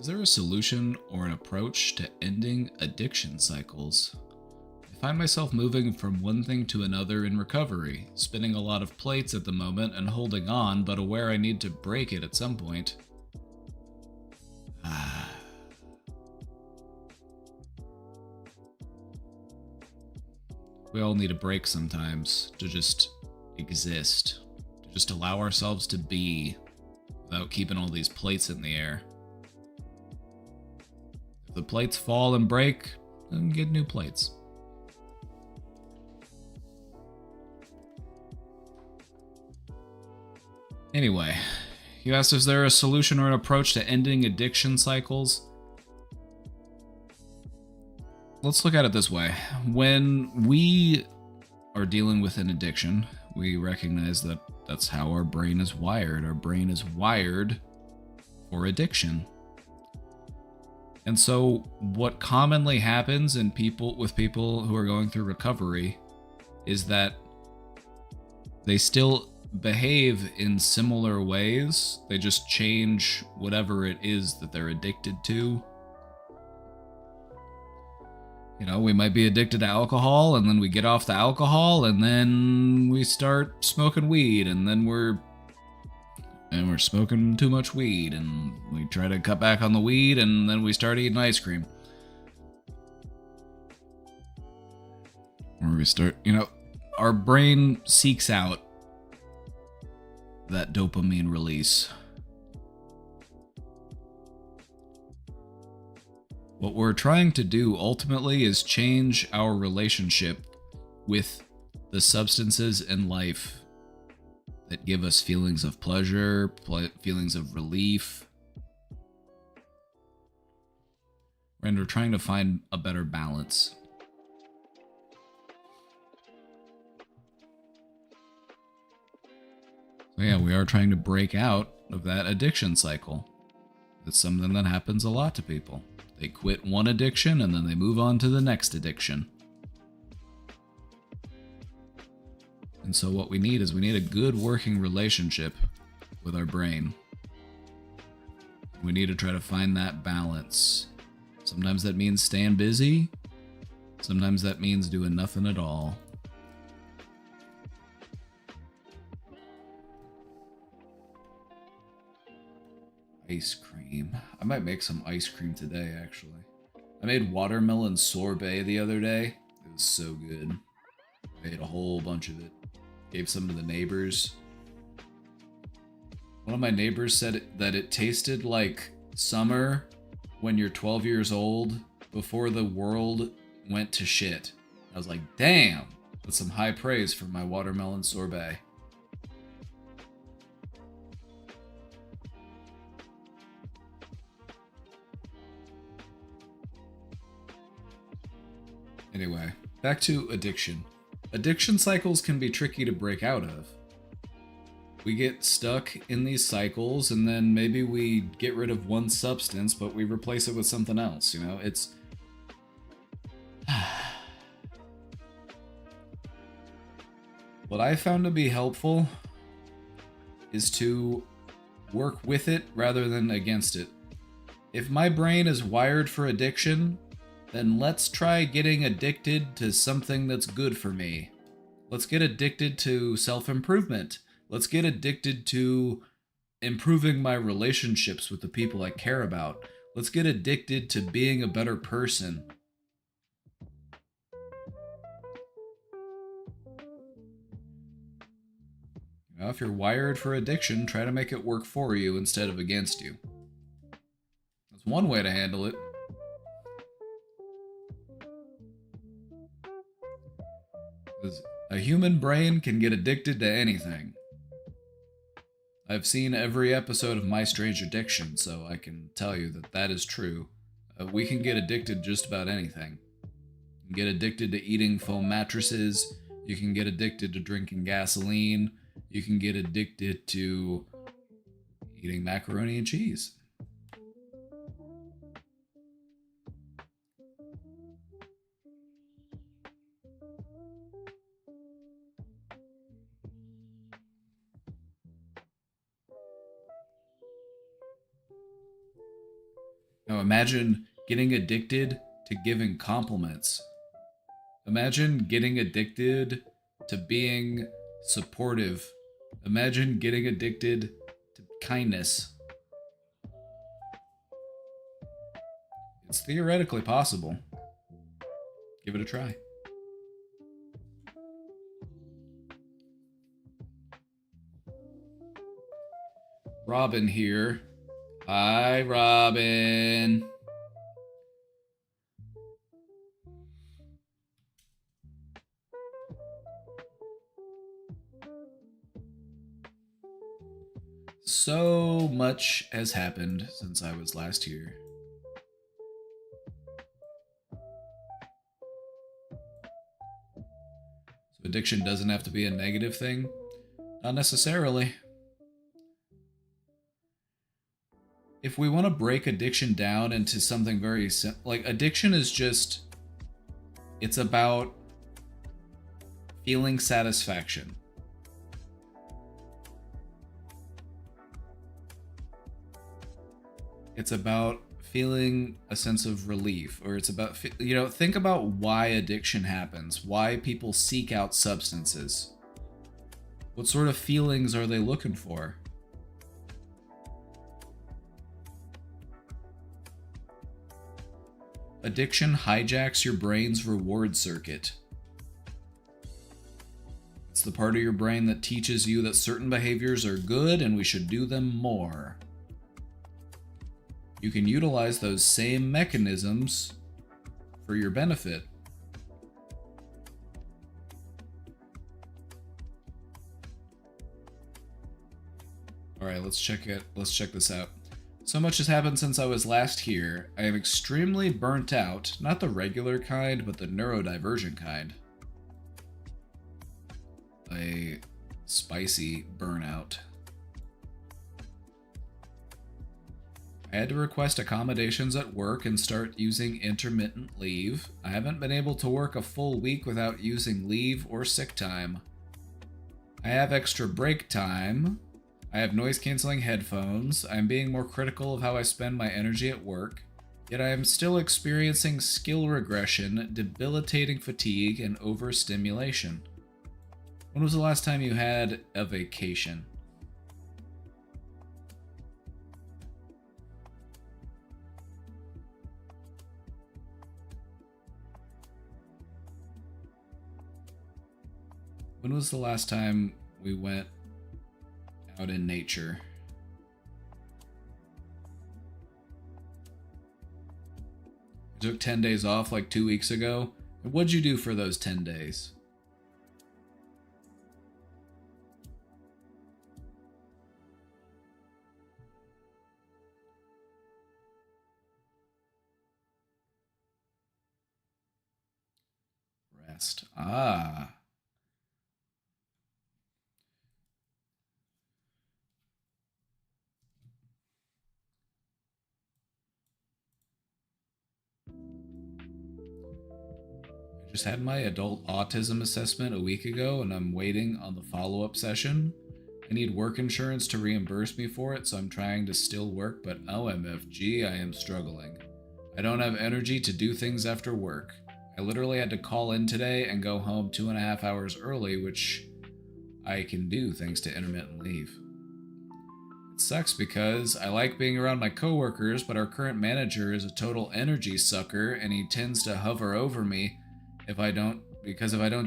Is there a solution or an approach to ending addiction cycles? I find myself moving from one thing to another in recovery, spinning a lot of plates at the moment and holding on, but aware I need to break it at some point. We all need a break sometimes to just exist, to just allow ourselves to be without keeping all these plates in the air. If the plates fall and break, then get new plates. Anyway, you asked, is there a solution or an approach to ending addiction cycles? Let's look at it this way. When we are dealing with an addiction, we recognize that that's how our brain is wired. Our brain is wired for addiction. And so what commonly happens in people who are going through recovery is that they still behave in similar ways. They just change whatever it is that they're addicted to. You know, we might be addicted to alcohol, and then we get off the alcohol, and then we start smoking weed, and then we're smoking too much weed, and we try to cut back on the weed, and then we start eating ice cream. Or we start, our brain seeks out that dopamine release. What we're trying to do ultimately is change our relationship with the substances in life that give us feelings of pleasure, feelings of relief. And we're trying to find a better balance. So yeah, we are trying to break out of that addiction cycle. It's something that happens a lot to people. They quit one addiction and then they move on to the next addiction. And so what we need is we need a good working relationship with our brain. We need to try to find that balance. Sometimes that means staying busy. Sometimes that means doing nothing at all. Ice cream. I might make some ice cream today, actually. I made watermelon sorbet the other day. It was so good. I ate a whole bunch of it. Gave some to the neighbors. One of my neighbors said that it tasted like summer when you're 12 years old before the world went to shit. I was like, damn! That's some high praise for my watermelon sorbet. Anyway, back to addiction. Addiction cycles can be tricky to break out of. We get stuck in these cycles and then maybe we get rid of one substance, but we replace it with something else, you know? It's... What I found to be helpful is to work with it rather than against it. If my brain is wired for addiction, then let's try getting addicted to something that's good for me. Let's get addicted to self-improvement. Let's get addicted to improving my relationships with the people I care about. Let's get addicted to being a better person. You know, if you're wired for addiction, try to make it work for you instead of against you. That's one way to handle it. Because a human brain can get addicted to anything. I've seen every episode of My Strange Addiction, so I can tell you that that is true. We can get addicted to just about anything. You can get addicted to eating foam mattresses. You can get addicted to drinking gasoline. You can get addicted to eating macaroni and cheese. Now imagine getting addicted to giving compliments. Imagine getting addicted to being supportive. Imagine getting addicted to kindness. It's theoretically possible. Give it a try. Robin here. Hi, Robin. So much has happened since I was last here. So addiction doesn't have to be a negative thing? Not necessarily. If we want to break addiction down into something very simple, like addiction is just, it's about feeling satisfaction. It's about feeling a sense of relief, or it's about, you know, think about why addiction happens, why people seek out substances. What sort of feelings are they looking for? Addiction hijacks your brain's reward circuit. It's the part of your brain that teaches you that certain behaviors are good and we should do them more. You can utilize those same mechanisms for your benefit. All right, let's check this out. So much has happened since I was last here. I am extremely burnt out, not the regular kind, but the neurodivergent kind. A spicy burnout. I had to request accommodations at work and start using intermittent leave. I haven't been able to work a full week without using leave or sick time. I have extra break time. I have noise canceling headphones. I am being more critical of how I spend my energy at work. Yet I am still experiencing skill regression, debilitating fatigue, and overstimulation. When was the last time you had a vacation? When was the last time we went out in nature? I took 10 days off like 2 weeks ago. What'd you do for those 10 days? Rest. Ah. I just had my adult autism assessment a week ago and I'm waiting on the follow-up session. I need work insurance to reimburse me for it, so I'm trying to still work, but OMFG, I am struggling. I don't have energy to do things after work. I literally had to call in today and go home 2.5 hours early, which I can do thanks to intermittent leave. It sucks because I like being around my coworkers, but our current manager is a total energy sucker and he tends to hover over me if I don't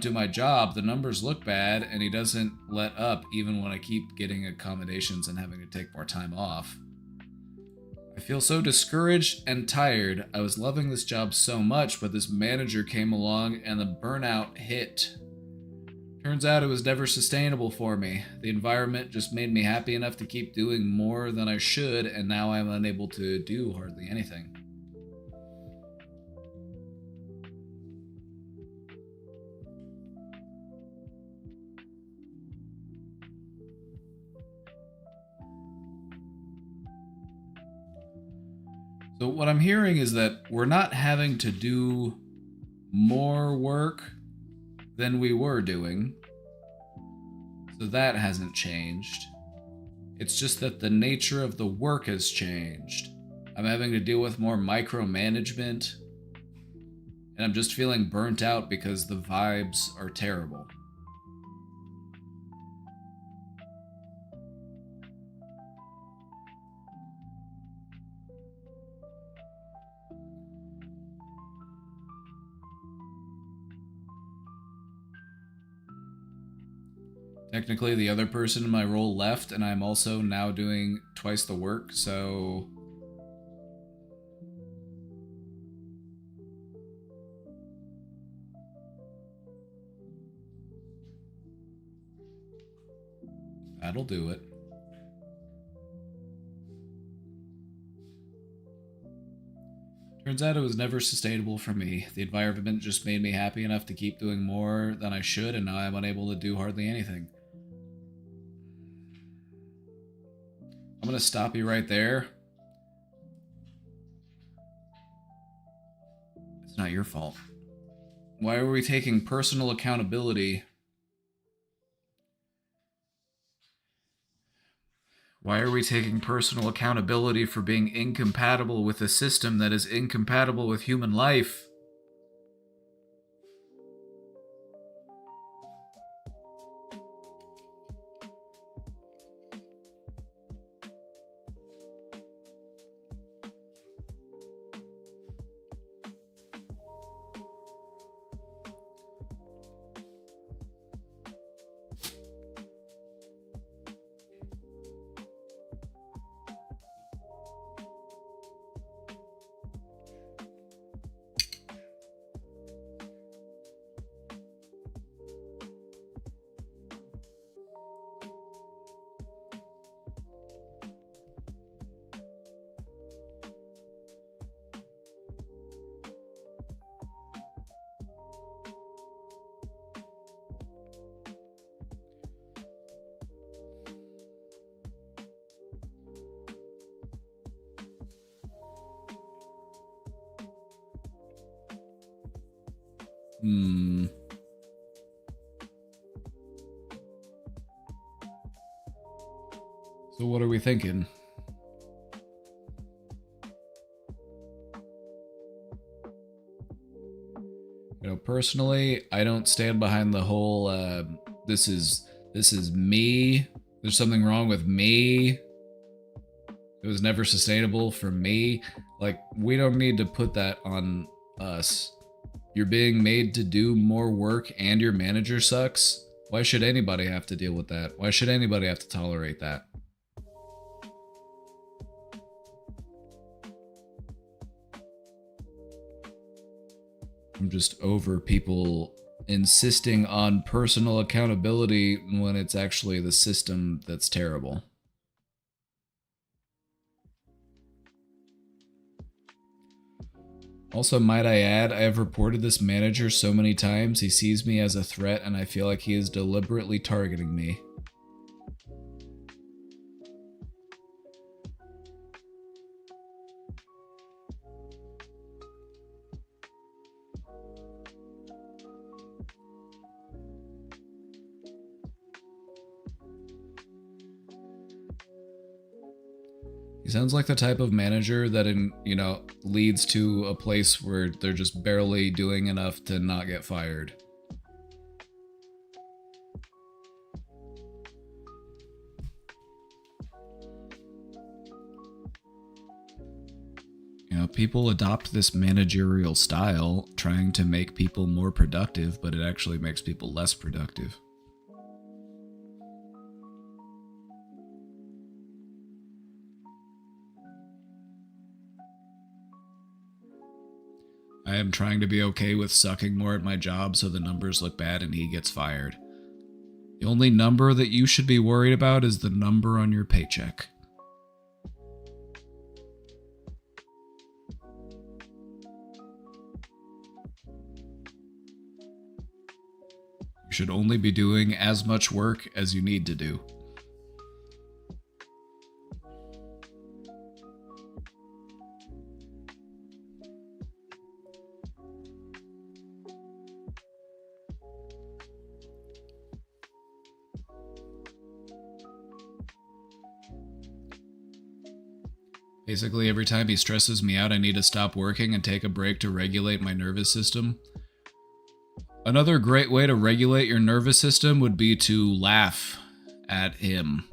do my job, the numbers look bad and he doesn't let up even when I keep getting accommodations and having to take more time off. I feel so discouraged and tired. I was loving this job so much, but this manager came along and the burnout hit. Turns out it was never sustainable for me. The environment just made me happy enough to keep doing more than I should, and now I'm unable to do hardly anything. So what I'm hearing is that we're not having to do more work than we were doing. So that hasn't changed. It's just that the nature of the work has changed. I'm having to deal with more micromanagement, and I'm just feeling burnt out because the vibes are terrible. Technically, the other person in my role left, and I'm also now doing twice the work, so... that'll do it. Turns out it was never sustainable for me. The environment just made me happy enough to keep doing more than I should, and now I'm unable to do hardly anything. I'm gonna stop you right there. It's not your fault. Why are we taking personal accountability? Why are we taking personal accountability for being incompatible with a system that is incompatible with human life? what are we thinking? You know, personally, I don't stand behind the whole this is me. There's something wrong with me. It was never sustainable for me. Like, we don't need to put that on us. You're being made to do more work and your manager sucks. Why should anybody have to deal with that? Why should anybody have to tolerate that? I'm just over people insisting on personal accountability when it's actually the system that's terrible. Also, might I add, I have reported this manager so many times, he sees me as a threat and I feel like he is deliberately targeting me. He sounds like the type of manager that, leads to a place where they're just barely doing enough to not get fired. You know, people adopt this managerial style trying to make people more productive, but it actually makes people less productive. I am trying to be okay with sucking more at my job so the numbers look bad and he gets fired. The only number that you should be worried about is the number on your paycheck. You should only be doing as much work as you need to do. Basically, every time he stresses me out, I need to stop working and take a break to regulate my nervous system. Another great way to regulate your nervous system would be to laugh at him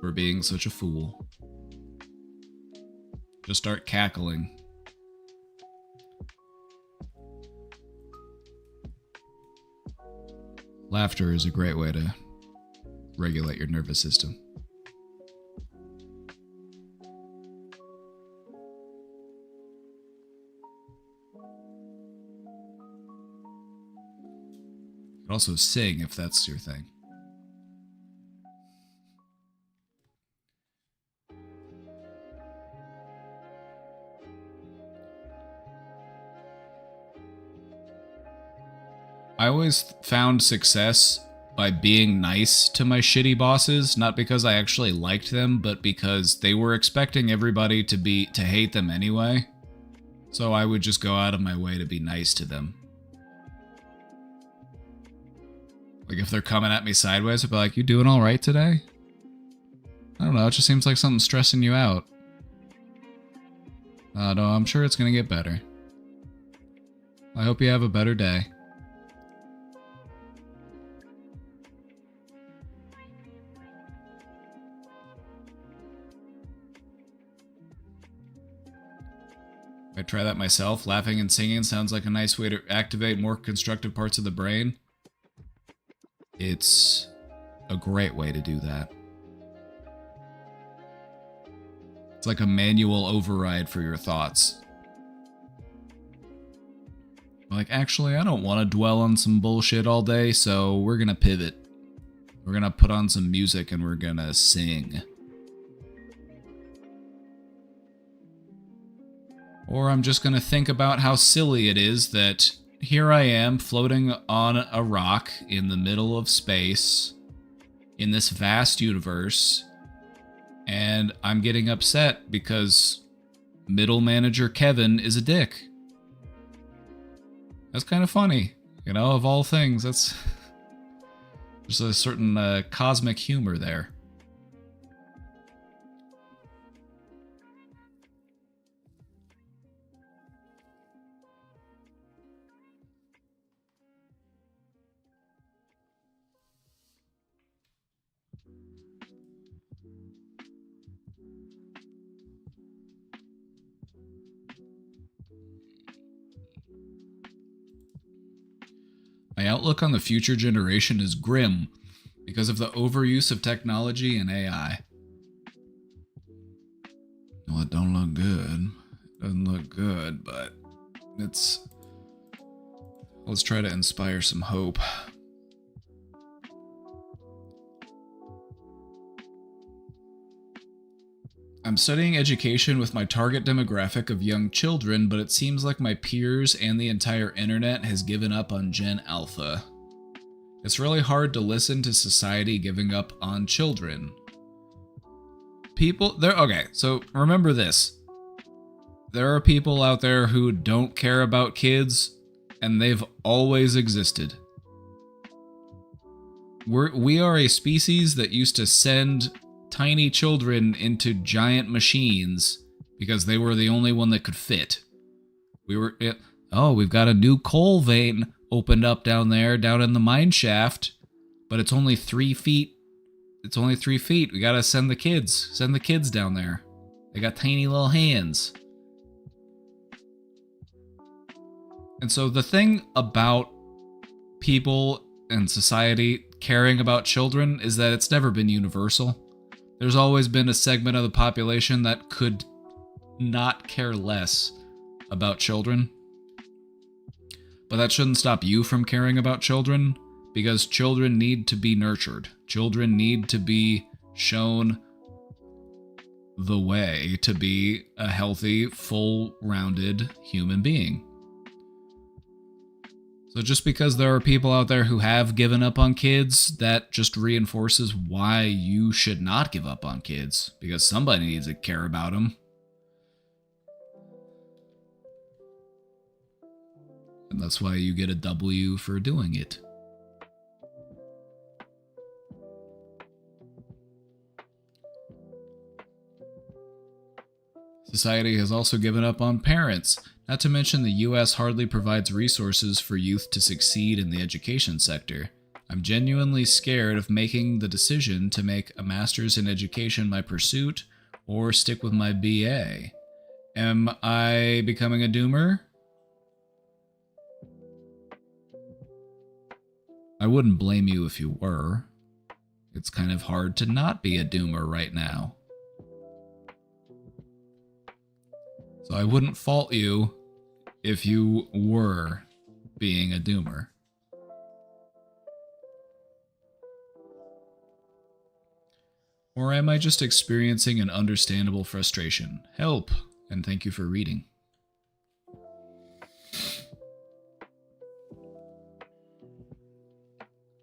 for being such a fool. Just start cackling. Laughter is a great way to regulate your nervous system. Also sing if that's your thing. I always found success by being nice to my shitty bosses, not because I actually liked them, but because they were expecting everybody to hate them anyway. So I would just go out of my way to be nice to them. Like, if they're coming at me sideways, I'd be like, you doing all right today? I don't know, it just seems like something's stressing you out. No, I'm sure it's gonna get better. I hope you have a better day. I try that myself. Laughing and singing sounds like a nice way to activate more constructive parts of the brain. It's a great way to do that. It's like a manual override for your thoughts. Like, actually, I don't want to dwell on some bullshit all day, so we're gonna pivot. We're gonna put on some music and we're gonna sing. Or I'm just gonna think about how silly it is that here I am floating on a rock in the middle of space in this vast universe, and I'm getting upset because middle manager Kevin is a dick. That's kind of funny, you know, of all things. That's there's a certain cosmic humor there. My outlook on the future generation is grim because of the overuse of technology and AI. Well, it don't look good. It doesn't look good, but it's... Let's try to inspire some hope. I'm studying education with my target demographic of young children, but it seems like my peers and the entire internet has given up on Gen Alpha. It's really hard to listen to society giving up on children. Okay, so remember this. There are people out there who don't care about kids, and they've always existed. We are a species that used to send tiny children into giant machines because they were the only one that could fit. We've got a new coal vein opened up down there, down in the mine shaft, but it's only 3 feet. It's only 3 feet. We gotta send the kids down there. They got tiny little hands. And so the thing about people and society caring about children is that it's never been universal. There's always been a segment of the population that could not care less about children. But that shouldn't stop you from caring about children, because children need to be nurtured. Children need to be shown the way to be a healthy, full-rounded human being. So just because there are people out there who have given up on kids, that just reinforces why you should not give up on kids, because somebody needs to care about them. And that's why you get a W for doing it. Society has also given up on parents. Not to mention the US hardly provides resources for youth to succeed in the education sector. I'm genuinely scared of making the decision to make a master's in education my pursuit or stick with my BA. Am I becoming a doomer? I wouldn't blame you if you were. It's kind of hard to not be a doomer right now. So I wouldn't fault you if you were being a doomer. Or am I just experiencing an understandable frustration? Help, and thank you for reading.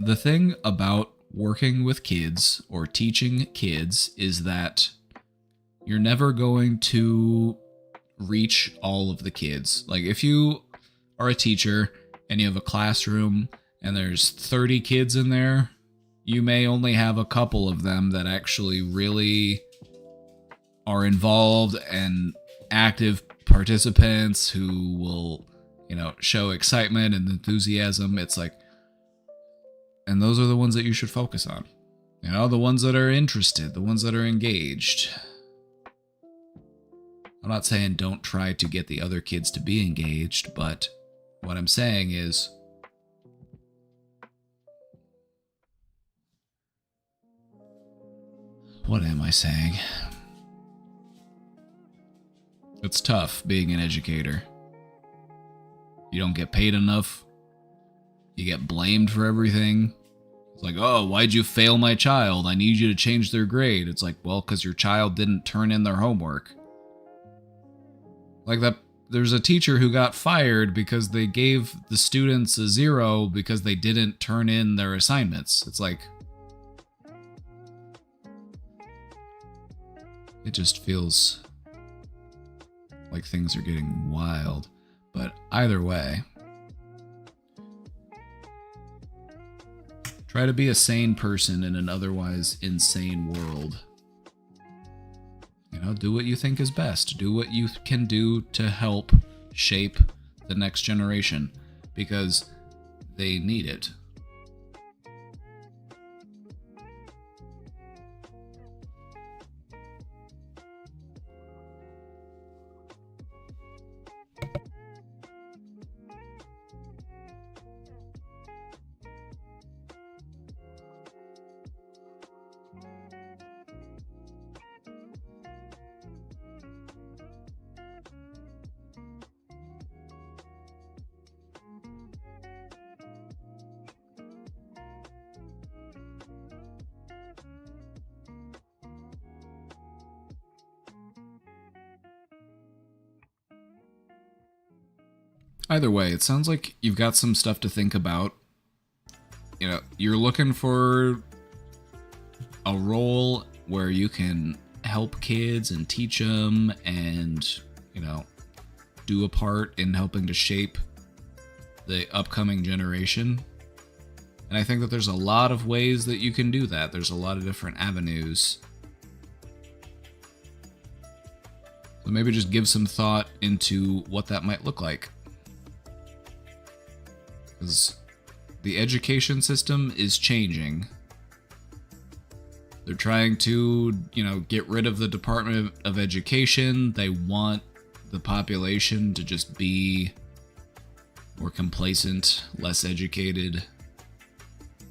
The thing about working with kids or teaching kids is that you're never going to reach all of the kids. Like if you are a teacher and you have a classroom and there's 30 kids in there, you may only have a couple of them that actually really are involved and active participants who will, show excitement and enthusiasm. It's like, and those are the ones that you should focus on. The ones that are interested, the ones that are engaged. I'm not saying don't try to get the other kids to be engaged, but what I'm saying is what am I saying? It's tough being an educator. You don't get paid enough. You get blamed for everything. It's like, oh, why'd you fail my child? I need you to change their grade. It's like, well, because your child didn't turn in their homework. Like that, there's a teacher who got fired because they gave the students a 0 because they didn't turn in their assignments. It's like, it just feels like things are getting wild. But either way, try to be a sane person in an otherwise insane world. Do what you think is best. Do what you can do to help shape the next generation, because they need it. Either way, it sounds like you've got some stuff to think about. You know, you're looking for a role where you can help kids and teach them and, you know, do a part in helping to shape the upcoming generation. And I think that there's a lot of ways that you can do that. There's a lot of different avenues. So maybe just give some thought into what that might look like. Because the education system is changing. They're trying to, you know, get rid of the Department of Education. They want the population to just be more complacent, less educated.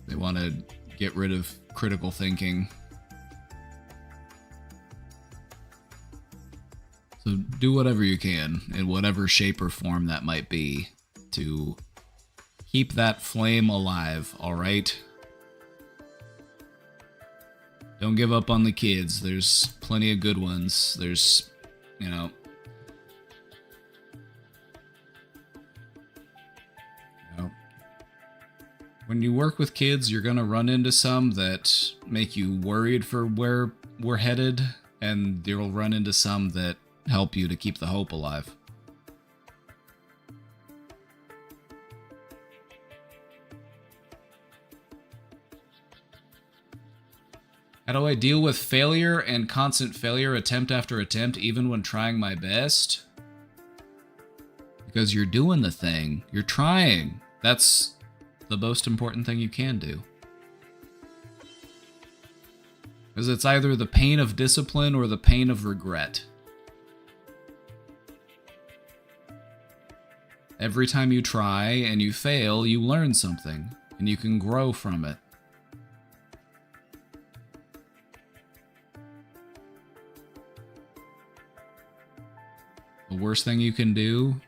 They want to get rid of critical thinking. So do whatever you can, in whatever shape or form that might be, to keep that flame alive, alright? Don't give up on the kids. There's plenty of good ones. There's, you know... When you work with kids, you're gonna run into some that make you worried for where we're headed, and you'll run into some that help you to keep the hope alive. How do I deal with failure and constant failure, attempt after attempt, even when trying my best? Because you're doing the thing. You're trying. That's the most important thing you can do. Because it's either the pain of discipline or the pain of regret. Every time you try and you fail, you learn something, and you can grow from it. The worst thing you can do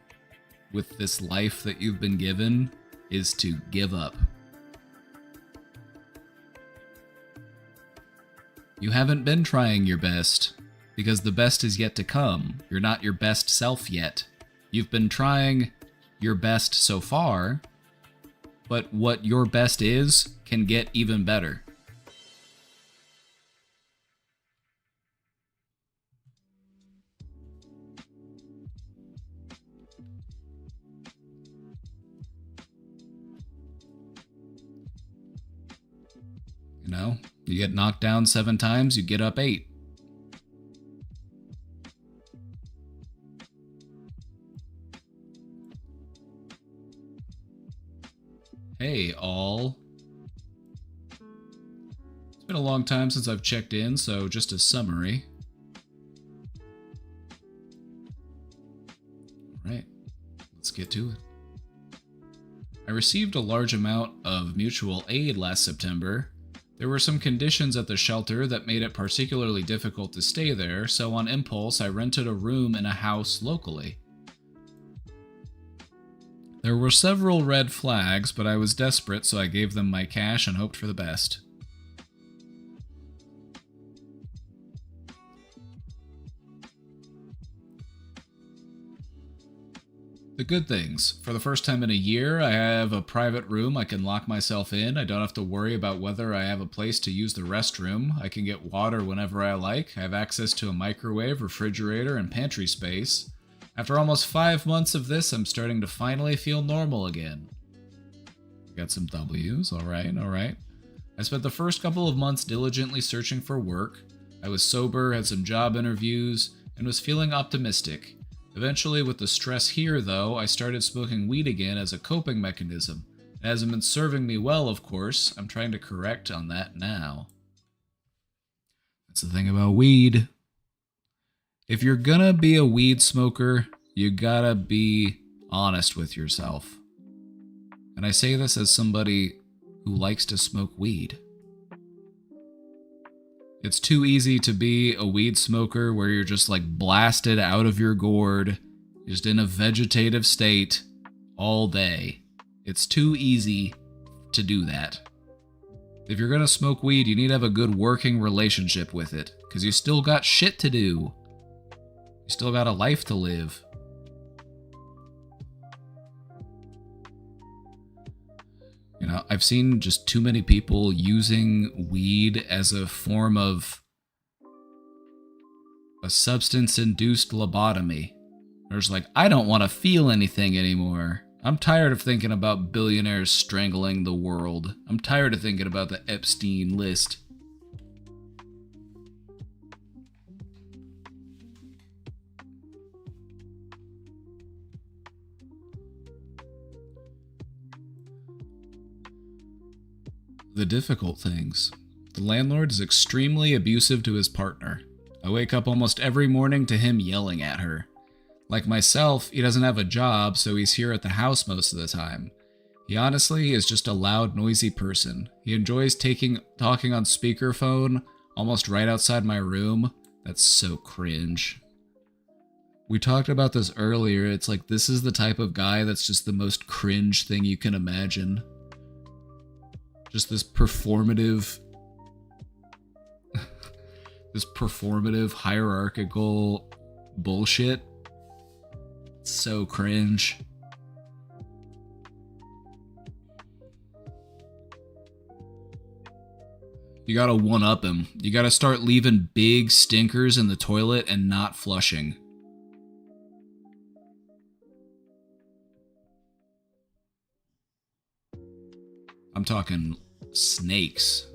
with this life that you've been given is to give up. You haven't been trying your best, because the best is yet to come. You're not your best self yet. You've been trying your best so far, but what your best is can get even better. You know, you get knocked down 7 times, you get up 8. Hey, all. It's been a long time since I've checked in, so just a summary. Alright, let's get to it. I received a large amount of mutual aid last September. There were some conditions at the shelter that made it particularly difficult to stay there, so on impulse I rented a room in a house locally. There were several red flags, but I was desperate, so I gave them my cash and hoped for the best. The good things. For the first time in a year, I have a private room I can lock myself in. I don't have to worry about whether I have a place to use the restroom. I can get water whenever I like. I have access to a microwave, refrigerator, and pantry space. After almost 5 months of this, I'm starting to finally feel normal again. Got some W's, alright. I spent the first couple of months diligently searching for work. I was sober, had some job interviews, and was feeling optimistic. Eventually, with the stress here, though, I started smoking weed again as a coping mechanism. It hasn't been serving me well, of course. I'm trying to correct on that now. That's the thing about weed. If you're gonna be a weed smoker, you gotta be honest with yourself. And I say this as somebody who likes to smoke weed. It's too easy to be a weed smoker where you're just like blasted out of your gourd, just in a vegetative state all day. It's too easy to do that. If you're gonna smoke weed, you need to have a good working relationship with it, because you still got shit to do. You still got a life to live. know, I've seen just too many people using weed as a form of a substance-induced lobotomy. There's like, I don't want to feel anything anymore. I'm tired of thinking about billionaires strangling the world. I'm tired of thinking about the Epstein list. The difficult things. The landlord is extremely abusive to his partner. I wake up almost every morning to him yelling at her. Like myself, he doesn't have a job, so he's here at the house most of the time. He honestly is just a loud, noisy person. He enjoys talking on speakerphone almost right outside my room. That's so cringe. We talked about this earlier. It's like, this is the type of guy that's just the most cringe thing you can imagine. Just this performative hierarchical bullshit. It's so cringe. You gotta one-up him. You gotta start leaving big stinkers in the toilet and not flushing. I'm talking snakes.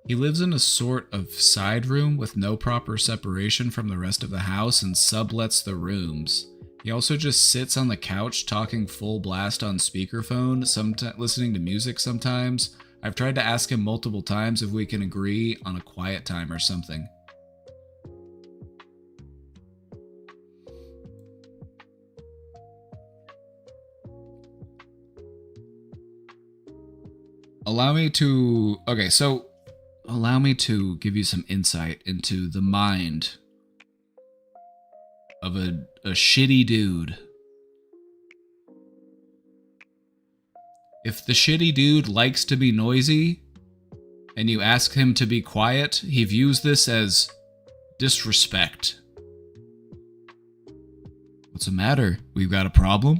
He lives in a sort of side room with no proper separation from the rest of the house and sublets the rooms. He also just sits on the couch talking full blast on speakerphone, listening to music sometimes. I've tried to ask him multiple times if we can agree on a quiet time or something. Allow me to give you some insight into the mind of a shitty dude. If the shitty dude likes to be noisy, and you ask him to be quiet, he views this as disrespect. What's the matter? We've got a problem?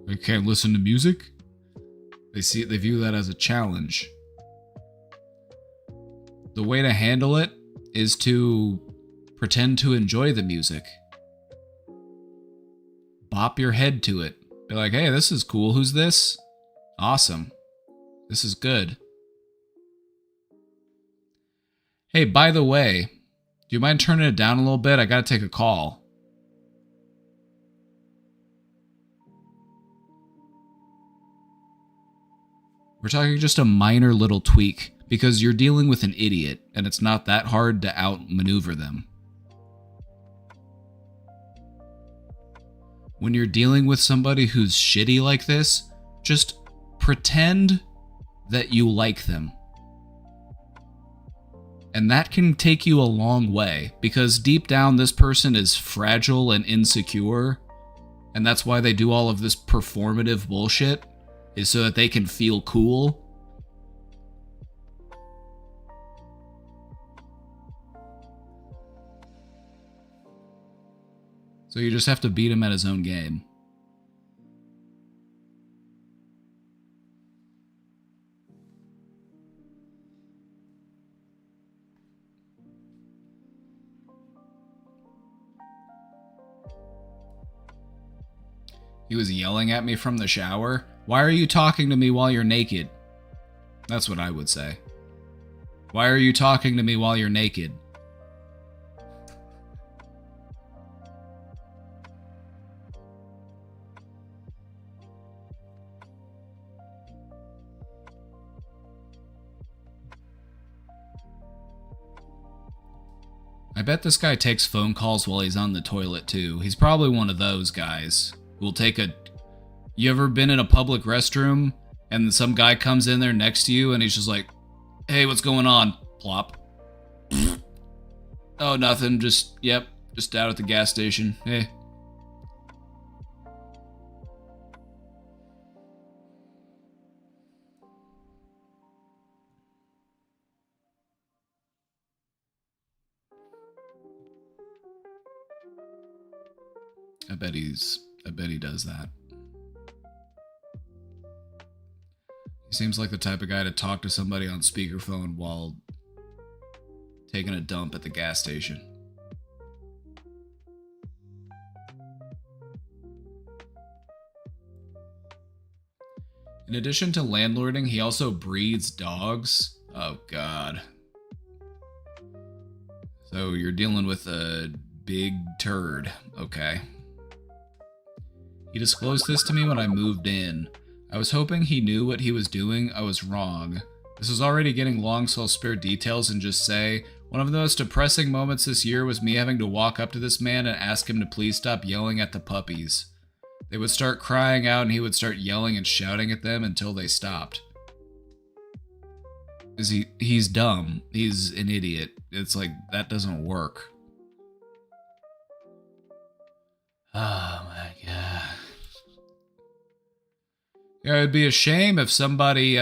I can't listen to music? They view that as a challenge. The way to handle it is to pretend to enjoy the music. Bop your head to it. Be like, hey, this is cool. Who's this? Awesome. This is good. Hey, by the way, do you mind turning it down a little bit? I gotta take a call. We're talking just a minor little tweak, because you're dealing with an idiot, and it's not that hard to outmaneuver them. When you're dealing with somebody who's shitty like this, just pretend that you like them. And that can take you a long way, because deep down this person is fragile and insecure, and that's why they do all of this performative bullshit, is so that they can feel cool. So you just have to beat him at his own game. He was yelling at me from the shower. Why are you talking to me while you're naked? That's what I would say. Why are you talking to me while you're naked? I bet this guy takes phone calls while he's on the toilet too. He's probably one of those guys who'll take a... You ever been in a public restroom and some guy comes in there next to you and he's just like, hey, what's going on? Plop. Oh, nothing. Just out at the gas station. Hey. I bet he does that. He seems like the type of guy to talk to somebody on speakerphone while taking a dump at the gas station. In addition to landlording, he also breeds dogs. Oh, God. So you're dealing with a big turd. Okay. He disclosed this to me when I moved in. I was hoping he knew what he was doing. I was wrong. This is already getting long, so I'll spare details and just say, one of the most depressing moments this year was me having to walk up to this man and ask him to please stop yelling at the puppies. They would start crying out and he would start yelling and shouting at them until they stopped. He's dumb. He's an idiot. It's like, that doesn't work. Oh my God. Yeah, it'd be a shame if somebody,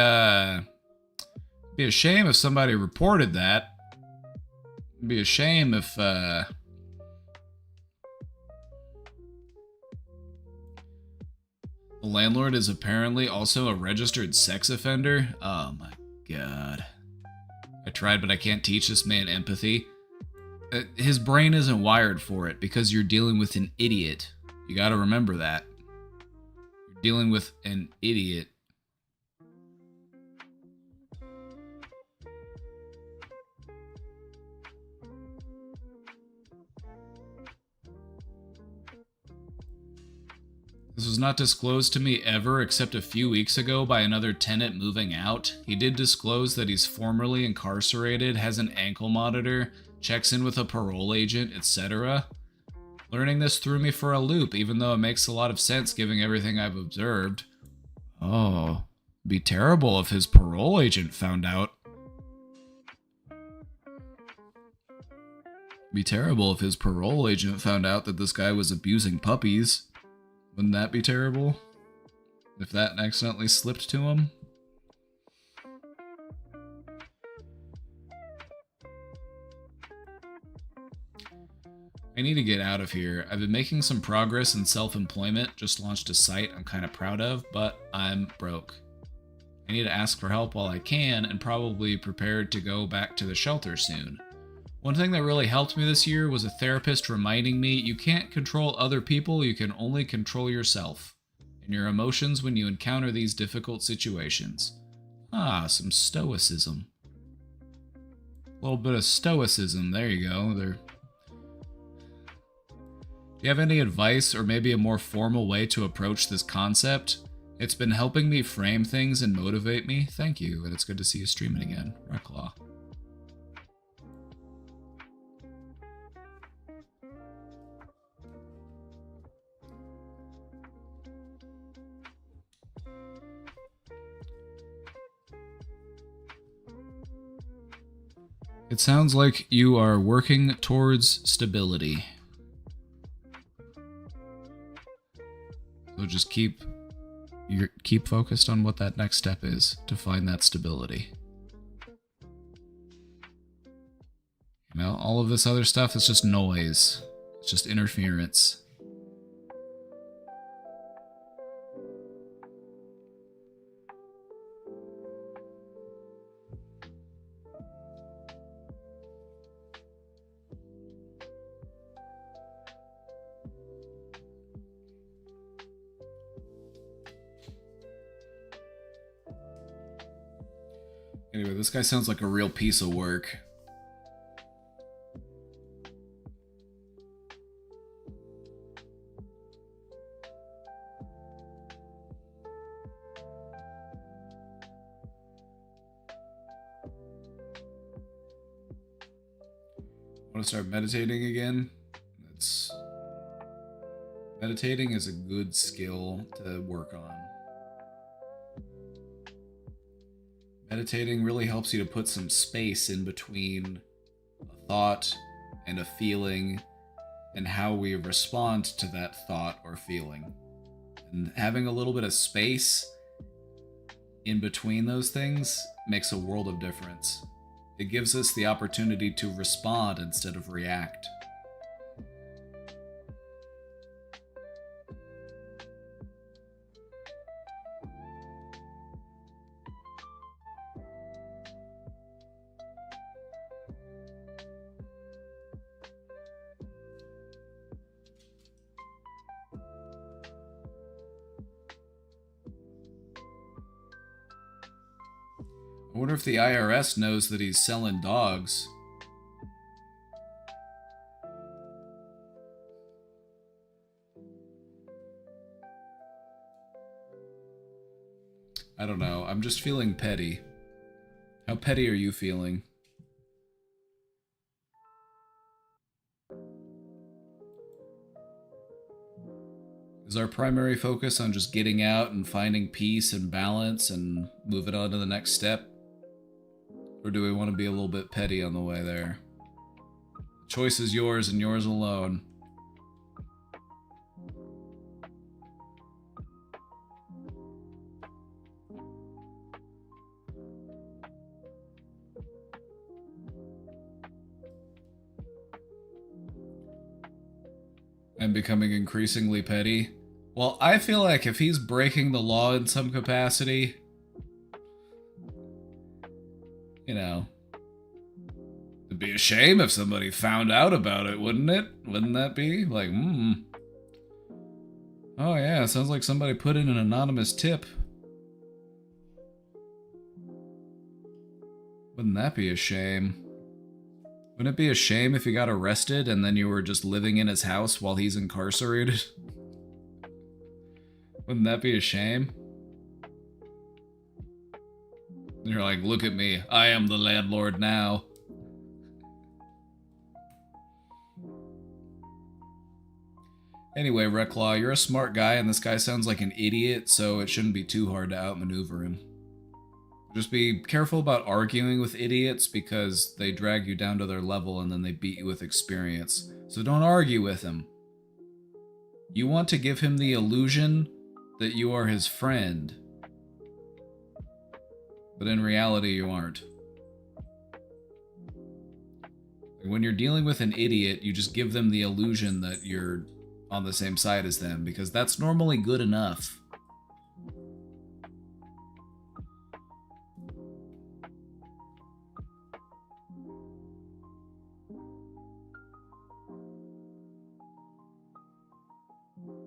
reported that. It'd be a shame if, the landlord is apparently also a registered sex offender. Oh my God. I tried, but I can't teach this man empathy. His brain isn't wired for it because you're dealing with an idiot. You gotta remember that. You're dealing with an idiot. This was not disclosed to me ever except a few weeks ago by another tenant moving out. He did disclose that he's formerly incarcerated, has an ankle monitor, checks in with a parole agent, etc. Learning this threw me for a loop, even though it makes a lot of sense given everything I've observed. Oh, it'd be terrible if his parole agent found out. It'd be terrible if his parole agent found out that this guy was abusing puppies. Wouldn't that be terrible? If that accidentally slipped to him? I need to get out of here. I've been making some progress in self-employment, just launched a site I'm kind of proud of, but I'm broke. I need to ask for help while I can, and probably prepared to go back to the shelter soon. One thing that really helped me this year was a therapist reminding me you can't control other people, you can only control yourself and your emotions when you encounter these difficult situations. Ah, some stoicism. A little bit of stoicism, there you go. Do you have any advice or maybe a more formal way to approach this concept? It's been helping me frame things and motivate me. Thank you, and it's good to see you streaming again. Reclaw. It sounds like you are working towards stability. So just keep focused on what that next step is to find that stability. You know, all of this other stuff is just noise. It's just interference. Anyway, this guy sounds like a real piece of work. Want to start meditating again? Meditating is a good skill to work on. Meditating really helps you to put some space in between a thought and a feeling and how we respond to that thought or feeling. And having a little bit of space in between those things makes a world of difference. It gives us the opportunity to respond instead of react. I wonder if the IRS knows that he's selling dogs. I don't know. I'm just feeling petty. How petty are you feeling? Is our primary focus on just getting out and finding peace and balance and moving on to the next step? Or do we want to be a little bit petty on the way there? The choice is yours and yours alone. I'm becoming increasingly petty. Well, I feel like if he's breaking the law in some capacity, you know, it'd be a shame if somebody found out about it, wouldn't it? Wouldn't that be? Like, oh yeah, sounds like somebody put in an anonymous tip. Wouldn't that be a shame? Wouldn't it be a shame if you got arrested and then you were just living in his house while he's incarcerated? Wouldn't that be a shame? And you're like, look at me, I am the landlord now. Anyway, Reclaw, you're a smart guy and this guy sounds like an idiot, so it shouldn't be too hard to outmaneuver him. Just be careful about arguing with idiots because they drag you down to their level and then they beat you with experience. So don't argue with him. You want to give him the illusion that you are his friend. But in reality, you aren't. When you're dealing with an idiot, you just give them the illusion that you're on the same side as them because that's normally good enough.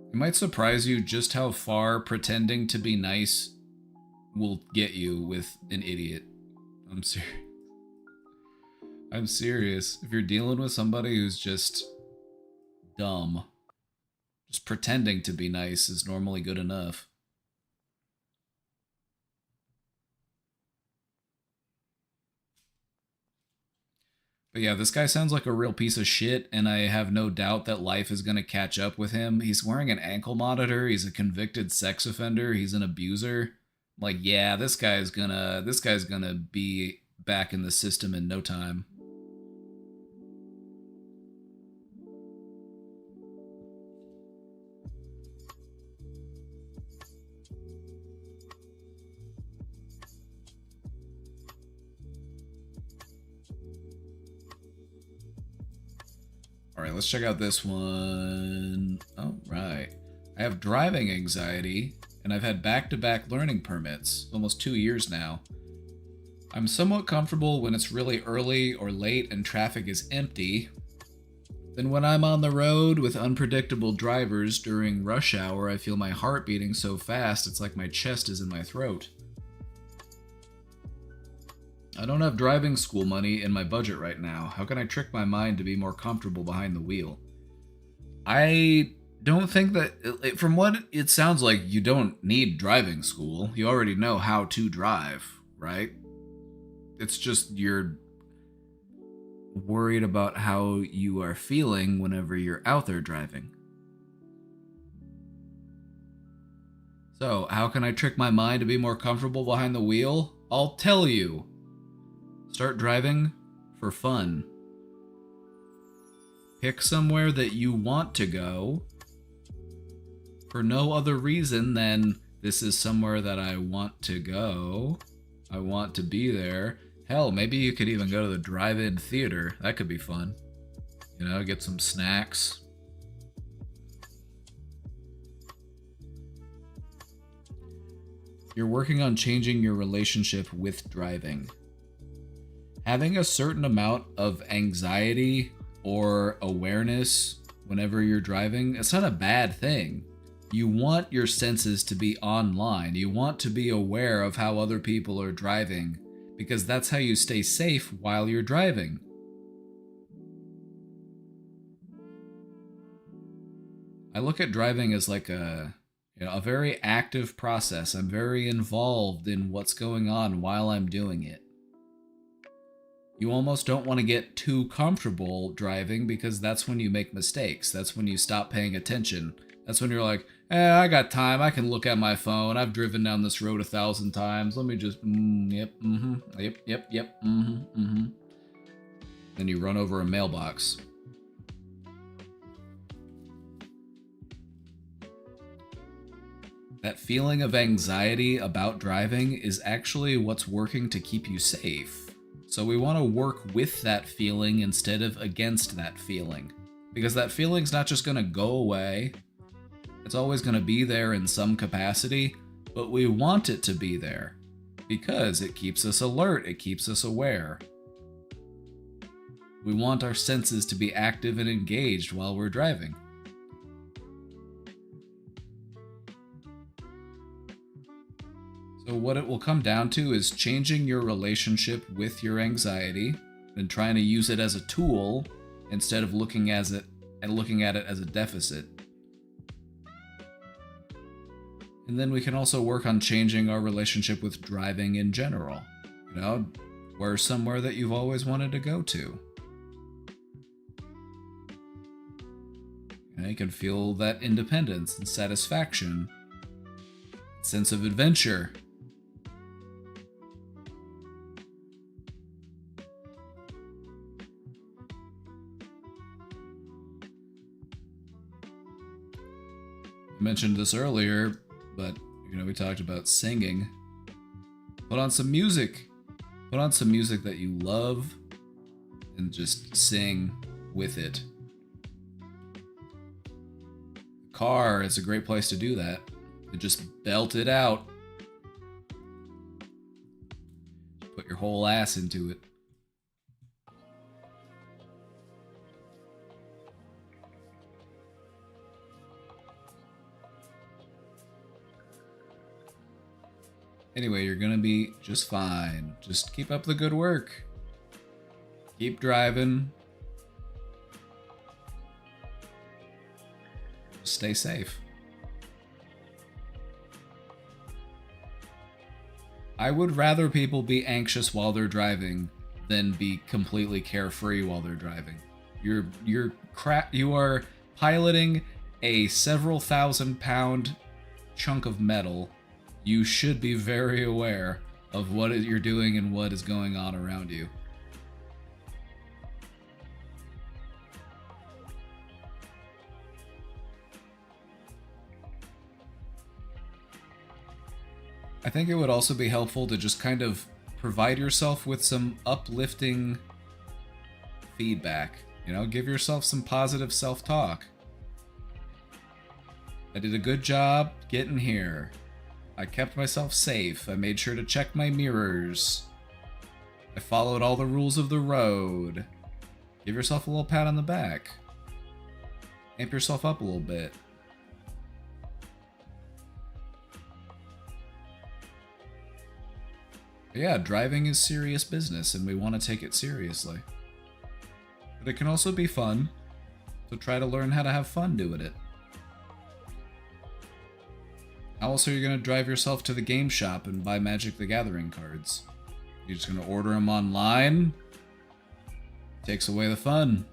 It might surprise you just how far pretending to be nice will get you with an idiot. I'm serious. I'm serious. If you're dealing with somebody who's just dumb, just pretending to be nice is normally good enough. But yeah, this guy sounds like a real piece of shit, and I have no doubt that life is going to catch up with him. He's wearing an ankle monitor, he's a convicted sex offender, he's an abuser. Like, yeah, this guy's gonna be back in the system in no time. Alright, let's check out this one. Alright. I have driving anxiety, and I've had back-to-back learning permits, almost 2 years now. I'm somewhat comfortable when it's really early or late and traffic is empty. Then when I'm on the road with unpredictable drivers during rush hour, I feel my heart beating so fast it's like my chest is in my throat. I don't have driving school money in my budget right now. How can I trick my mind to be more comfortable behind the wheel? I don't think that, from what it sounds like, you don't need driving school. You already know how to drive, right? It's just you're worried about how you are feeling whenever you're out there driving. So, how can I trick my mind to be more comfortable behind the wheel? I'll tell you. Start driving for fun. Pick somewhere that you want to go for no other reason than this is somewhere that I want to go. I want to be there. Hell, maybe you could even go to the drive-in theater. That could be fun. You know, get some snacks. You're working on changing your relationship with driving. Having a certain amount of anxiety or awareness whenever you're driving, it's not a bad thing. You want your senses to be online. You want to be aware of how other people are driving because that's how you stay safe while you're driving. I look at driving as like a very active process. I'm very involved in what's going on while I'm doing it. You almost don't want to get too comfortable driving because that's when you make mistakes. That's when you stop paying attention. That's when you're like, I got time. I can look at my phone. I've driven down this road 1,000 times. Let me just, yep. Then you run over a mailbox. That feeling of anxiety about driving is actually what's working to keep you safe. So we want to work with that feeling instead of against that feeling. Because that feeling's not just going to go away. It's always going to be there in some capacity, but we want it to be there. Because it keeps us alert, it keeps us aware. We want our senses to be active and engaged while we're driving. So what it will come down to is changing your relationship with your anxiety and trying to use it as a tool instead of looking at it as a deficit. And then we can also work on changing our relationship with driving in general. Where's somewhere that you've always wanted to go to? You can feel that independence and satisfaction, sense of adventure. I mentioned this earlier, but we talked about singing. Put on some music. Put on some music that you love and just sing with it. The car is a great place to do that. To just belt it out. Put your whole ass into it. Anyway, you're gonna be just fine. Just keep up the good work. Keep driving. Stay safe. I would rather people be anxious while they're driving than be completely carefree while they're driving. You are piloting a several thousand-pound chunk of metal. You should be very aware of what you're doing and what is going on around you. I think it would also be helpful to just kind of provide yourself with some uplifting feedback. Give yourself some positive self-talk. I did a good job getting here. I kept myself safe. I made sure to check my mirrors. I followed all the rules of the road. Give yourself a little pat on the back. Amp yourself up a little bit. But yeah, driving is serious business and we want to take it seriously. But it can also be fun, so try to learn how to have fun doing it. How else are you going to drive yourself to the game shop and buy Magic the Gathering cards? You're just going to order them online? Takes away the fun.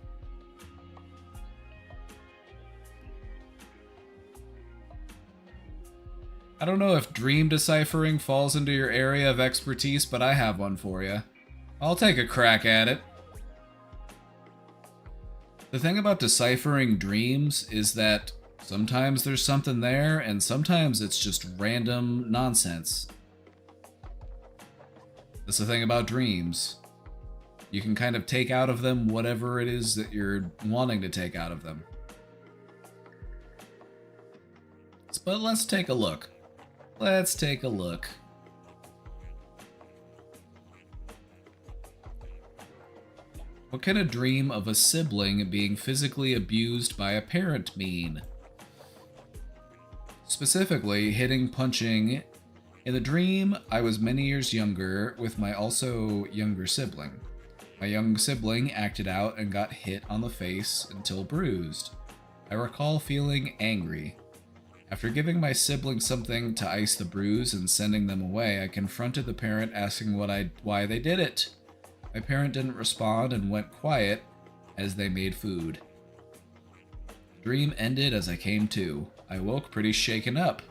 I don't know if dream deciphering falls into your area of expertise, but I have one for you. I'll take a crack at it. The thing about deciphering dreams is that sometimes there's something there, and sometimes it's just random nonsense. That's the thing about dreams. You can kind of take out of them whatever it is that you're wanting to take out of them. But let's take a look. Let's take a look. What can a dream of a sibling being physically abused by a parent mean? Specifically, hitting, punching, In the dream, I was many years younger with my also younger sibling. My young sibling acted out and got hit on the face until bruised. I recall feeling angry. After giving my sibling something to ice the bruise and sending them away, I confronted the parent asking why they did it. My parent didn't respond and went quiet as they made food. Dream ended as I came to. I woke pretty shaken up.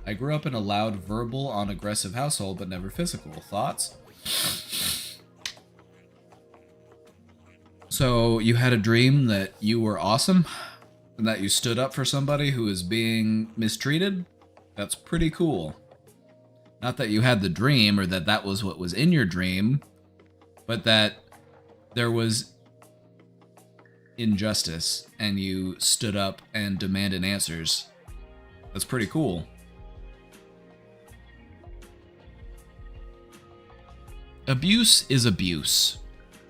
I grew up in a loud verbal on aggressive household but never physical. Thoughts? So you had a dream that you were awesome? And that you stood up for somebody who is being mistreated? That's pretty cool. Not that you had the dream or that that was what was in your dream, but that there was injustice and you stood up and demanded answers. That's pretty cool. Abuse is abuse.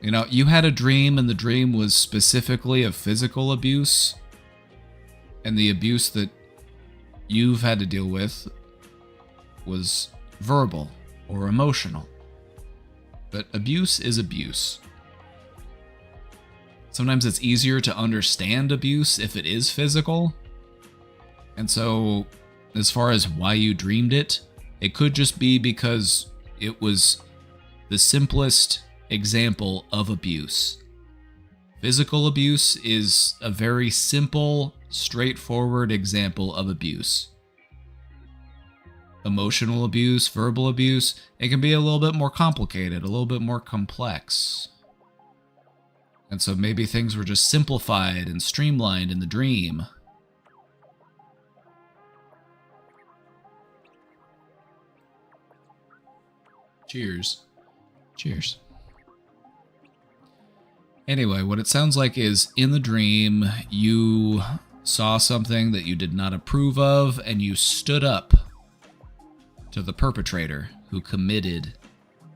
You know, you had a dream and the dream was specifically of physical abuse. And the abuse that you've had to deal with was verbal or emotional. But abuse is abuse. Sometimes it's easier to understand abuse if it is physical. And so, as far as why you dreamed it, it could just be because it was the simplest example of abuse. Physical abuse is a very simple, straightforward example of abuse. Emotional abuse, verbal abuse, it can be a little bit more complicated, a little bit more complex. And so maybe things were just simplified and streamlined in the dream. Cheers. Cheers. Anyway, what it sounds like is in the dream, you saw something that you did not approve of, and you stood up to the perpetrator who committed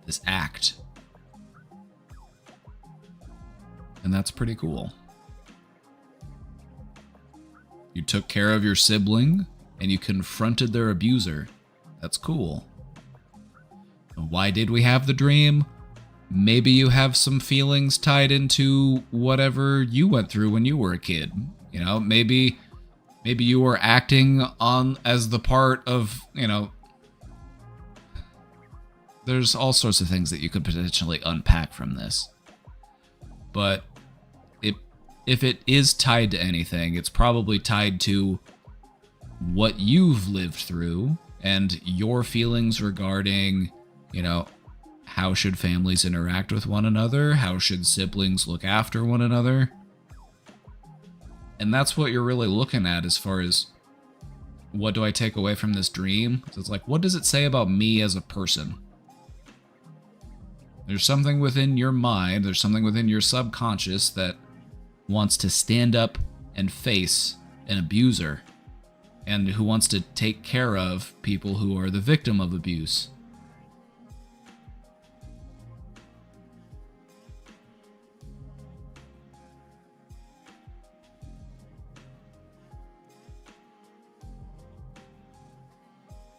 this act. And that's pretty cool. You took care of your sibling, and you confronted their abuser. That's cool. Why did we have the dream? Maybe you have some feelings tied into whatever you went through when you were a kid. You know, maybe you were acting on as the part of, you know, there's all sorts of things that you could potentially unpack from this. But if it is tied to anything, it's probably tied to what you've lived through and your feelings regarding, you know, how should families interact with one another? How should siblings look after one another? And that's what you're really looking at as far as what do I take away from this dream? So it's like, what does it say about me as a person? There's something within your mind, there's something within your subconscious that wants to stand up and face an abuser and who wants to take care of people who are the victim of abuse.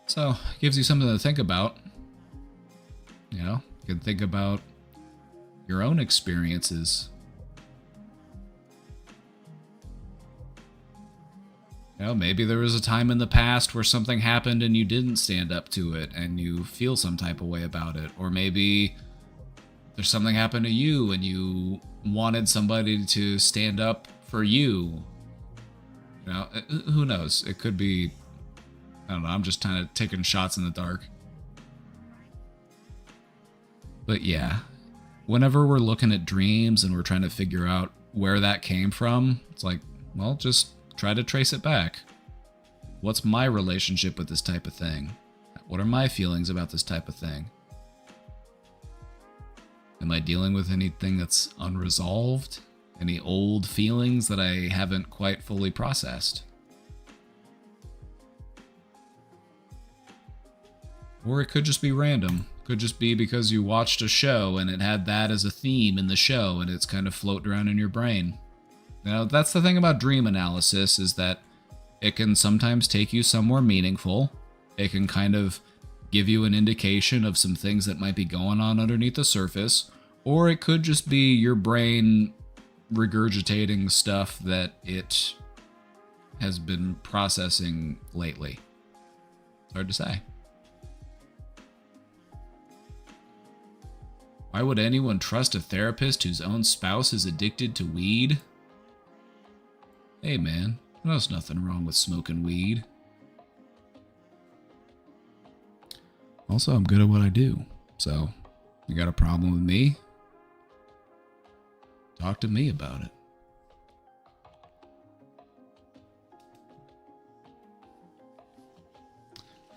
So, it gives you something to think about. You know, you can think about your own experiences. You know, maybe there was a time in the past where something happened and you didn't stand up to it and you feel some type of way about it. Or maybe there's something happened to you and you wanted somebody to stand up for you. You know, who knows? It could be, I don't know, I'm just kind of taking shots in the dark. But yeah, whenever we're looking at dreams and we're trying to figure out where that came from, it's like, well, just try to trace it back. What's my relationship with this type of thing? What are my feelings about this type of thing? Am I dealing with anything that's unresolved? Any old feelings that I haven't quite fully processed? Or it could just be random. Could just be because you watched a show and it had that as a theme in the show and it's kind of floating around in your brain. Now, that's the thing about dream analysis, is that it can sometimes take you somewhere meaningful. It can kind of give you an indication of some things that might be going on underneath the surface, or it could just be your brain regurgitating stuff that it has been processing lately. It's hard to say. Why would anyone trust a therapist whose own spouse is addicted to weed? Hey man, there's nothing wrong with smoking weed. Also, I'm good at what I do. So, you got a problem with me? Talk to me about it.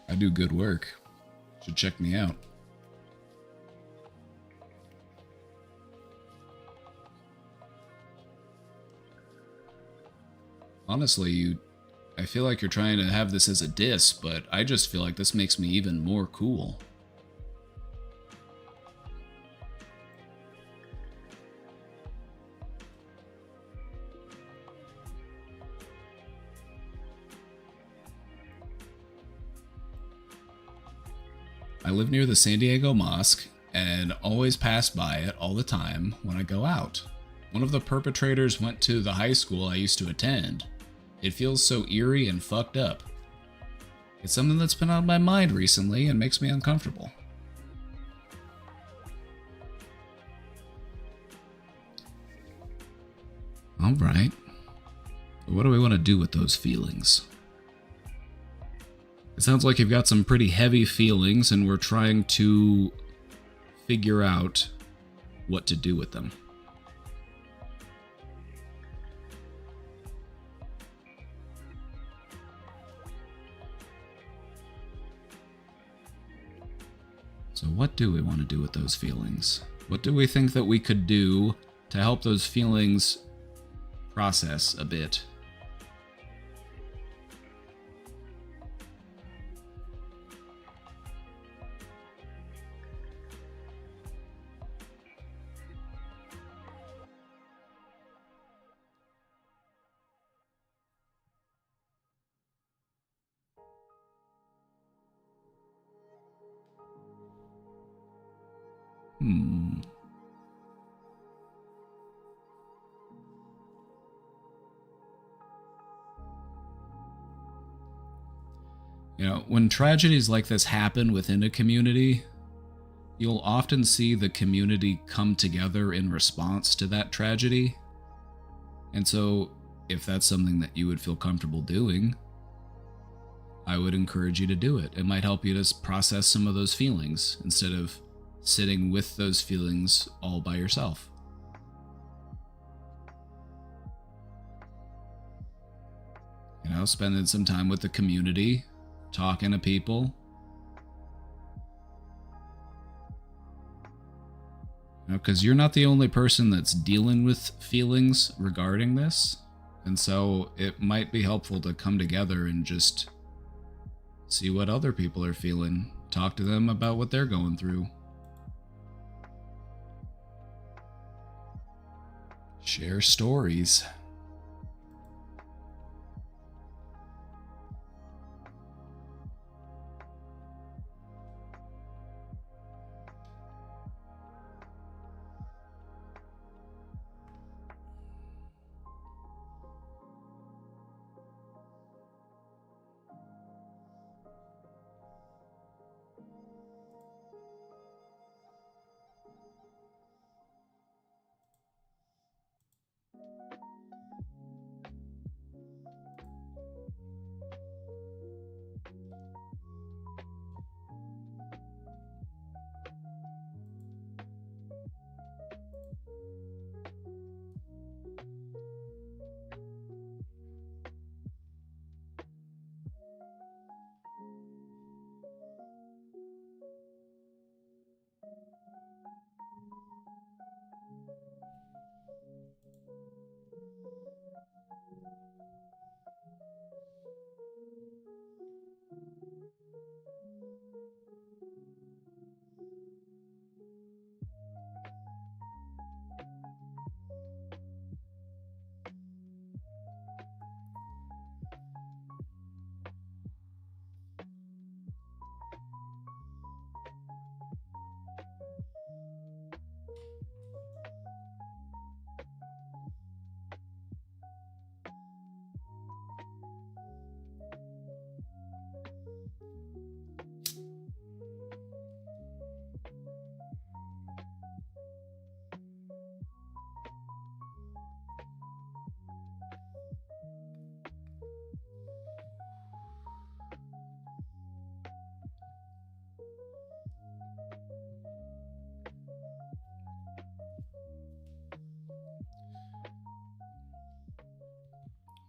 I do good work. Should check me out. Honestly, I feel like you're trying to have this as a diss, but I just feel like this makes me even more cool. I live near the San Diego Mosque and always pass by it all the time when I go out. One of the perpetrators went to the high school I used to attend. It feels so eerie and fucked up. It's something that's been on my mind recently and makes me uncomfortable. Alright. What do we want to do with those feelings? It sounds like you've got some pretty heavy feelings and we're trying to figure out what to do with them. So what do we want to do with those feelings? What do we think that we could do to help those feelings process a bit? You know, when tragedies like this happen within a community, you'll often see the community come together in response to that tragedy. And so, if that's something that you would feel comfortable doing, I would encourage you to do it. It might help you to process some of those feelings instead of sitting with those feelings all by yourself. You know, spending some time with the community, talking to people. You know, because you're not the only person that's dealing with feelings regarding this. And so it might be helpful to come together and just see what other people are feeling. Talk to them about what they're going through. Share stories.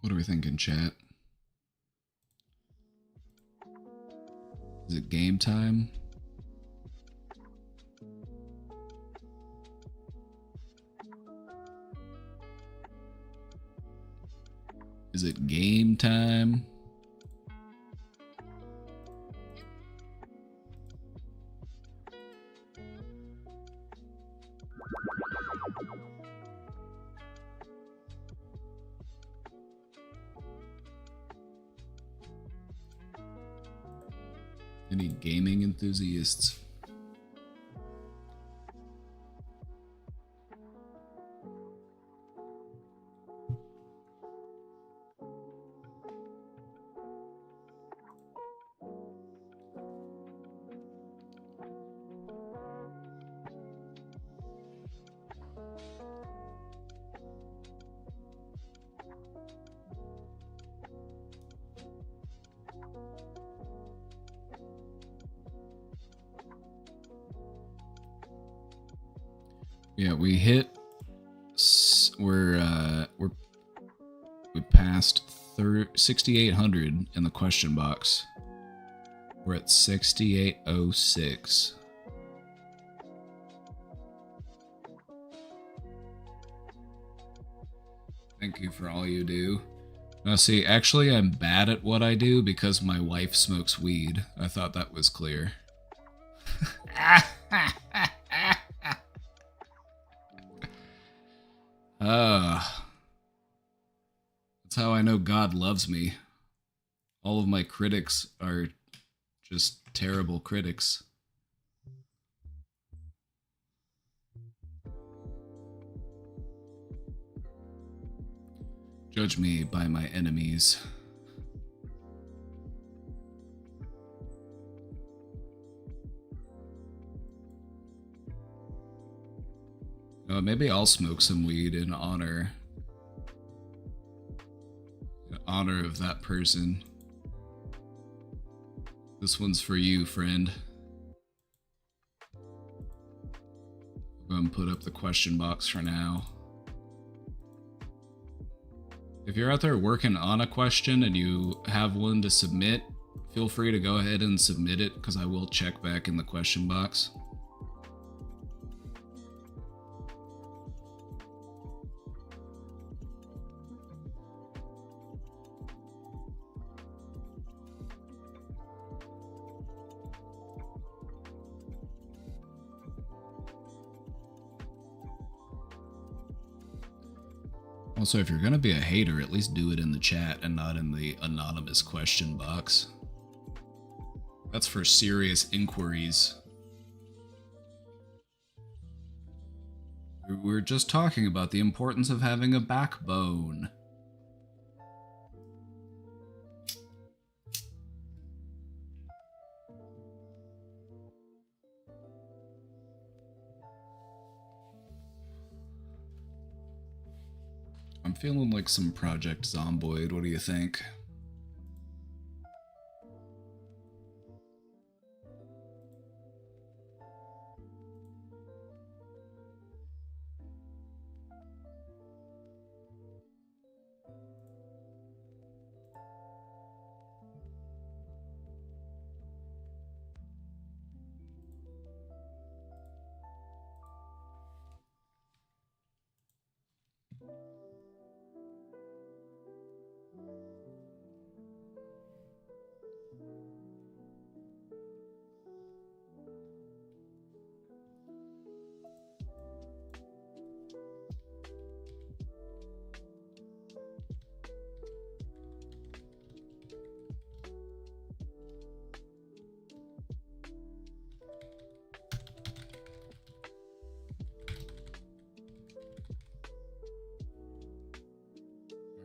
What are we thinking, chat? Is it game time? Is it game time? Any gaming enthusiasts? Yeah, we hit. We passed 6,800 in the question box. We're at 6,806. Thank you for all you do. Now, see, actually, I'm bad at what I do because my wife smokes weed. I thought that was clear. That's how I know God loves me. All of my critics are just terrible critics. Judge me by my enemies. Maybe I'll smoke some weed in honor of that person. This one's for you, friend. I'm gonna put up the question box for now. If you're out there working on a question and you have one to submit, feel free to go ahead and submit it, because I will check back in the question box. Also, if you're gonna be a hater, at least do it in the chat and not in the anonymous question box. That's for serious inquiries. We're just talking about the importance of having a backbone. I'm feeling like some Project Zomboid. What do you think?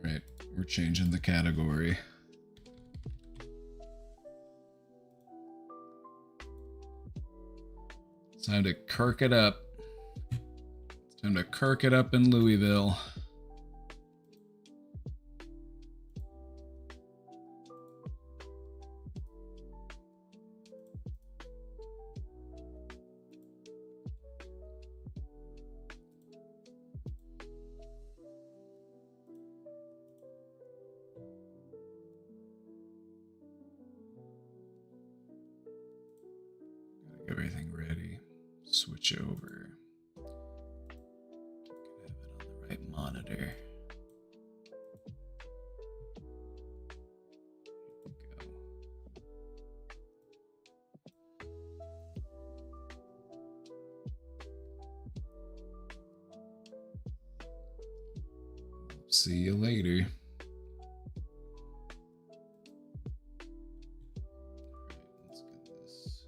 Alright, we're changing the category. It's time to kirk it up. It's time to kirk it up in Louisville. switch over. Have it on the right monitor. See you later. Let's get this.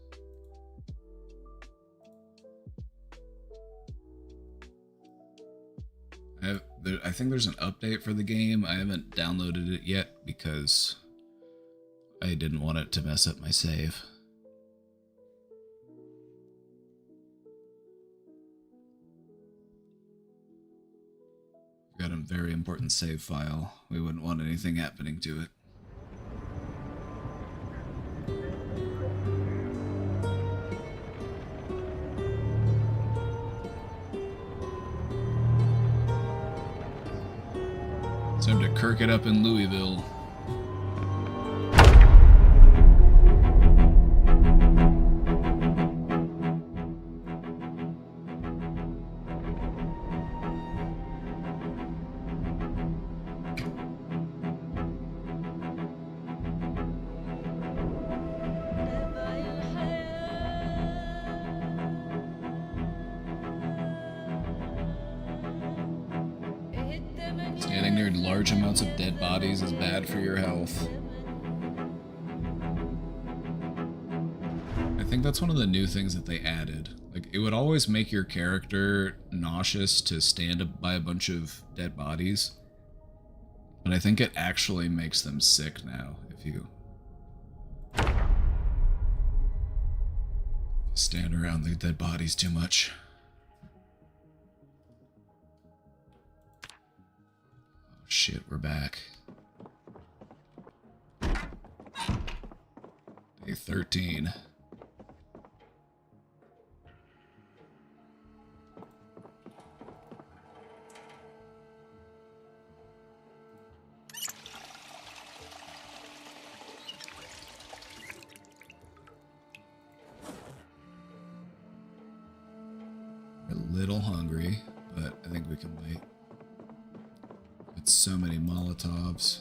I think there's an update for the game. I haven't downloaded it yet because I didn't want it to mess up my save. Got a very important save file. We wouldn't want anything happening to it. It's time to kirk it up in Louisville. Standing near large amounts of dead bodies is bad for your health. I think that's one of the new things that they added. Like, it would always make your character nauseous to stand by a bunch of dead bodies. But I think it actually makes them sick now if you stand around the dead bodies too much. Shit, we're back. Day 13. We're a little hungry, but I think we can wait. It's so many Molotovs.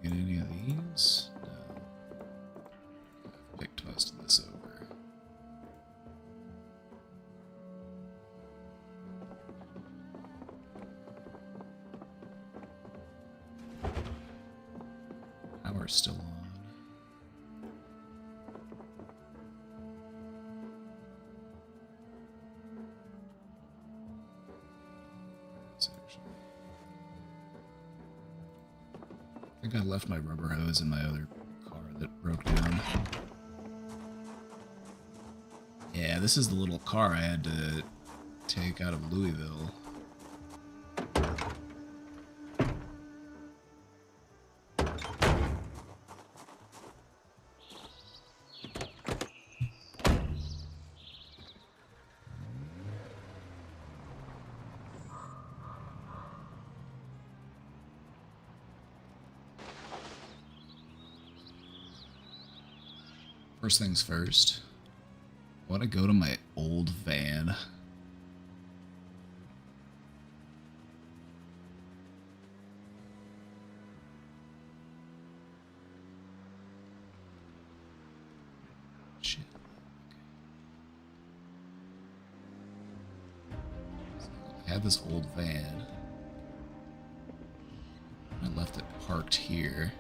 Get any of these? No. I've picked most of this over. Power's still on. I think I left my rubber hose in my other car that broke down. Yeah, this is the little car I had to take out of Louisville. First things first, I want to go to my old van. Shit. So I had this old van. I left it parked here.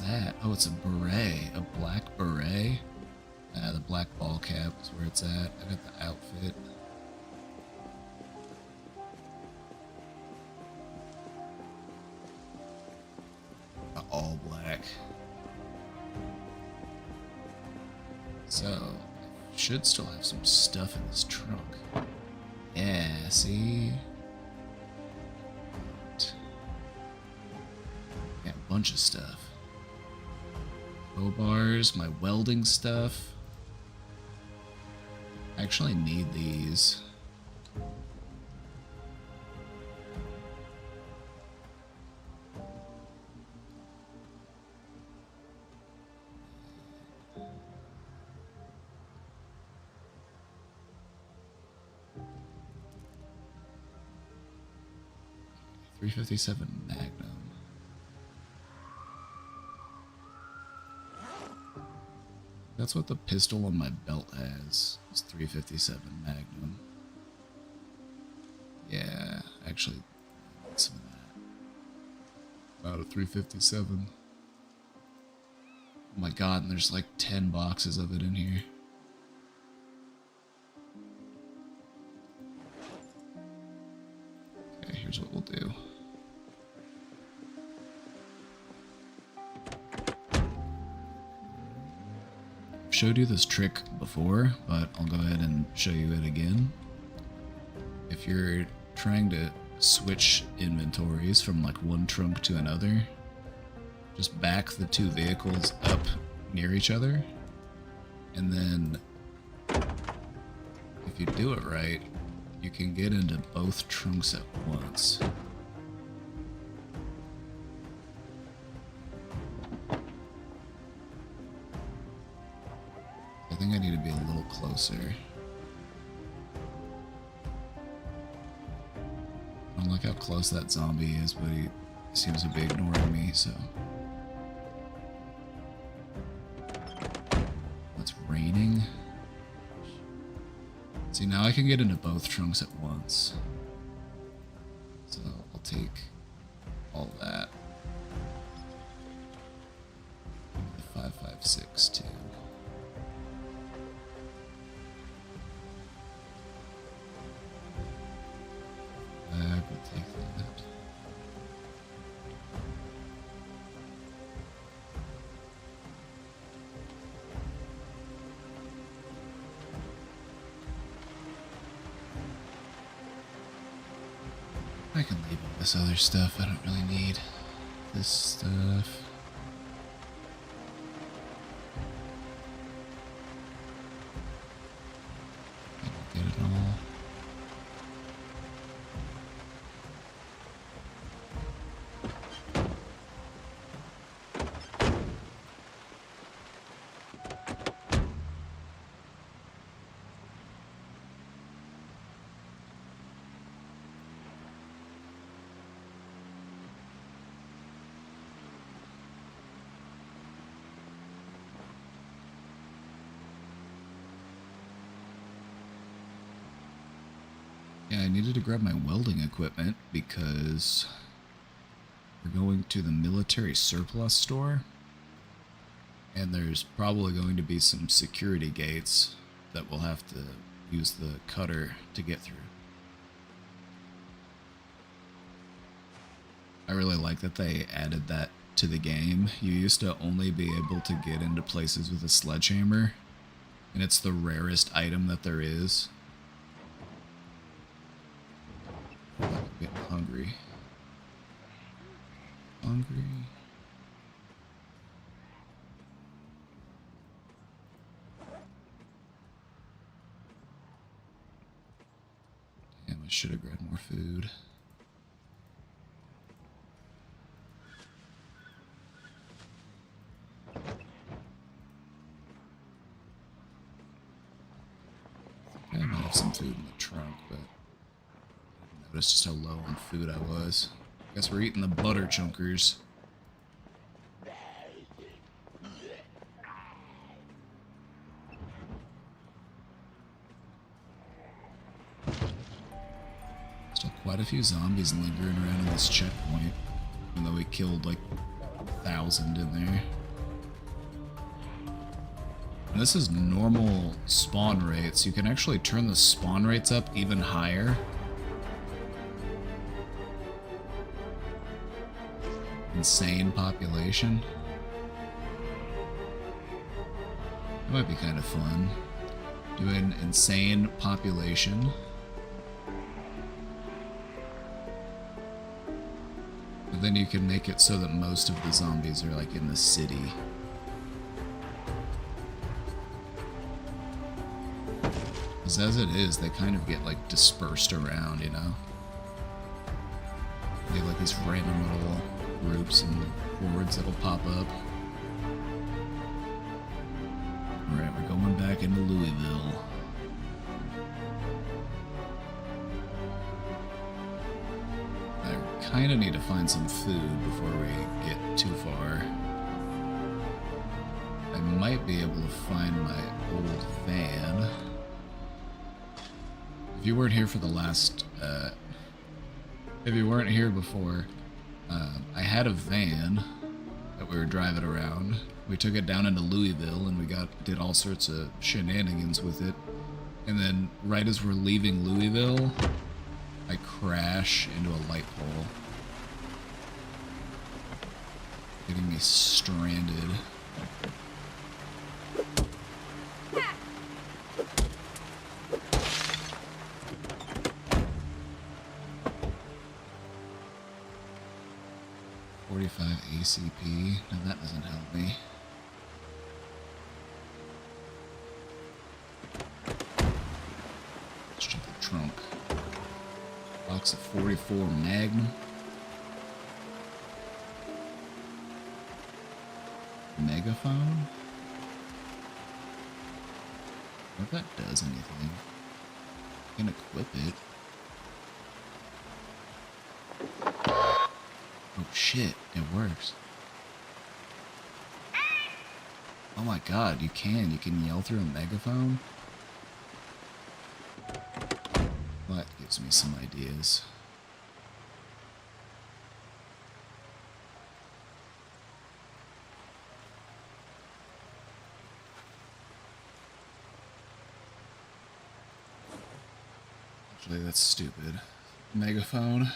that? Oh, it's a beret. A black beret? The black ball cap is where it's at. I got the outfit. All black. So, I should still have some stuff in this trunk. Yeah, see? Yeah, a bunch of stuff. Bow bars, my welding stuff. I actually need these. .357 Magnum. That's what the pistol on my belt has. It's .357 Magnum. Yeah, actually, I need some of that. About a .357. Oh my god, and there's like 10 boxes of it in here. Okay, here's what we'll do. Showed you this trick before, but I'll go ahead and show you it again. If you're trying to switch inventories from like one trunk to another, just back the two vehicles up near each other, and then if you do it right, you can get into both trunks at once. I think I need to be a little closer. I don't like how close that zombie is, but he seems to be ignoring me, so. It's raining. See, now I can get into both trunks at once. So I'll take all that. 5.56 too. I will take that. I can leave all this other stuff. I don't really need this stuff. I can get it all. Yeah, I needed to grab my welding equipment because we're going to the military surplus store, and there's probably going to be some security gates that we'll have to use the cutter to get through. I really like that they added that to the game. You used to only be able to get into places with a sledgehammer, and it's the rarest item that there is. I'm getting hungry. Damn, I should have grabbed more food. I might have some food in the trunk, but noticed just how low on food I was. Guess we're eating the butter chunkers. Still quite a few zombies lingering around in this checkpoint, even though we killed like 1,000 in there. And this is normal spawn rates. You can actually turn the spawn rates up even higher. Insane population. That might be kind of fun. Do an insane population. But then you can make it so that most of the zombies are like in the city. Because as it is, they kind of get like dispersed around, you know? They have like these random little groups and hordes that'll pop up. Alright, we're going back into Louisville. I kind of need to find some food before we get too far. I might be able to find my old van. If you weren't here for the last, if you weren't here before, I had a van that we were driving around. We took it down into Louisville and we did all sorts of shenanigans with it. And then right as we're leaving Louisville, I crash into a light pole, getting me stranded. ACP. No, that doesn't help me. Let's check the trunk. Box of 44 Magnum. Megaphone? I wonder if that does anything. I can equip it. Oh shit, it works. Oh my god, you can yell through a megaphone? Well, that gives me some ideas. Actually, that's stupid. Megaphone?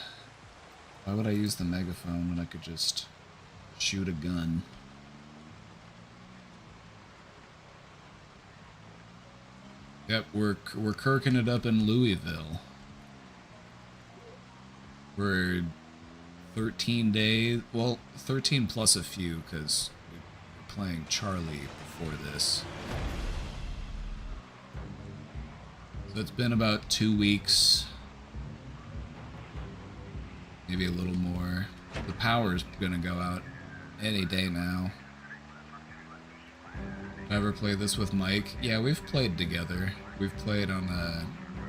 Why would I use the megaphone when I could just shoot a gun? Yep, we're kirking it up in Louisville. We're 13 days, well, 13 plus a few, because we're playing Charlie before this. So it's been about 2 weeks. Maybe a little more. The power's gonna go out any day now. Did I ever play this with Mike? Yeah, we've played together. We've played on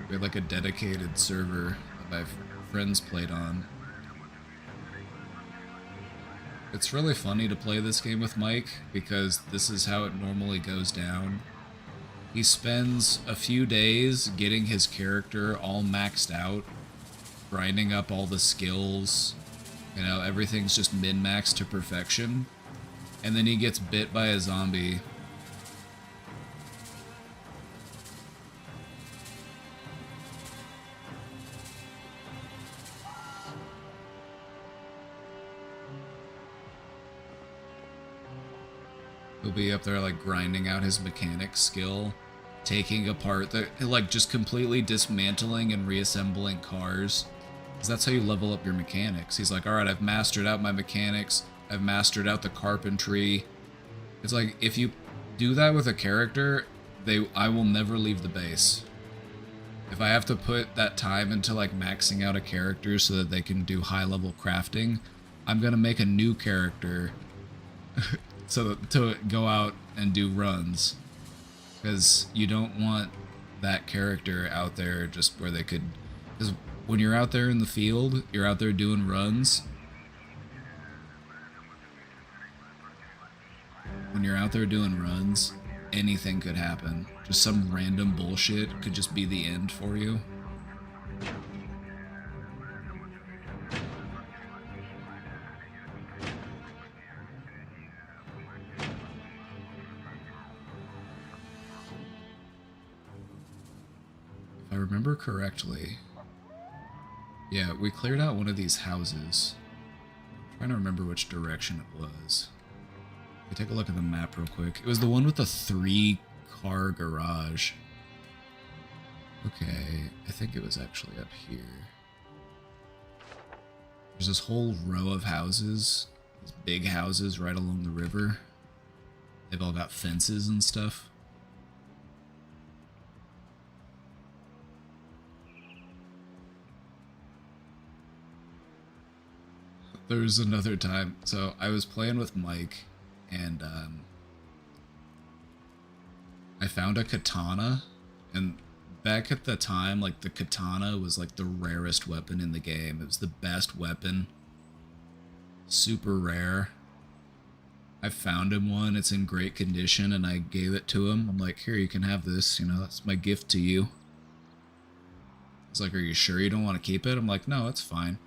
we had like a dedicated server that my friends played on. It's really funny to play this game with Mike because this is how it normally goes down. He spends a few days getting his character all maxed out, grinding up all the skills, you know, everything's just min-maxed to perfection, and then he gets bit by a zombie. He'll be up there like grinding out his mechanic skill, taking apart like just completely dismantling and reassembling cars. Because that's how you level up your mechanics. He's like, alright, I've mastered out my mechanics, I've mastered out the carpentry. It's like, if you do that with a character, I will never leave the base. If I have to put that time into like maxing out a character so that they can do high level crafting, I'm gonna make a new character so to go out and do runs. Because you don't want that character out there just where they could... Because when you're out there in the field, you're out there doing runs. When you're out there doing runs, anything could happen. Just some random bullshit could just be the end for you. if I remember correctly, yeah, we cleared out one of these houses. I'm trying to remember which direction it was. Let me take a look at the map real quick. It was the one with the 3-car garage. Okay, I think it was actually up here. There's this whole row of houses, these big houses right along the river. They've all got fences and stuff. There's another time, so I was playing with Mike, and I found a katana, and back at the time, like, the katana was like the rarest weapon in the game. It was the best weapon. Super rare. I found him one, it's in great condition, and I gave it to him. I'm like, here, you can have this, you know, that's my gift to you. He's like, are you sure you don't want to keep it? I'm like, no, it's fine.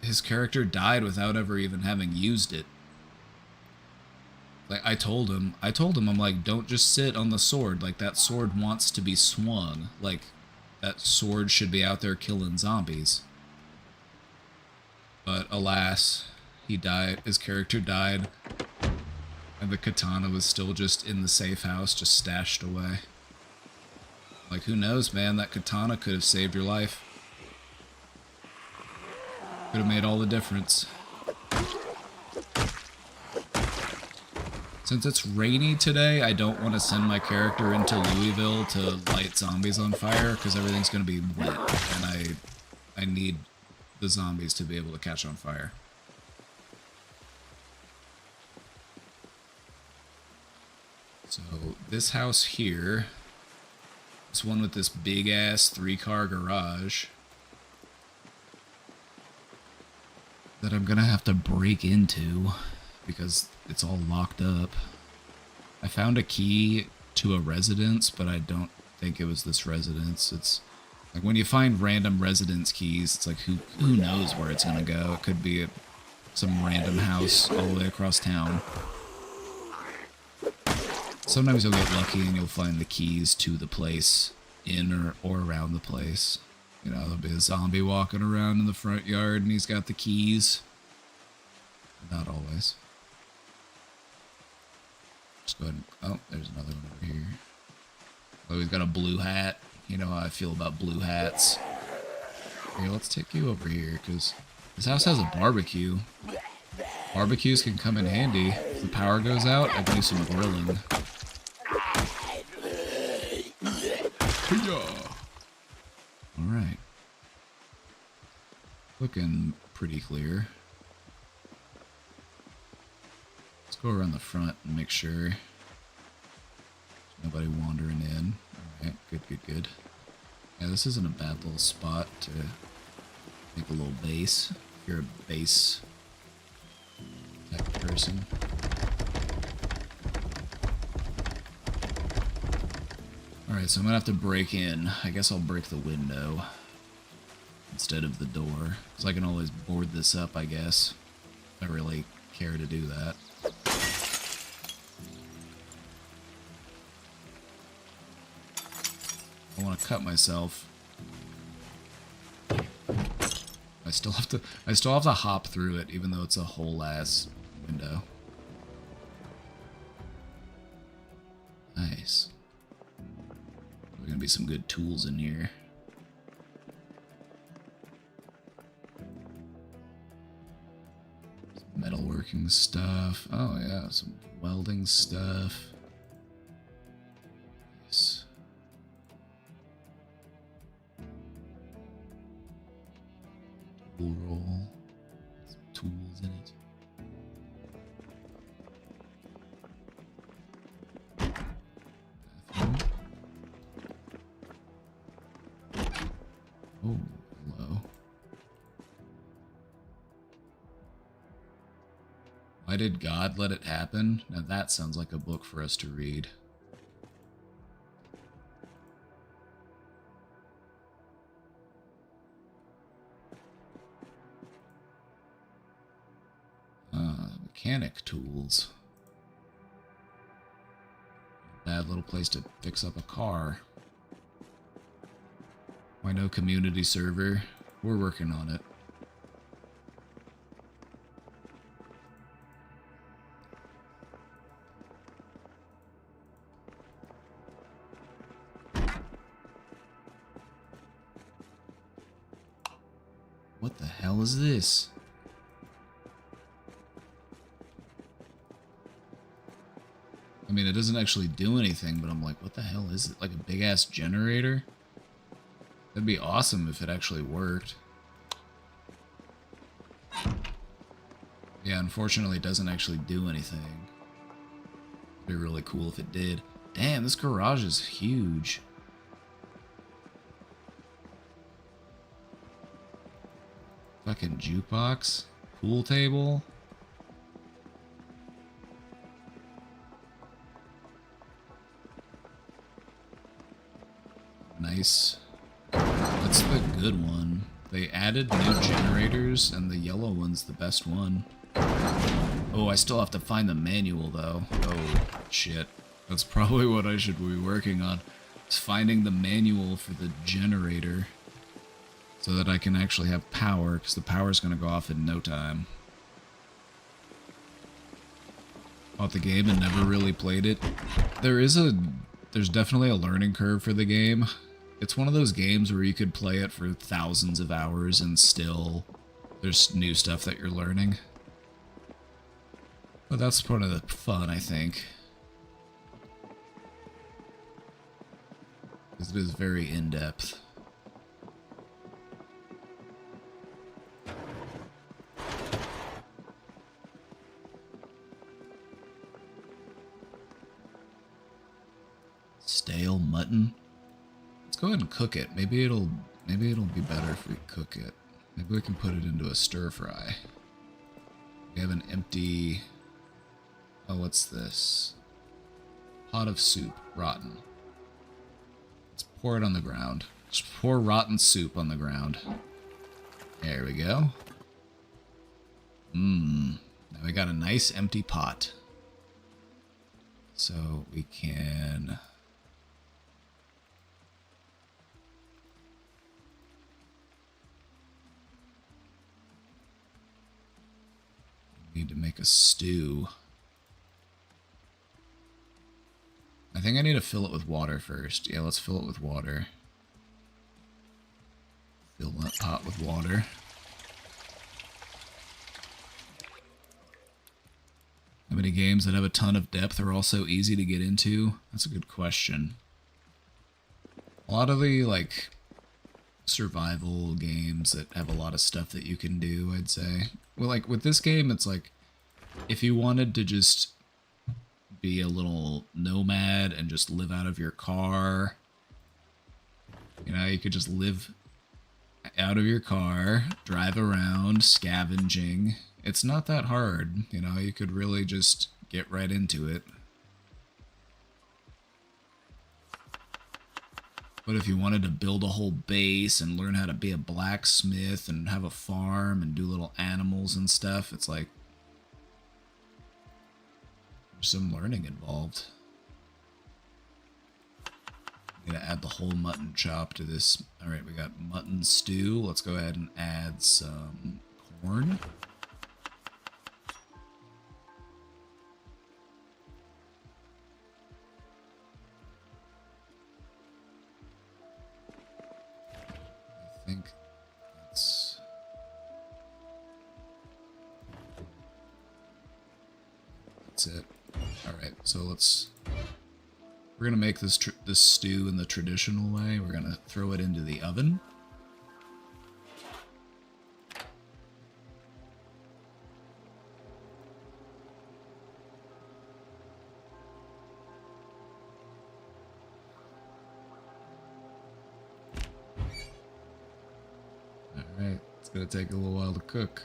His character died without ever even having used it. Like, I told him, I'm like, don't just sit on the sword. Like, that sword wants to be swung. Like, that sword should be out there killing zombies. But alas, he died, his character died, and the katana was still just in the safe house, just stashed away. Like, who knows, man, that katana could have saved your life. Could have made all the difference. Since it's rainy today, I don't want to send my character into Louisville to light zombies on fire, because everything's going to be wet, and I need the zombies to be able to catch on fire. So, this house here, this one with this big-ass 3-car garage, that I'm gonna have to break into because it's all locked up. I found a key to a residence, but I don't think it was this residence. It's like when you find random residence keys, it's like who knows where it's gonna go. It could be some random house all the way across town. Sometimes you'll get lucky and you'll find the keys to the place in or around the place. You know, there'll be a zombie walking around in the front yard and he's got the keys. Not always. Just go ahead and... Oh, there's another one over here. Oh, he's got a blue hat. You know how I feel about blue hats. Here, let's take you over here, because this house has a barbecue. Barbecues can come in handy. If the power goes out, I can do some grilling. Alright. Looking pretty clear. Let's go around the front and make sure there's nobody wandering in. Alright, good. Yeah, this isn't a bad little spot to make a little base. If you're a base type person. Alright, so I'm gonna have to break in. I guess I'll break the window instead of the door, because I can always board this up, I guess. If I really care to do that. I want to cut myself. I still have to hop through it, even though it's a whole ass window. Nice. There's gonna be some good tools in here. Some metalworking stuff. Oh yeah, some welding stuff. Nice. Tool roll. Some tools in it. Oh, hello. Why did God let it happen? Now that sounds like a book for us to read. Mechanic tools. Bad little place to fix up a car. Why no community server? We're working on it. What the hell is this? I mean, it doesn't actually do anything, but I'm like, what the hell is it? Like a big ass generator? That'd be awesome if it actually worked. Yeah, unfortunately it doesn't actually do anything. It'd be really cool if it did. Damn, this garage is huge. Fucking jukebox, pool table. Nice. That's the good one. They added new generators, and the yellow one's the best one. Oh, I still have to find the manual, though. Oh, shit. That's probably what I should be working on. Is finding the manual for the generator. So that I can actually have power, because the power's going to go off in no time. Bought the game and never really played it. There's definitely a learning curve for the game. It's one of those games where you could play it for thousands of hours and still there's new stuff that you're learning. But that's part of the fun, I think. Because it is very in-depth. Stale mutton. Let's go ahead and cook it. Maybe it'll be better if we cook it. Maybe we can put it into a stir fry. We have an empty. Oh, what's this? Pot of soup, rotten. Let's pour it on the ground. Just pour rotten soup on the ground. There we go. Now we got a nice empty pot. So we can. Need to make a stew. I think I need to fill it with water first. Yeah, let's fill it with water. Fill that pot with water. How many games that have a ton of depth are also easy to get into? That's a good question. A lot of the, like, survival games that have a lot of stuff that you can do, I'd say. Well, like, with this game, it's like, if you wanted to just be a little nomad and just live out of your car, you know, you could just live out of your car, drive around, scavenging. It's not that hard, you know, you could really just get right into it. But if you wanted to build a whole base and learn how to be a blacksmith and have a farm and do little animals and stuff, it's like there's some learning involved. I'm gonna add the whole mutton chop to this. Alright, we got mutton stew. Let's go ahead and add some corn. I think that's it. All right, so we're gonna make this stew in the traditional way. We're gonna throw it into the oven. Alright, it's gonna take a little while to cook.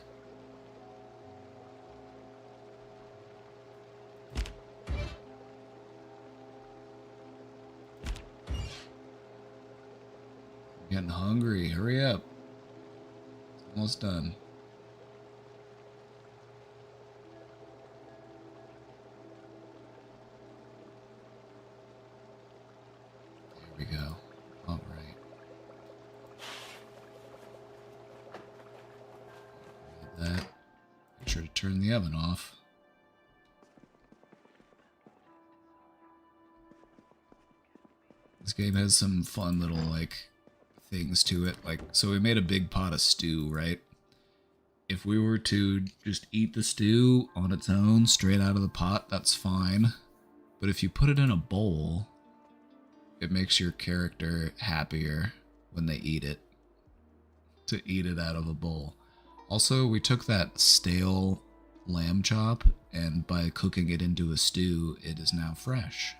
I'm getting hungry, hurry up. It's almost done. There we go. Alright. sure to turn the oven off. This game has some fun little, like, things to it. Like, so we made a big pot of stew, right? If we were to just eat the stew on its own, straight out of the pot, that's fine. But if you put it in a bowl, it makes your character happier when they eat it. To eat it out of a bowl. Also, we took that stale lamb chop, and by cooking it into a stew, it is now fresh.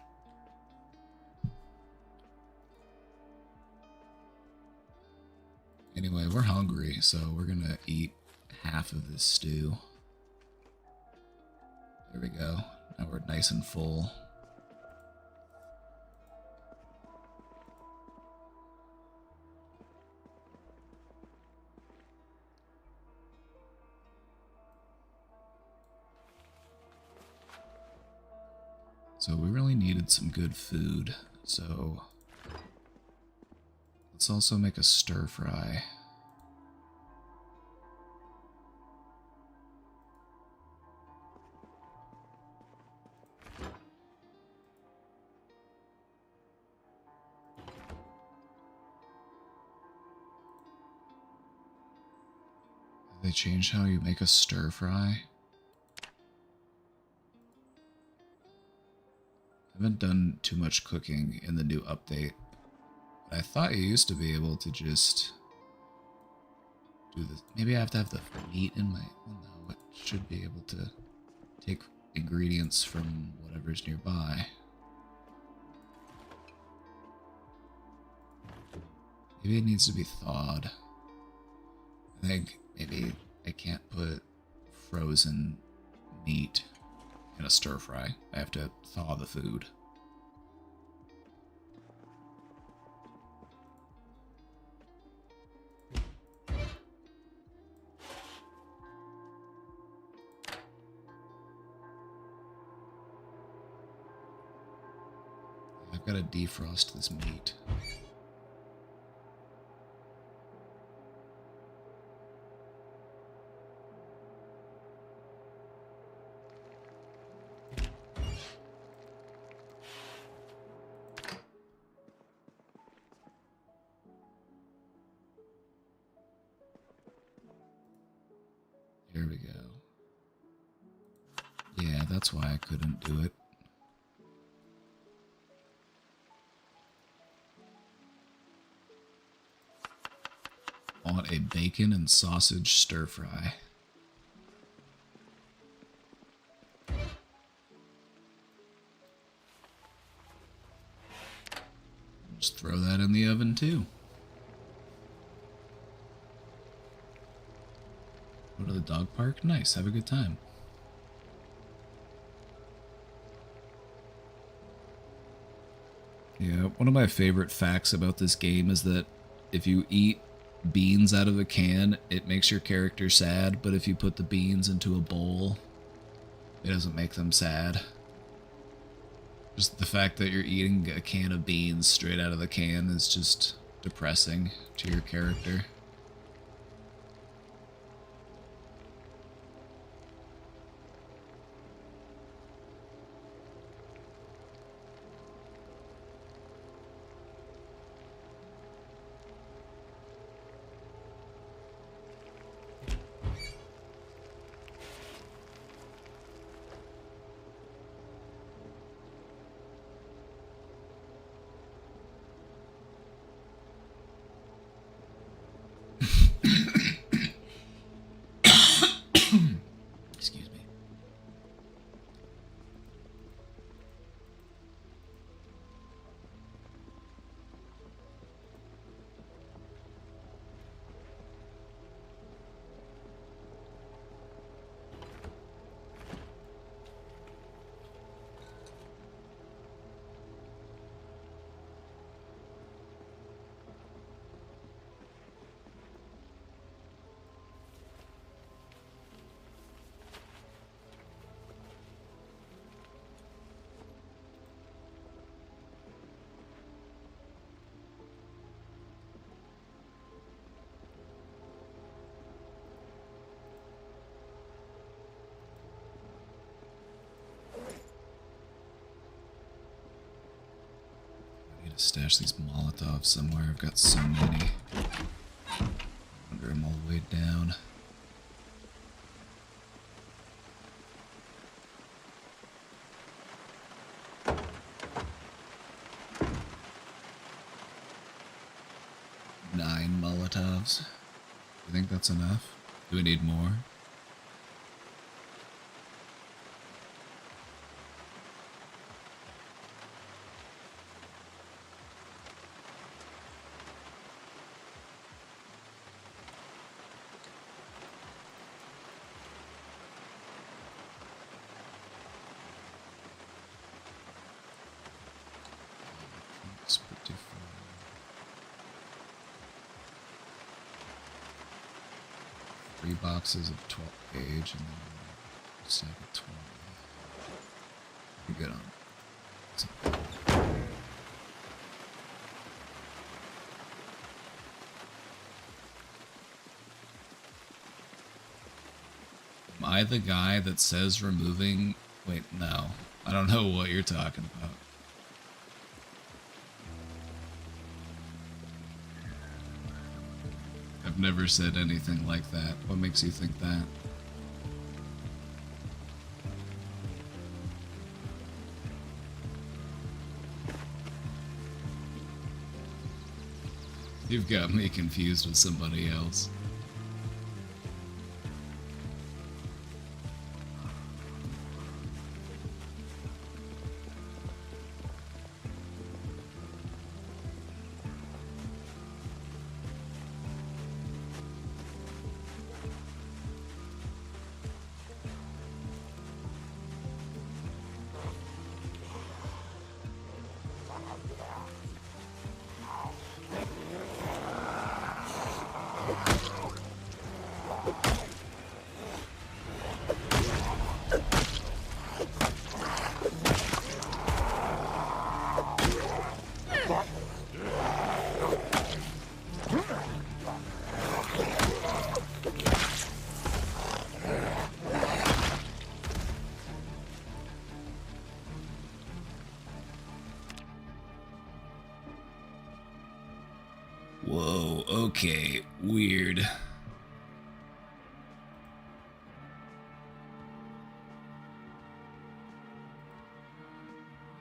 Anyway, we're hungry, so we're gonna eat half of this stew. There we go. Now we're nice and full. So we really needed some good food, so let's also make a stir fry. Have they changed how you make a stir fry? I haven't done too much cooking in the new update. But I thought you used to be able to just do this. Maybe I have to have the meat in my... Well, no, it should be able to take ingredients from whatever's nearby. Maybe it needs to be thawed. I think maybe I can't put frozen meat in a stir fry. I have to thaw the food. I've got to defrost this meat. There we go. Yeah, that's why I couldn't do it. Want a bacon and sausage stir fry. Just throw that in the oven too. Go to the dog park? Nice, have a good time. Yeah, one of my favorite facts about this game is that if you eat beans out of a can, it makes your character sad, but if you put the beans into a bowl, it doesn't make them sad. Just the fact that you're eating a can of beans straight out of the can is just depressing to your character. Stash these Molotovs somewhere. I've got so many. Wonder I'm all the way down. Nine Molotovs. You think that's enough? Do we need more? It's pretty fun. 3 boxes of 12 gauge and then a stack of 20. You're good on. Am I the guy that says removing? Wait, no. I don't know what you're talking about. I've never said anything like that. What makes you think that? You've got me confused with somebody else. Whoa, okay, weird.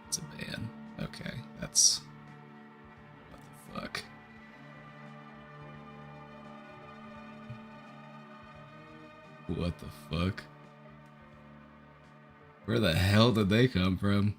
It's a ban. Okay, that's... what the fuck? What the fuck? Where the hell did they come from?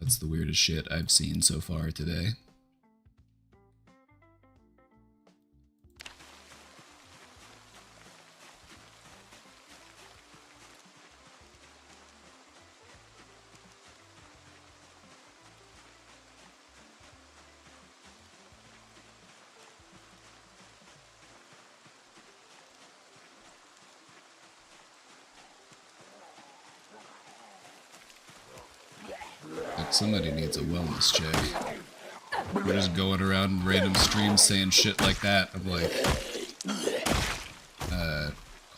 That's the weirdest shit I've seen so far today. Like somebody needs a wellness check. We're just going around random streams saying shit like that. I'm like,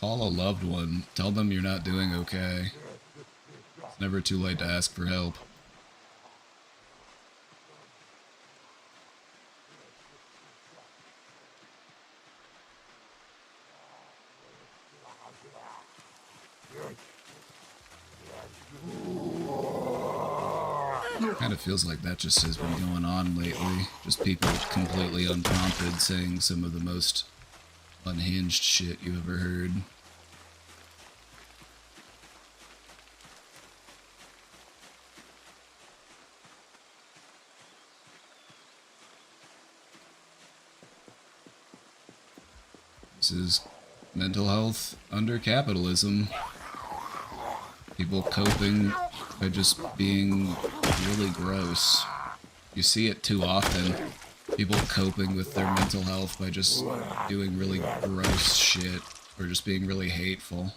call a loved one. Tell them you're not doing okay. It's never too late to ask for help. Kind of feels like that just has been going on lately. Just people completely unprompted saying some of the most unhinged shit you've ever heard. This is mental health under capitalism. People coping by just being really gross. You see it too often. People coping with their mental health by just doing really gross shit or just being really hateful.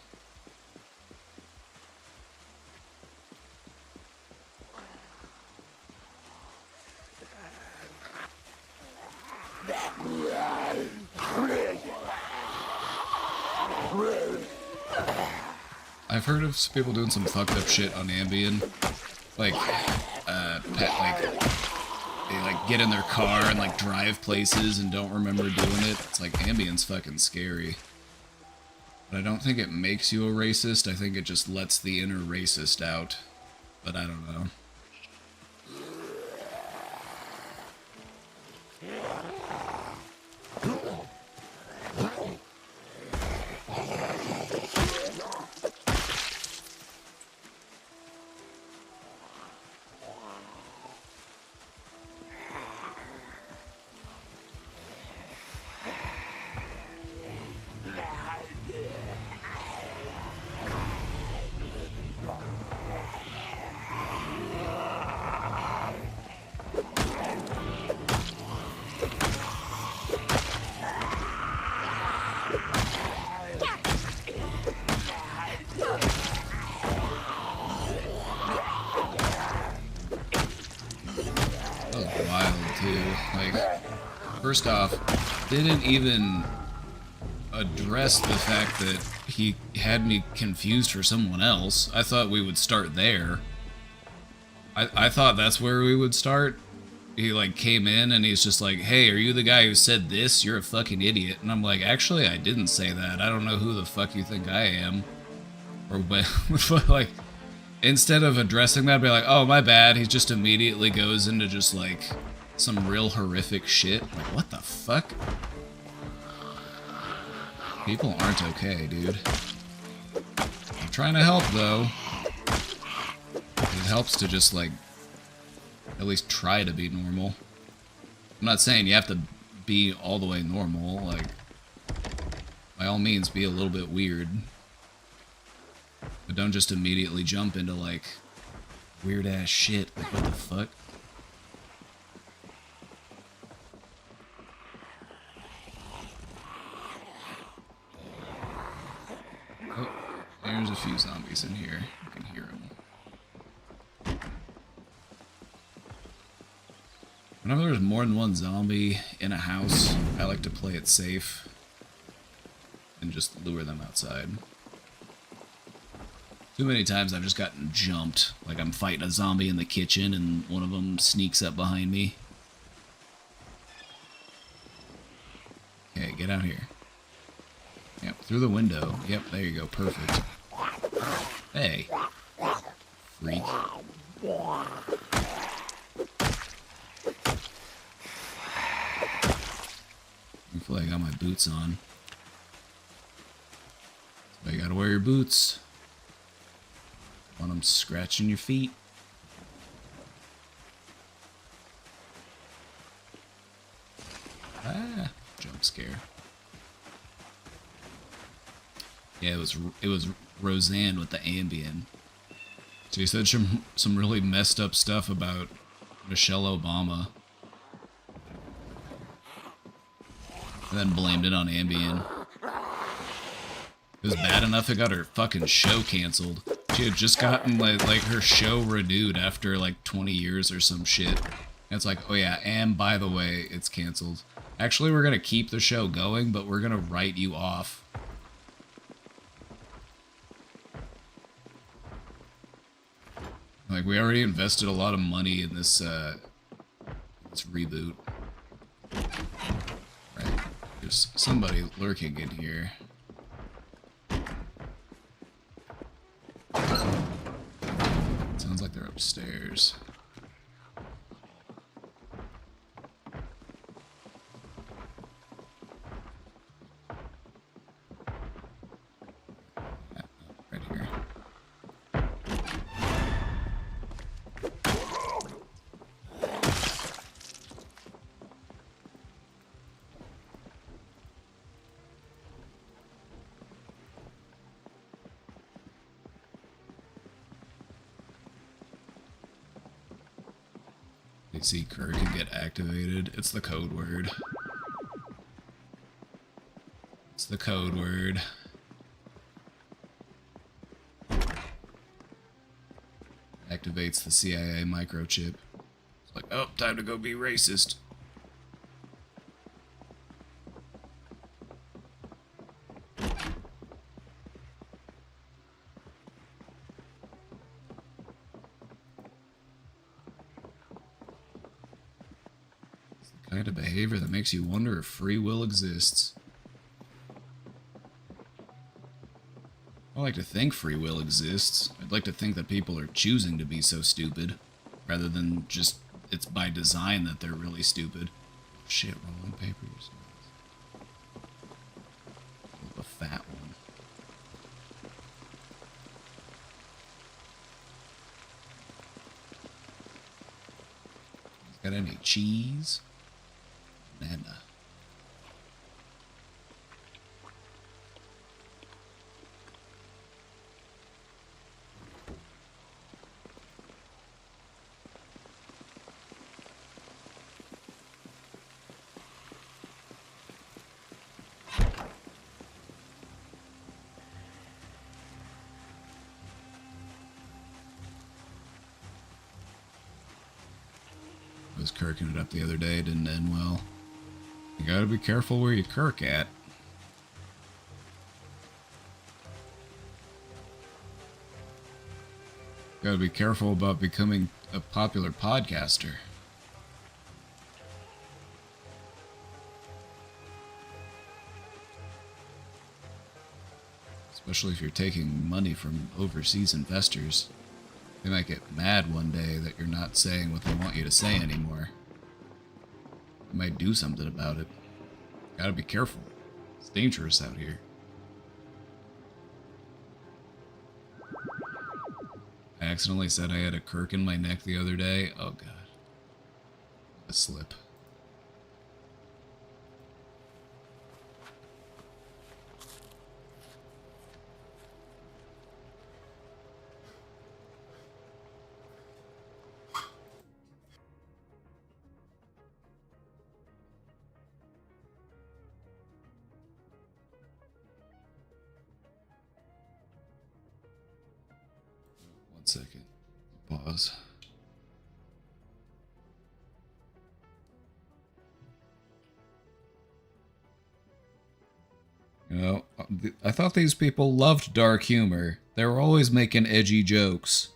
I've heard of people doing some fucked up shit on Ambien. Like, they like get in their car and like drive places and don't remember doing it. It's like Ambien's fucking scary. But I don't think it makes you a racist. I think it just lets the inner racist out. But I don't know. First off, didn't even address the fact that he had me confused for someone else. I thought we would start there. I thought that's where we would start. He like came in and he's just like, hey, are you the guy who said this? You're a fucking idiot. And I'm like, actually, I didn't say that. I don't know who the fuck you think I am. Or like, instead of addressing that, I'd be like, oh, my bad. He just immediately goes into just like some real horrific shit. Like, what the fuck? People aren't okay, dude. I'm trying to help, though. It helps to just, like, at least try to be normal. I'm not saying you have to be all the way normal. Like, by all means, be a little bit weird. But don't just immediately jump into, like, weird-ass shit. Like, what the fuck? There's a few zombies in here. You can hear them. Whenever there's more than one zombie in a house, I like to play it safe and just lure them outside. Too many times I've just gotten jumped. Like I'm fighting a zombie in the kitchen and one of them sneaks up behind me. Okay, get out here. Yep, through the window. Yep, there you go. Perfect. Hey. Freak. I feel like I got my boots on. So you gotta wear your boots. Want them scratching your feet. Ah, jump scare. Yeah, it was Roseanne with the Ambien. So he said some really messed up stuff about Michelle Obama. And then blamed it on Ambien. It was bad enough it got her fucking show canceled. She had just gotten like her show renewed after like 20 years or some shit. And it's like, oh yeah, and by the way, it's canceled. Actually, we're gonna keep the show going, but we're gonna write you off. Like, we already invested a lot of money in this, this reboot. Right. There's somebody lurking in here. Sounds like they're upstairs. Right here. You see Kirk can get activated. It's the code word. It's the code word. Activates the CIA microchip. It's like, oh, time to go be racist. It's the kind of behavior that makes you wonder if free will exists. I like to think free will exists. I'd like to think that people are choosing to be so stupid, rather than just it's by design that they're really stupid. Shit, rolling papers. The fat one. Got any cheese? Banana. I was kirking it up the other day, didn't end well. You gotta be careful where you kirk at. Gotta be careful about becoming a popular podcaster. Especially if you're taking money from overseas investors. They might get mad one day that you're not saying what they want you to say anymore. They might do something about it. Gotta be careful. It's dangerous out here. I accidentally said I had a kirk in my neck the other day. Oh god. A slip. One second. Pause. You know, I thought these people loved dark humor. They were always making edgy jokes.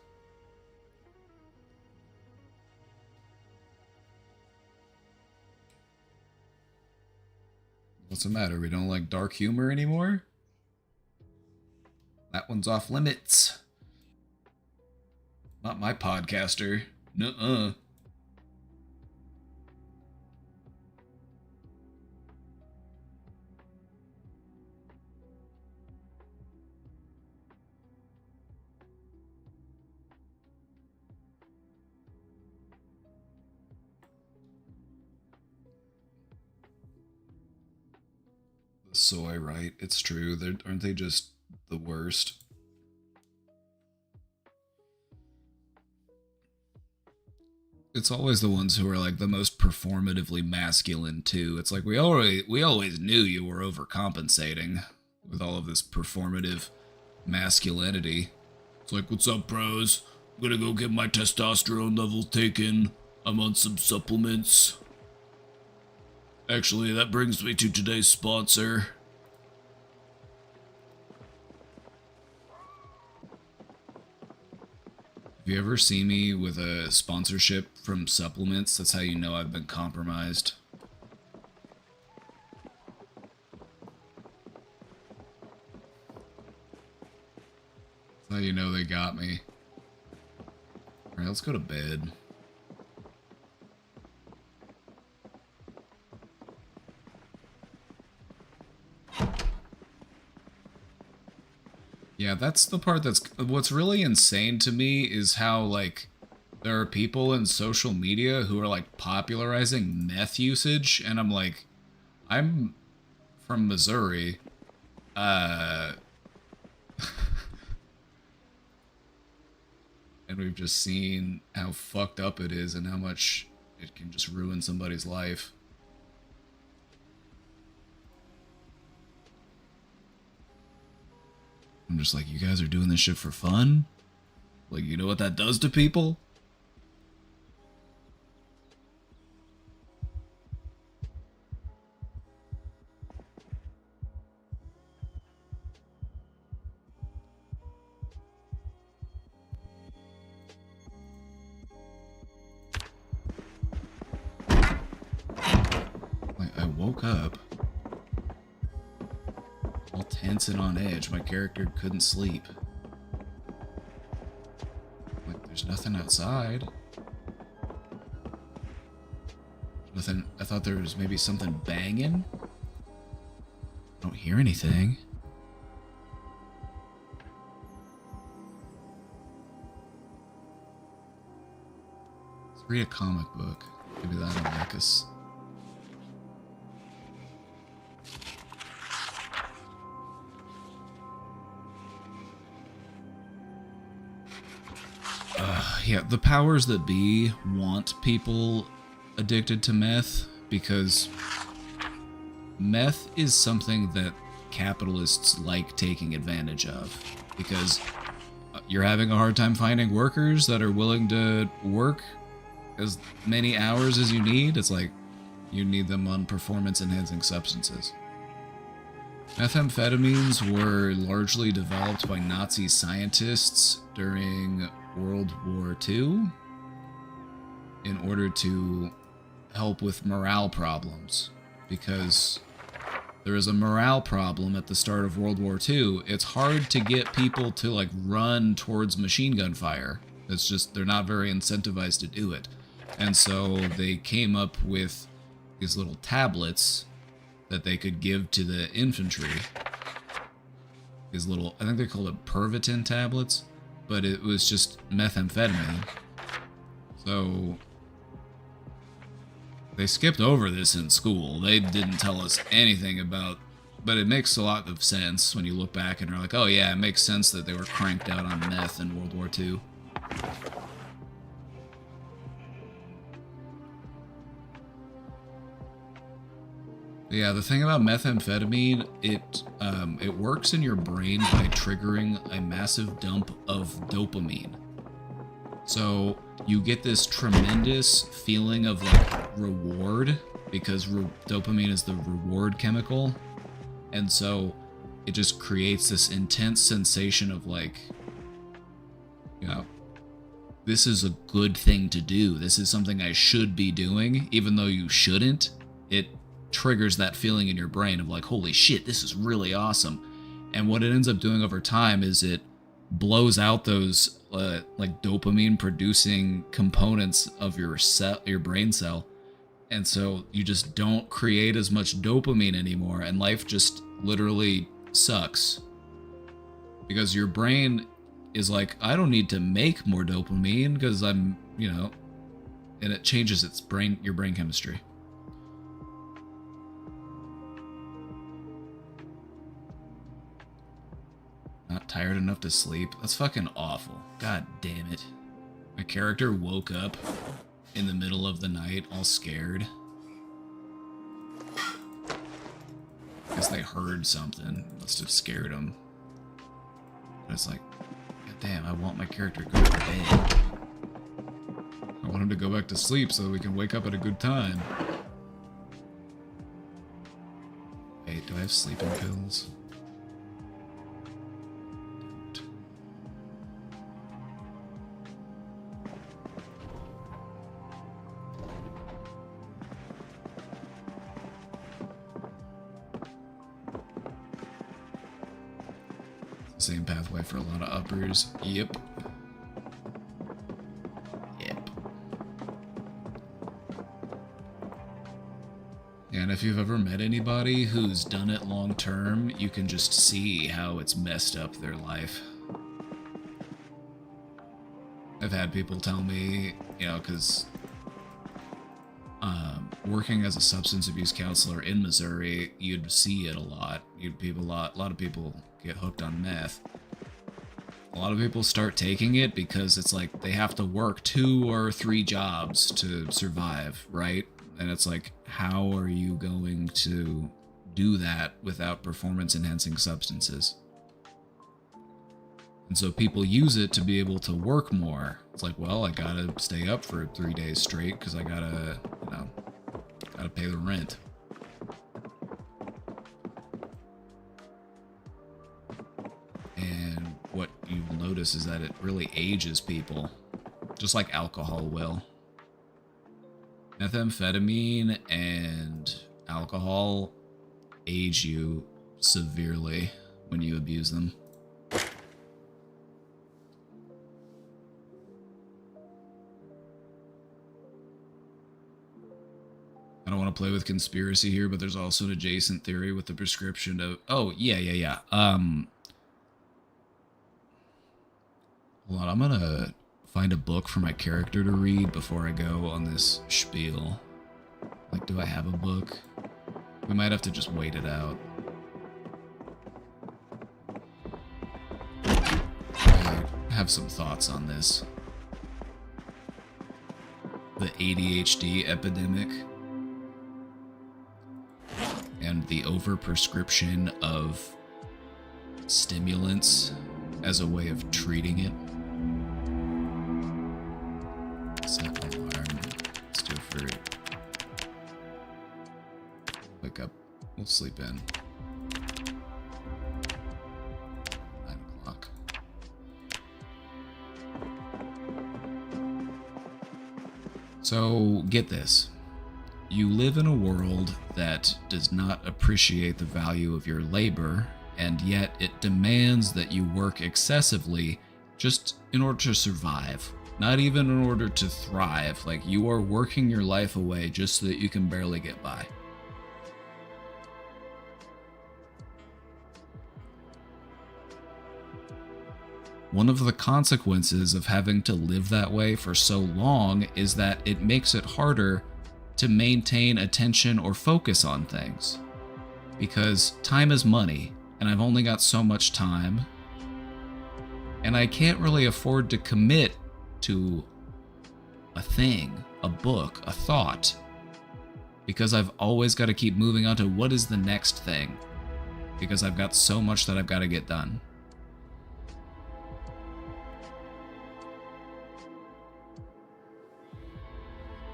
What's the matter? We don't like dark humor anymore? That one's off limits. Not my podcaster. Nuh-uh. The soy, right? It's true. Aren't they just the worst? It's always the ones who are like the most performatively masculine too. It's like we always knew you were overcompensating with all of this performative masculinity. It's like, what's up, bros? I'm gonna go get my testosterone level taken. I'm on some supplements. Actually, that brings me to today's sponsor. If you ever see me with a sponsorship from supplements, that's how you know I've been compromised. That's how you know they got me. Alright, let's go to bed. Yeah, that's the part what's really insane to me is how, like, there are people in social media who are, like, popularizing meth usage, and I'm like, I'm from Missouri, and we've just seen how fucked up it is and how much it can just ruin somebody's life. I'm just like, you guys are doing this shit for fun? Like, you know what that does to people? Like, I woke up all tense and on edge. My character couldn't sleep. Like, there's nothing outside. Nothing. I thought there was maybe something banging. I don't hear anything. Let's read a comic book. Maybe that'll make us. Yeah, the powers that be want people addicted to meth because meth is something that capitalists like taking advantage of, because you're having a hard time finding workers that are willing to work as many hours as you need. It's like you need them on performance-enhancing substances. Methamphetamines were largely developed by Nazi scientists during World War II in order to help with morale problems, because there is a morale problem at the start of World War II. It's hard to get people to like run towards machine gun fire. It's just, they're not very incentivized to do it. And so they came up with these little tablets that they could give to the infantry. These little, I think they called it Pervitin tablets, but it was just methamphetamine. So they skipped over this in school. They didn't tell us anything about, but it makes a lot of sense when you look back and are like, oh yeah, it makes sense that they were cranked out on meth in World War II. Yeah, the thing about methamphetamine, it works in your brain by triggering a massive dump of dopamine. So you get this tremendous feeling of like reward, because dopamine is the reward chemical, and so it just creates this intense sensation of like, you know, this is a good thing to do. This is something I should be doing, even though you shouldn't. It triggers that feeling in your brain of like, holy shit, this is really awesome. And what it ends up doing over time is it blows out those like dopamine producing components of your brain cell, and so you just don't create as much dopamine anymore, and life just literally sucks, because your brain is like, I don't need to make more dopamine because I'm, you know, and it changes your brain chemistry. Not tired enough to sleep? That's fucking awful. God damn it. My character woke up in the middle of the night all scared. Guess they heard something. Must have scared them. But it's like, God damn, I want my character to go to bed. I want him to go back to sleep so that we can wake up at a good time. Wait, do I have sleeping pills? Same pathway for a lot of uppers. Yep. And if you've ever met anybody who's done it long term, you can just see how it's messed up their life. I've had people tell me, you know, because working as a substance abuse counselor in Missouri, you'd see it a lot. A lot of people get hooked on meth. A lot of people start taking it because it's like they have to work 2 or 3 jobs to survive, right? And it's like, how are you going to do that without performance-enhancing substances? And so people use it to be able to work more. It's like, well, I gotta stay up for 3 days straight because I gotta, gotta pay the rent. And what you'll notice is that it really ages people, just like alcohol will. Methamphetamine and alcohol age you severely when you abuse them. I don't want to play with conspiracy here, but there's also an adjacent theory with the prescription of... Oh, yeah. Hold on, I'm gonna find a book for my character to read before I go on this spiel. Like, do I have a book? We might have to just wait it out. I have some thoughts on this. The ADHD epidemic. And the overprescription of stimulants as a way of treating it. Set alarm. Let's do it for... Wake up. We'll sleep in. 9 o'clock. So, get this. You live in a world that does not appreciate the value of your labor, and yet it demands that you work excessively just in order to survive. Not even in order to thrive. Like, you are working your life away just so that you can barely get by. One of the consequences of having to live that way for so long is that it makes it harder to maintain attention or focus on things. Because time is money, and I've only got so much time, and I can't really afford to commit to a thing, a book, a thought, because I've always got to keep moving on to what is the next thing, because I've got so much that I've got to get done.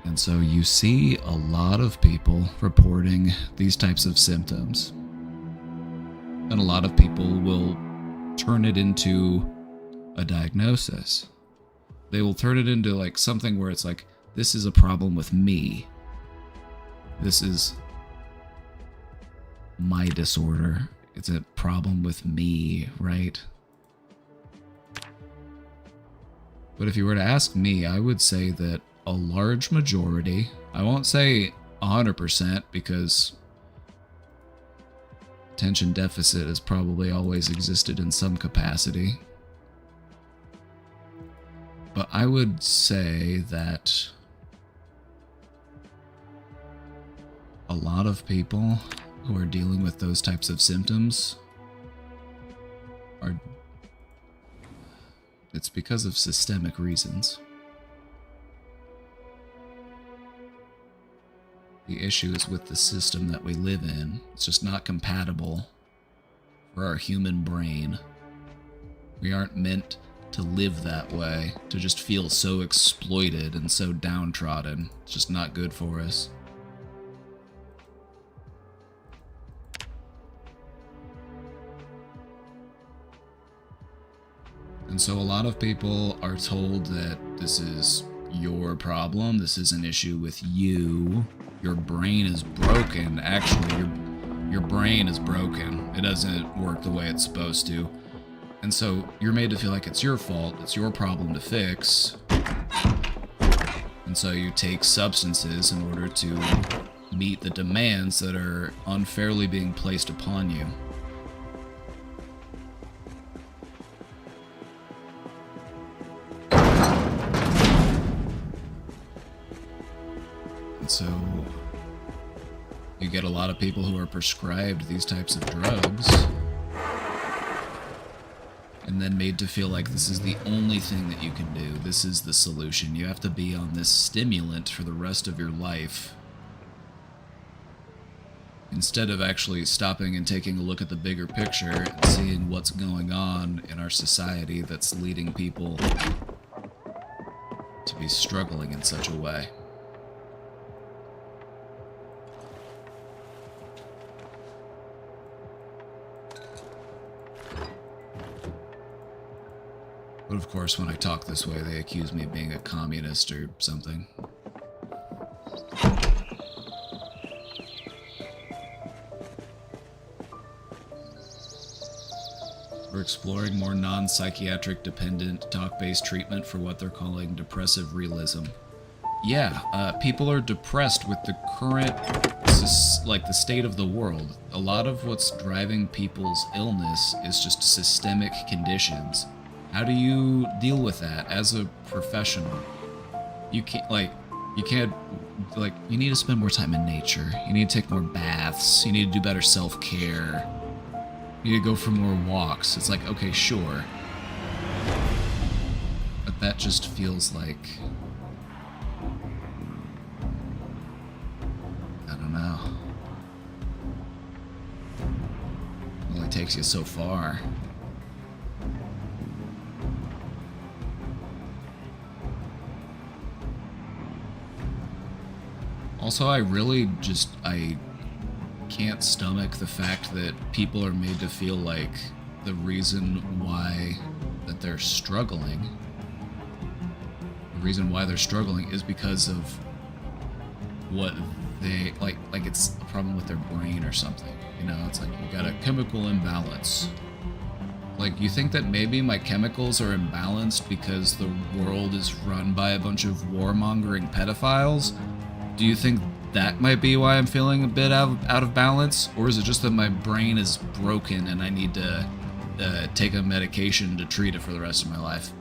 And so you see a lot of people reporting these types of symptoms. And a lot of people will turn it into a diagnosis. They will turn it into like something where it's like, this is a problem with me. This is my disorder. It's a problem with me, right? But if you were to ask me, I would say that a large majority, I won't say 100% because attention deficit has probably always existed in some capacity. But I would say that a lot of people who are dealing with those types of symptoms it's because of systemic reasons. The issue is with the system that we live in. It's just not compatible for our human brain. We aren't meant to live that way, to just feel so exploited and so downtrodden. It's just not good for us. And so a lot of people are told that this is your problem, this is an issue with you, your brain is broken. Actually, your brain is broken. It doesn't work the way it's supposed to. And so you're made to feel like it's your fault, it's your problem to fix. And so you take substances in order to meet the demands that are unfairly being placed upon you. And so you get a lot of people who are prescribed these types of drugs. and then made to feel like this is the only thing that you can do. This is the solution. You have to be on this stimulant for the rest of your life. Instead of actually stopping and taking a look at the bigger picture and seeing what's going on in our society that's leading people to be struggling in such a way. But of course, when I talk this way, they accuse me of being a communist or something. We're exploring more non-psychiatric dependent talk-based treatment for what they're calling depressive realism. Yeah, people are depressed with the current, like, the state of the world. A lot of what's driving people's illness is just systemic conditions. How do you deal with that as a professional? You can't, you need to spend more time in nature. You need to take more baths. You need to do better self-care. You need to go for more walks. It's like, okay, sure. But that just feels like... I don't know. It only takes you so far. Also, I can't stomach the fact that people are made to feel like the reason why that they're struggling, is because of what they, like it's a problem with their brain or something, you know? It's like, you got a chemical imbalance. Like, you think that maybe my chemicals are imbalanced because the world is run by a bunch of warmongering pedophiles? Do you think that might be why I'm feeling a bit out of balance? Or is it just that my brain is broken and I need to take a medication to treat it for the rest of my life?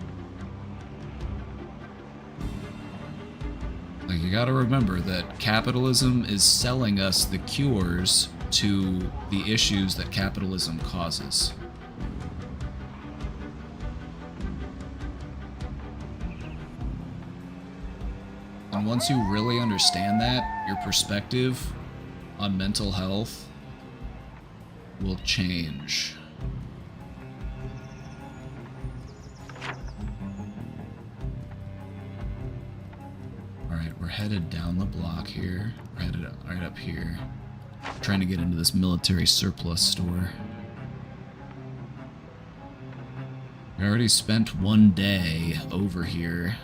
Like, you gotta remember that capitalism is selling us the cures to the issues that capitalism causes. And once you really understand that, your perspective on mental health will change. Alright, we're headed down the block here. We're headed right up here. Trying to get into this military surplus store. We already spent one day over here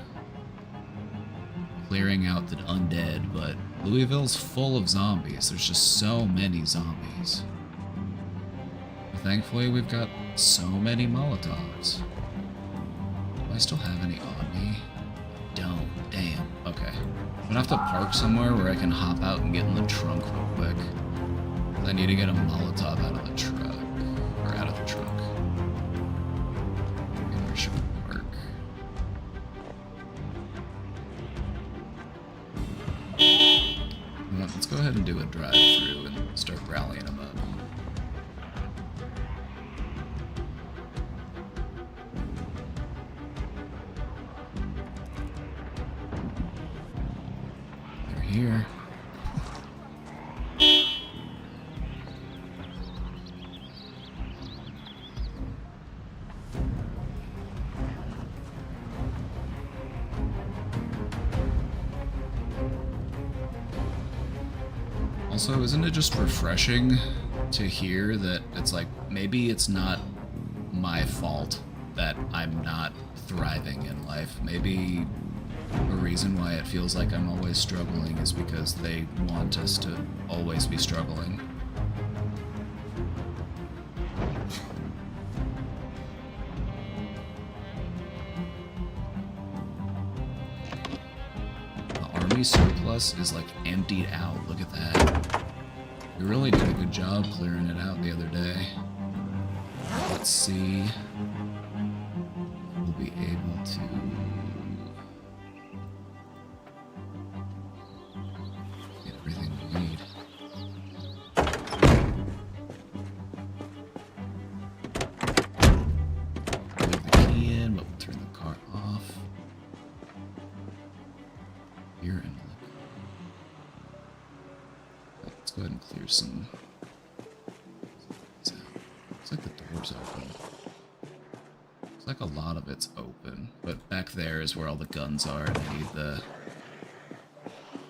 clearing out the undead, but Louisville's full of zombies. There's just so many zombies. But thankfully, we've got so many Molotovs. Do I still have any on me? Don't. Damn. Okay. I'm gonna have to park somewhere where I can hop out and get in the trunk real quick. I need to get a Molotov out of the truck. Or out of the truck. Where should we park? Let's go ahead and do a drive-through and start rallying them up. They're here. Also, isn't it just refreshing to hear that it's like, maybe it's not my fault that I'm not thriving in life. Maybe a reason why it feels like I'm always struggling is because they want us to always be struggling. Army surplus is like emptied out. Look at that. We really did a good job clearing it out the other day. Let's see. We'll be able to get everything we need. here and look. Let's go ahead and clear some. Looks like the door's open. Looks like a lot of it's open, but back there is where all the guns are, and I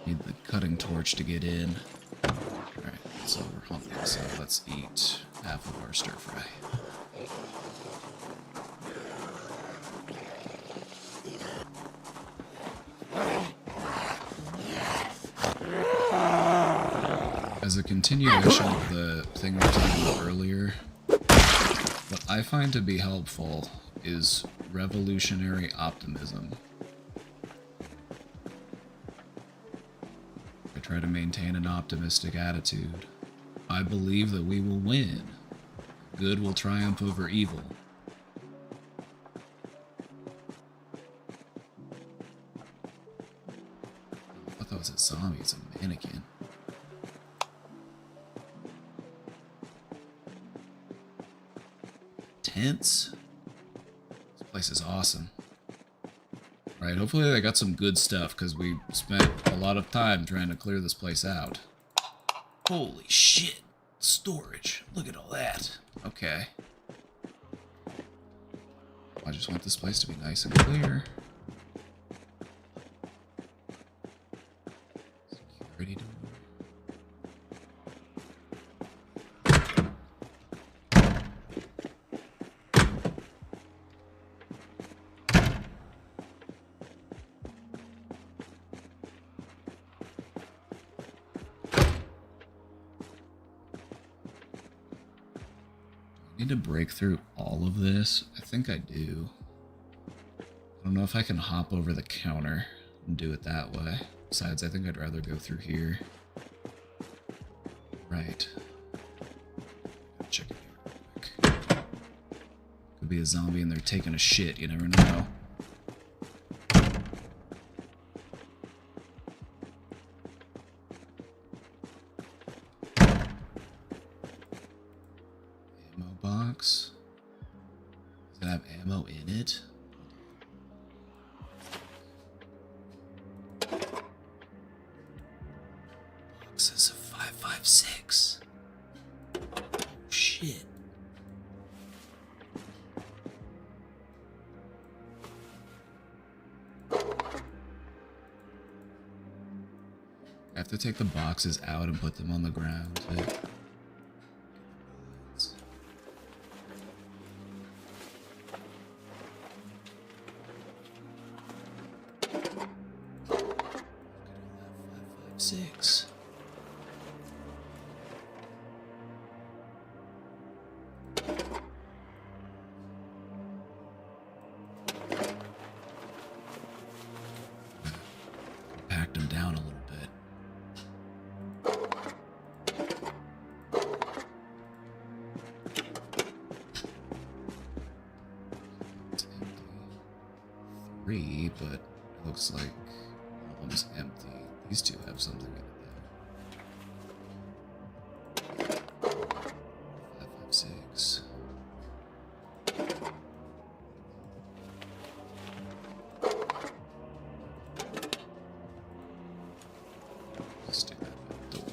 need the cutting torch to get in. Alright, so we're hungry, so let's eat half of our stir fry. As a continuation of the thing we were talking about earlier, what I find to be helpful is revolutionary optimism. I try to maintain an optimistic attitude. I believe that we will win. Good will triumph over evil. I thought that was a zombie, it's a mannequin. Tents? This place is awesome. Alright, hopefully they got some good stuff, because we spent a lot of time trying to clear this place out. Holy shit! Storage. Look at all that. Okay. I just want this place to be nice and clear. Security door. Need to break through all of this? I think I do. I don't know if I can hop over the counter and do it that way. Besides, I think I'd rather go through here. Right. Check it here real quick. Could be a zombie and they're taking a shit, you never know. Box. Does it have ammo in it? Boxes of 5.56. Oh, shit. I have to take the boxes out and put them on the ground. Six. Packed them down a little bit. It's empty. 3, but it looks like one of them's empty. These two have something in it though. 5.56. Stick that in the door.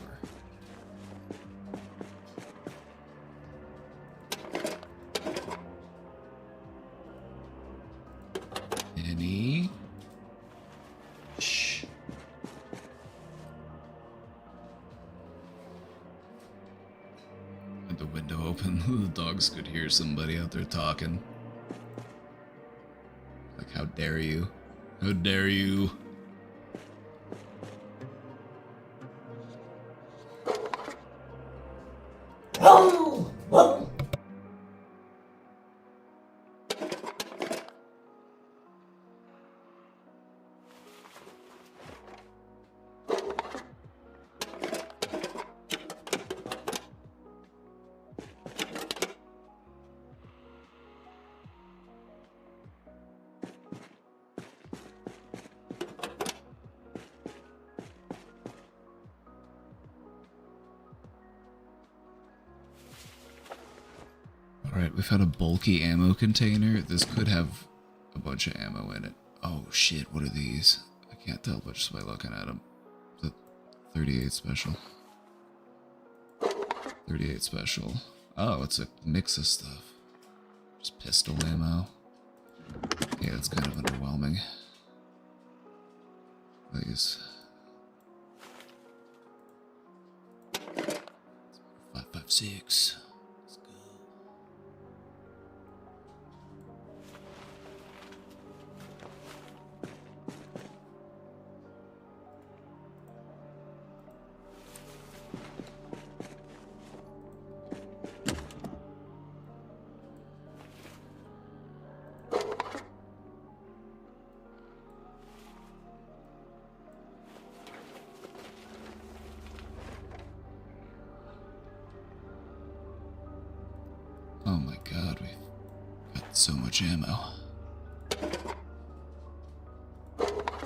Any? Shh. The window open, the dogs could hear somebody out there talking. Like, how dare you? How dare you? Alright, we've had a bulky ammo container. This could have a bunch of ammo in it. Oh shit, what are these? I Can't tell just by looking at them. The 38 special. 38 special. Oh, it's a mix of stuff. Just pistol ammo. Yeah, it's kind of underwhelming. Please. 5.56. Let's go. Oh my god, we've got so much ammo.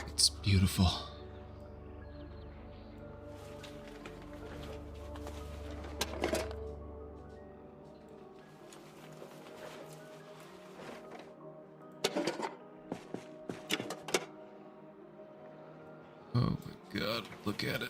It's beautiful. Oh my god, look at it.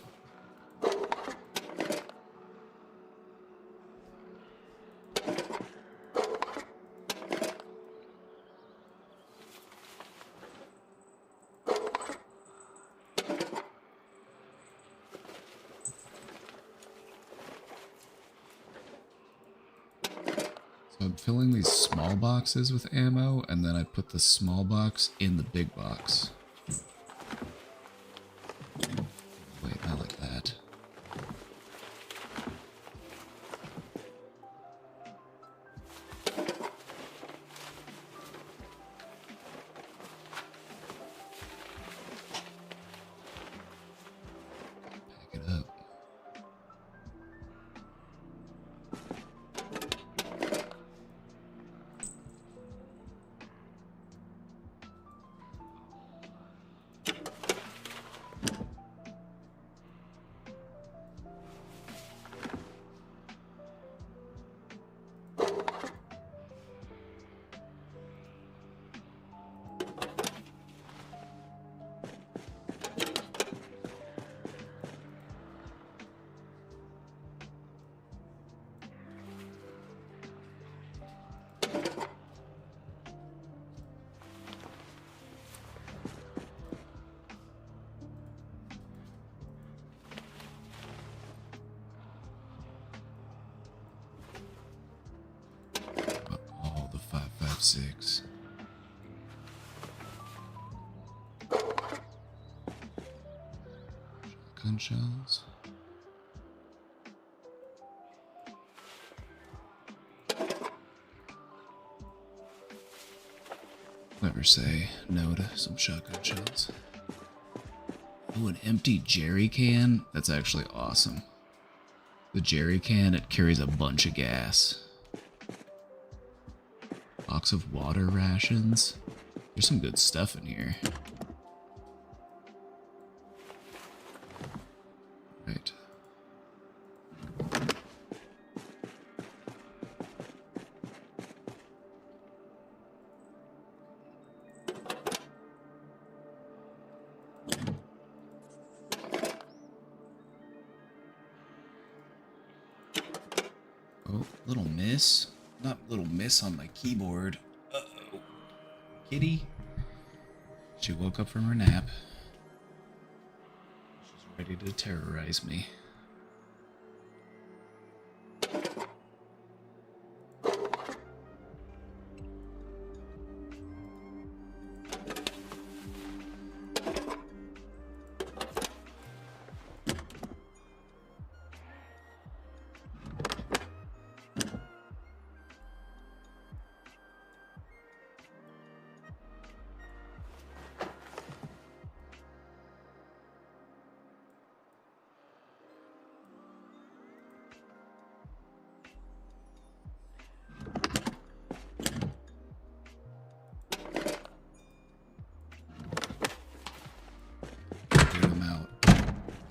So I'm filling these small boxes with ammo, and then I put the small box in the big box. Wait, not like that. Pack it up. All the 5.56. Shotgun shells. Never say no to some shotgun shells. Oh, an empty jerry can? That's actually awesome. The jerry can, it carries a bunch of gas. Box of water rations. There's some good stuff in here. Right. Oh, little miss. Not little miss on my keyboard. Uh-oh. Kitty. She woke up from her nap. She's ready to terrorize me.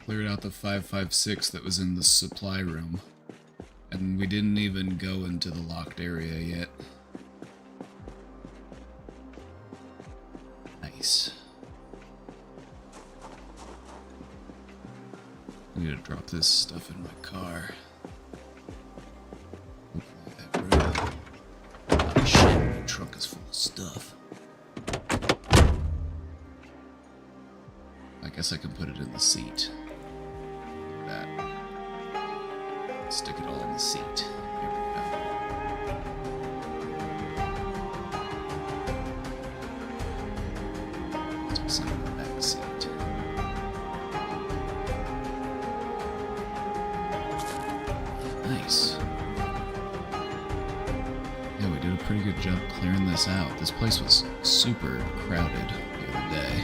Cleared out the 5.56 that was in the supply room. And we didn't even go into the locked area yet. Nice. I need to drop this stuff in my car. Hopefully I have room. Oh shit, my trunk is full of stuff. I guess I can put it in the seat. Like that. Stick it all in the seat. Here we go. Stick some in the back seat. Nice. Yeah, we did a pretty good job clearing this out. This place was super crowded the other day.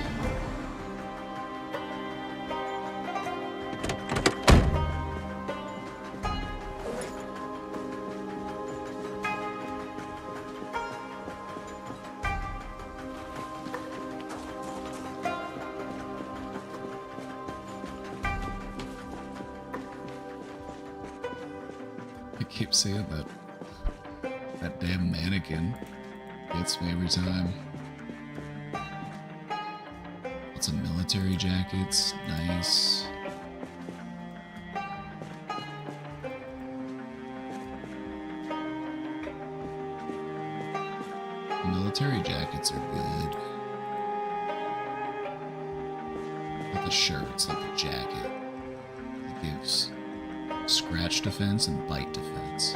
I keep seeing that damn mannequin gets me every time. Lots of military jackets, nice. Military jackets are good. Not the shirt, it's like the jacket. It gives scratch defense and bite defense.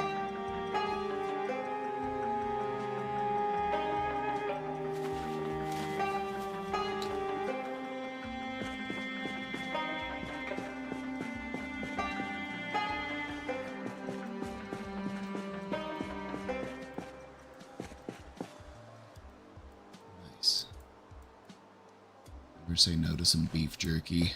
Nice. Never say no to some beef jerky.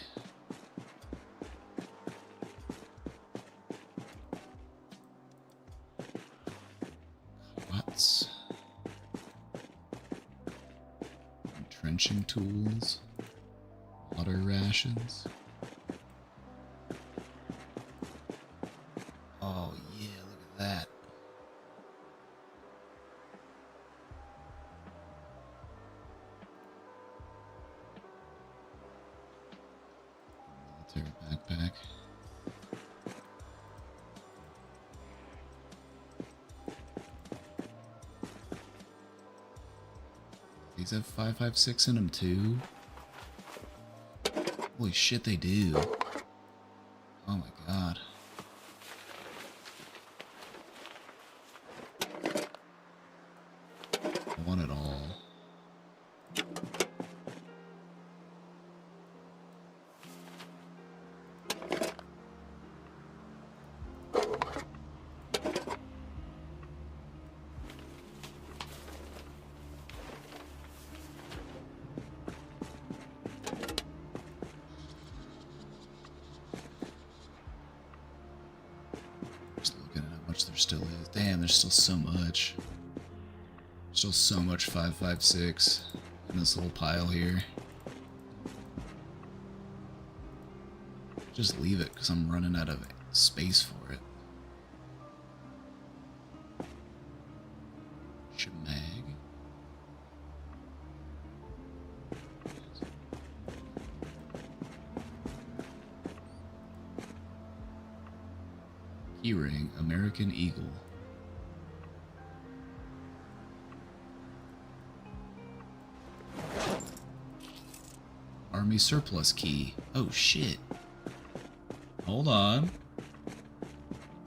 Entrenching tools, water rations. Oh yeah, look at that. Military backpack. These have 5.56 in them too. Holy shit, they do. Oh my god. I want it all. Just looking at how much there still is. Damn, there's still so much. Still so much 5.56 in this little pile here. Just leave it because I'm running out of space for it. Shemag. Keyring, American Eagle. Army surplus key. Oh shit. Hold on.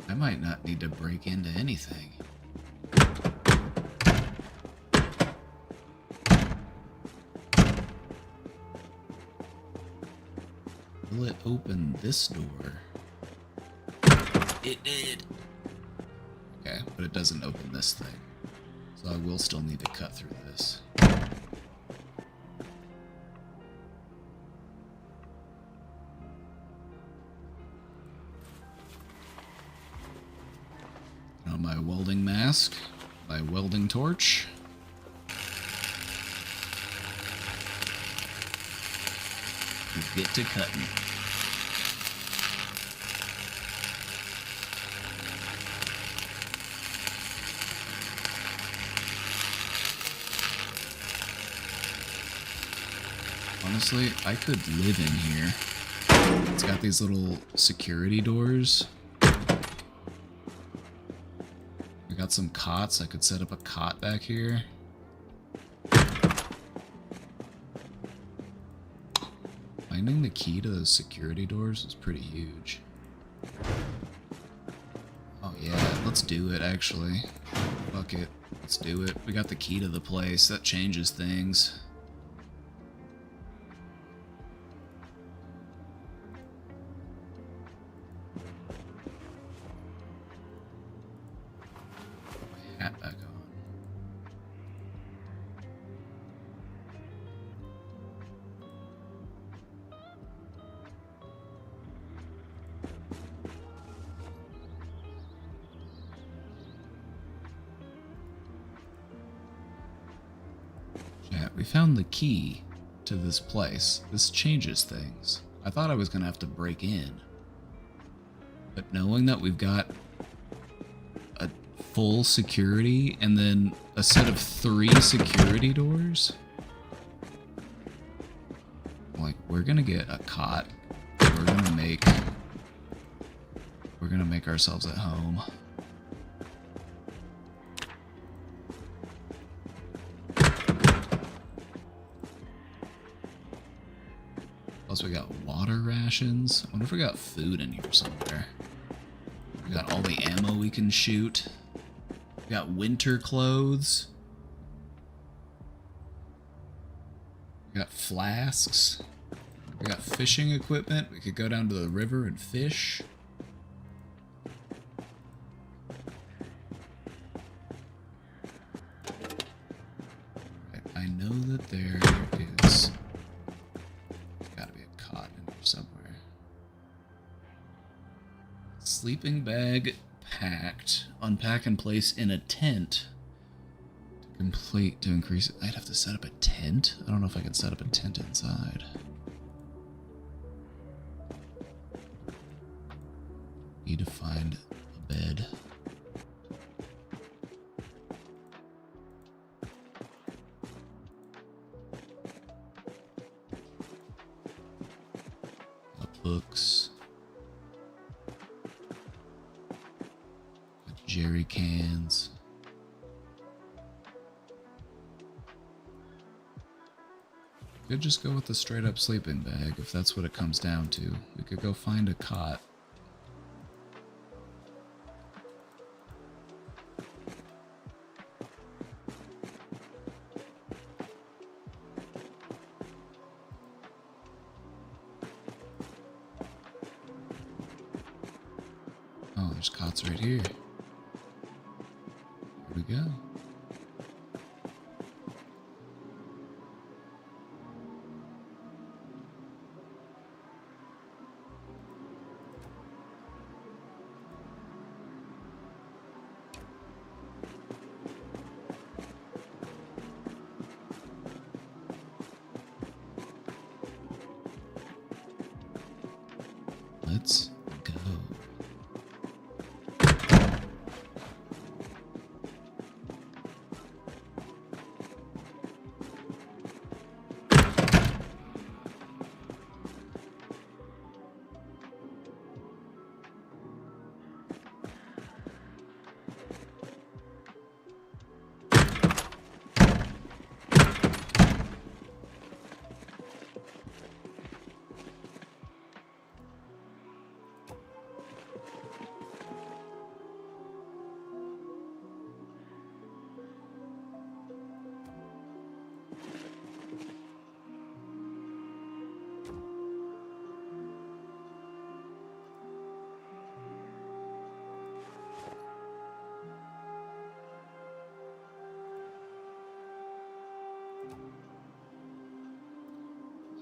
I might not need to break into anything. Will it open this door? It did. Okay, but it doesn't open this thing. So I will still need to cut through this. On my welding mask, my welding torch. We get to cutting. Honestly, I could live in here. It's got these little security doors. We got some cots. I could set up a cot back here. Finding the key to those security doors is pretty huge. Oh yeah, let's do it actually. Fuck it. Let's do it. We got the key to the place. That changes things. Hat back on. Chat, we found the key to this place. This changes things. I thought I was gonna have to break in. But knowing that we've got a full security and then a set of 3 security doors, like, we're gonna get a cot. We're gonna make ourselves at home. Plus we got water rations. I wonder if we got food in here somewhere. We got all the ammo we can shoot. We got winter clothes. We got flasks. We got fishing equipment. We could go down to the river and fish. I know that there is gotta be a cot in here somewhere. Sleeping bag packed. Unpack and place in a tent. To increase it. I'd have to set up a tent? I don't know if I can set up a tent inside. Need to find a bed. Books. Jerry cans. Could just go with the straight up sleeping bag if that's what it comes down to. We could go find a cot. Oh, there's cots right here. Here we go. Let's go.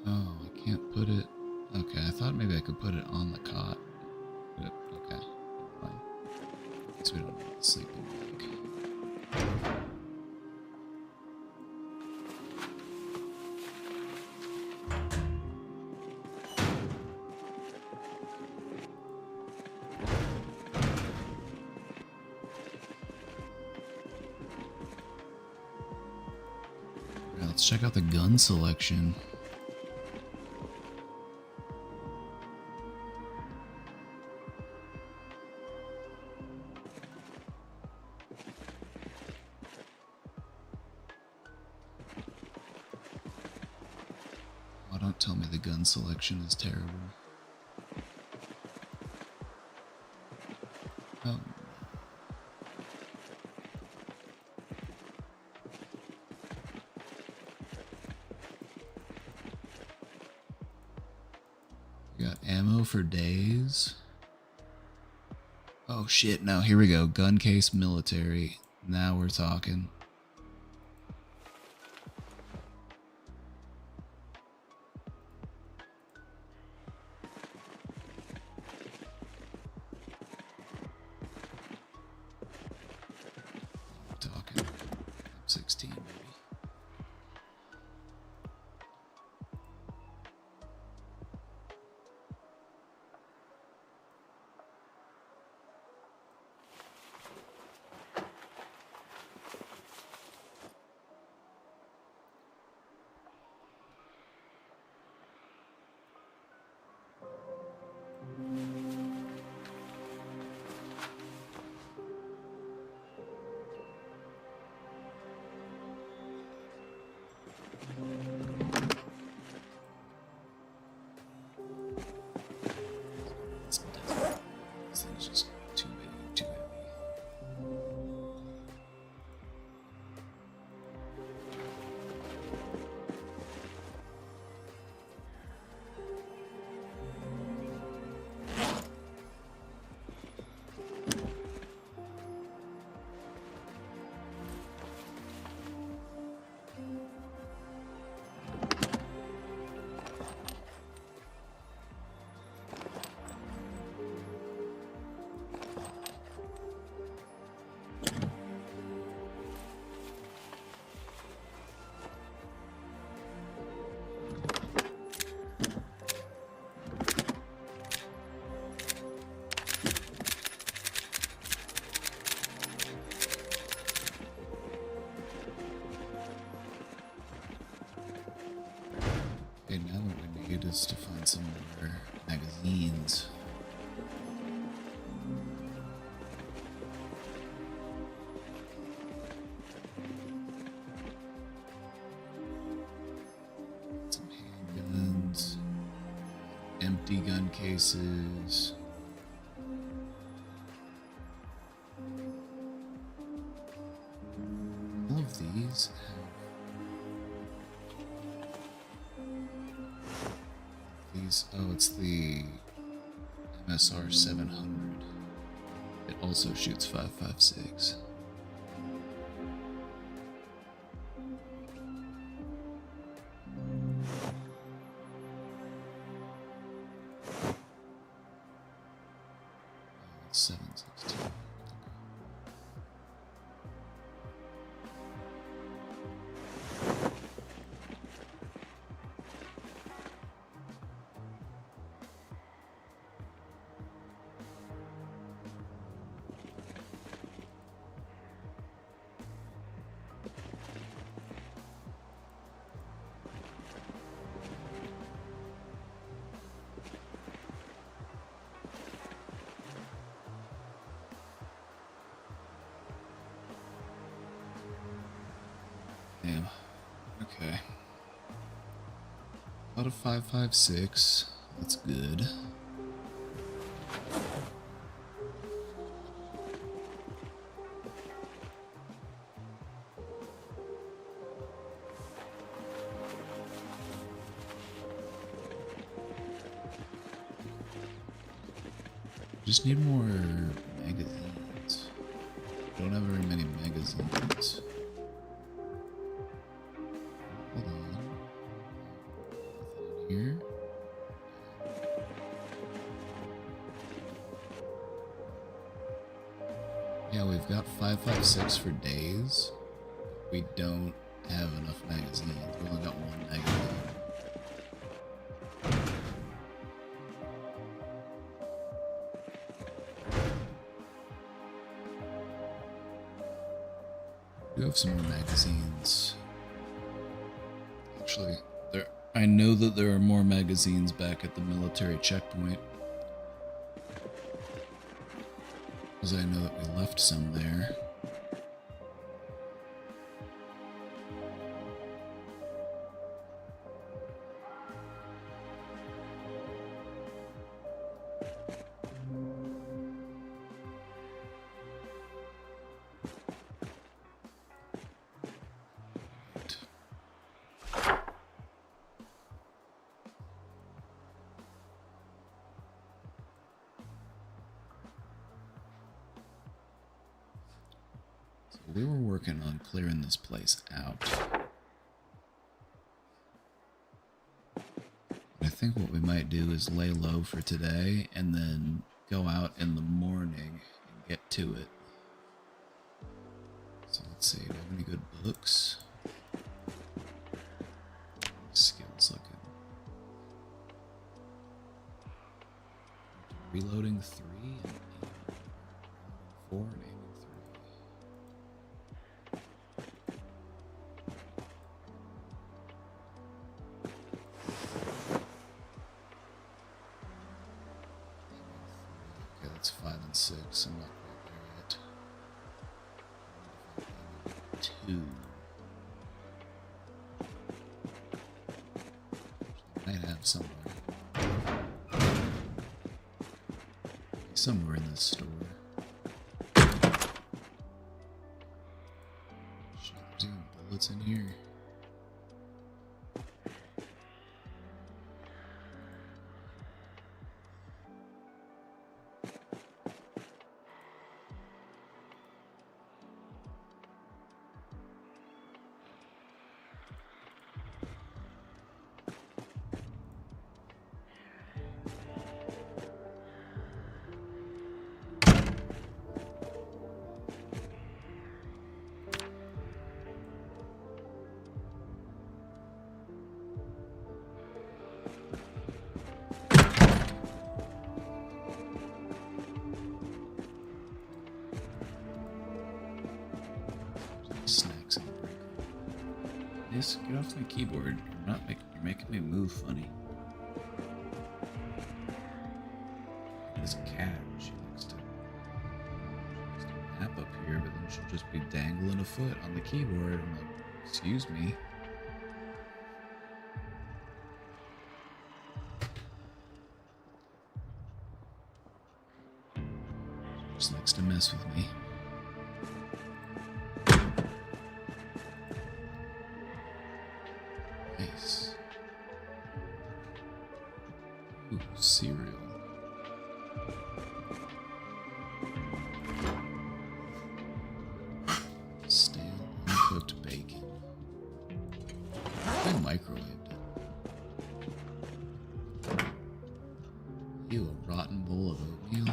Oh, I can't put it. Okay, I thought maybe I could put it on the cot. But, okay, fine. Guess we don't need the sleeping bag. Alright, let's check out the gun selection. Oh, don't tell me the gun selection is terrible. Oh. We got ammo for days. Oh shit, now here we go. Gun case military. Now we're talking. Talking 16 maybe. This thing's just too big, too heavy. Okay, now what we need is to find some more magazines. Some handguns, empty gun cases. All of these have these. Oh, it's the MSR 700. It also shoots 5.56. It's 7.62. Damn. Okay. Out of 5.56. That's good. Just need more magazines. Don't have very many magazines. Hold on. Nothing in here. Yeah, we've got 5.56 for days. We don't have enough magazines. We only got one magazine. We do have some more magazines. Actually, I know that there are more magazines back at the military checkpoint. Because I know that we left some there. We were working on clearing this place out. I think what we might do is lay low for today and then go out in the morning and get to it. So let's see, do I have any good books? Skills looking. Reloading 3 and aiming 4 and aiming 3. Okay, that's 5 and 6. I'm not quite there yet. 2. Might have somewhere. Somewhere in this store. Shit, there's even bullets in here. Snacks in the break room. Yes, get off my keyboard. You're making me move funny. This cat, she likes to nap up here, but then she'll just be dangling a foot on the keyboard. I'm like, excuse me. Just likes to mess with me. Nice. Ooh, cereal. Stale, uncooked bacon. I microwaved it. Ew, a rotten bowl of oatmeal.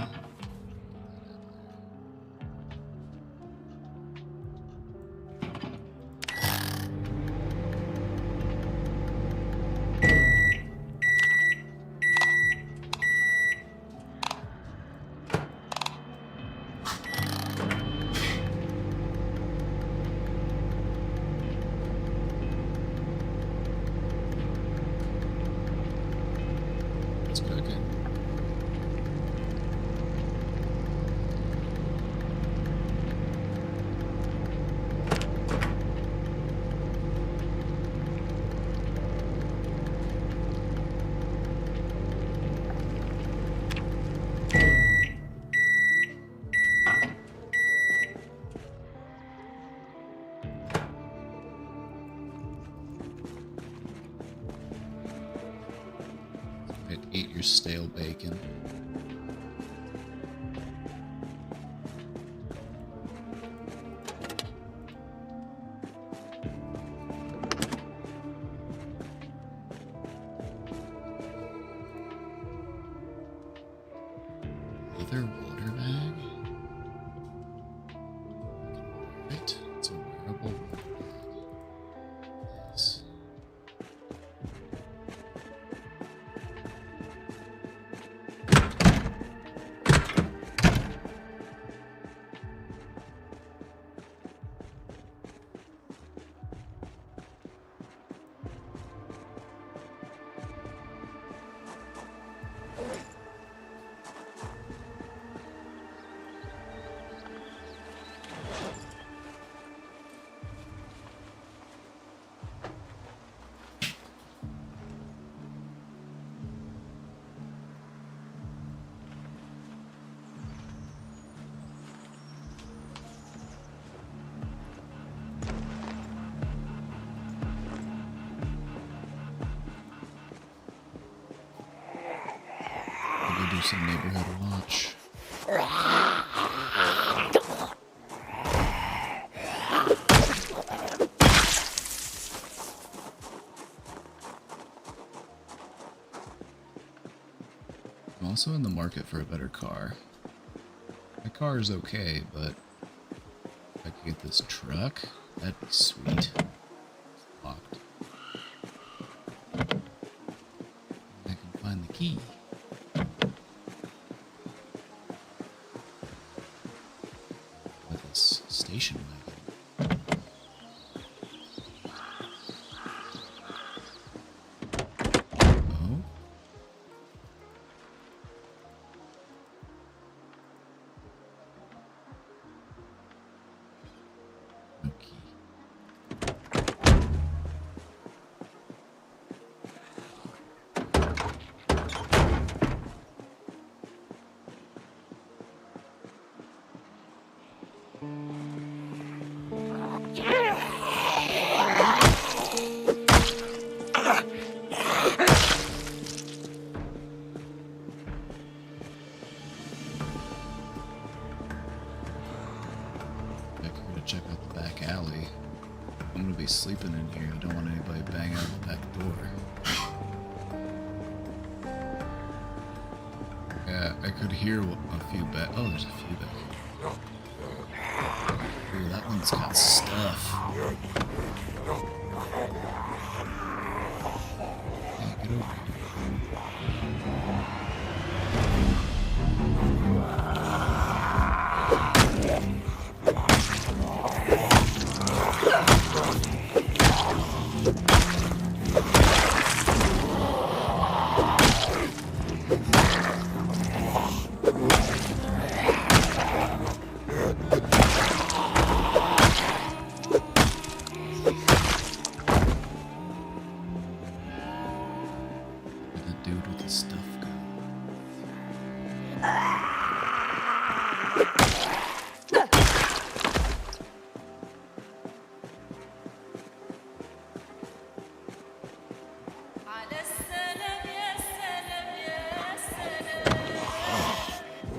It's cooking. Right, eat your stale bacon. Leather water bag? Right, it's a wearable water bag. Nice. Maybe do some neighborhood watch. I'm also in the market for a better car. My car is okay, but if I could get this truck, that'd be sweet. It's locked. I can find the key. With this station wagon. Oh. No key. Back here to check out the back alley. I'm gonna be sleeping in here. I don't want anybody banging on the back door. Yeah, I could hear a few back. Oh, there's a few back here. Ooh, that one's got stuff. Hey, get over here. Where'd the dude with the stuff go?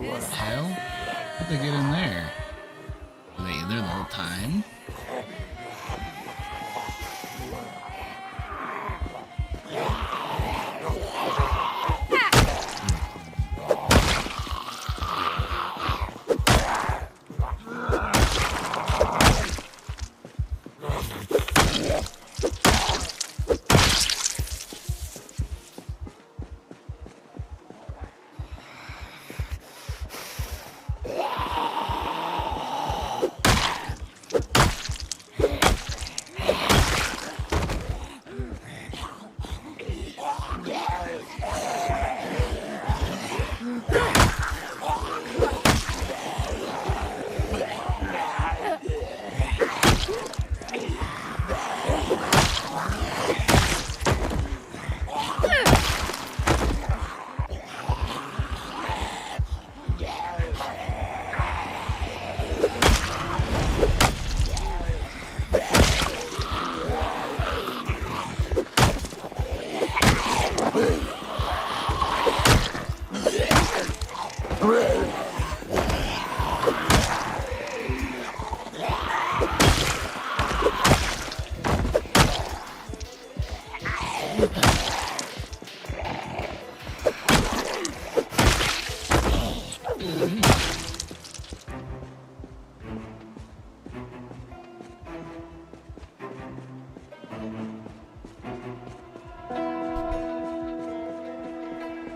What the hell? How'd they get in there? Were they in there the whole time?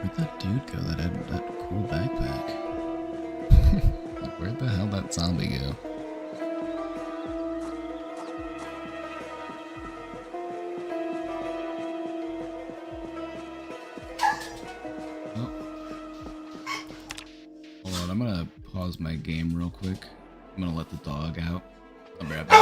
Where'd that dude go that had that cool backpack? Where'd the hell that zombie go? Oh. Hold on, I'm gonna pause my game real quick. I'm gonna let the dog out. I'll be right back.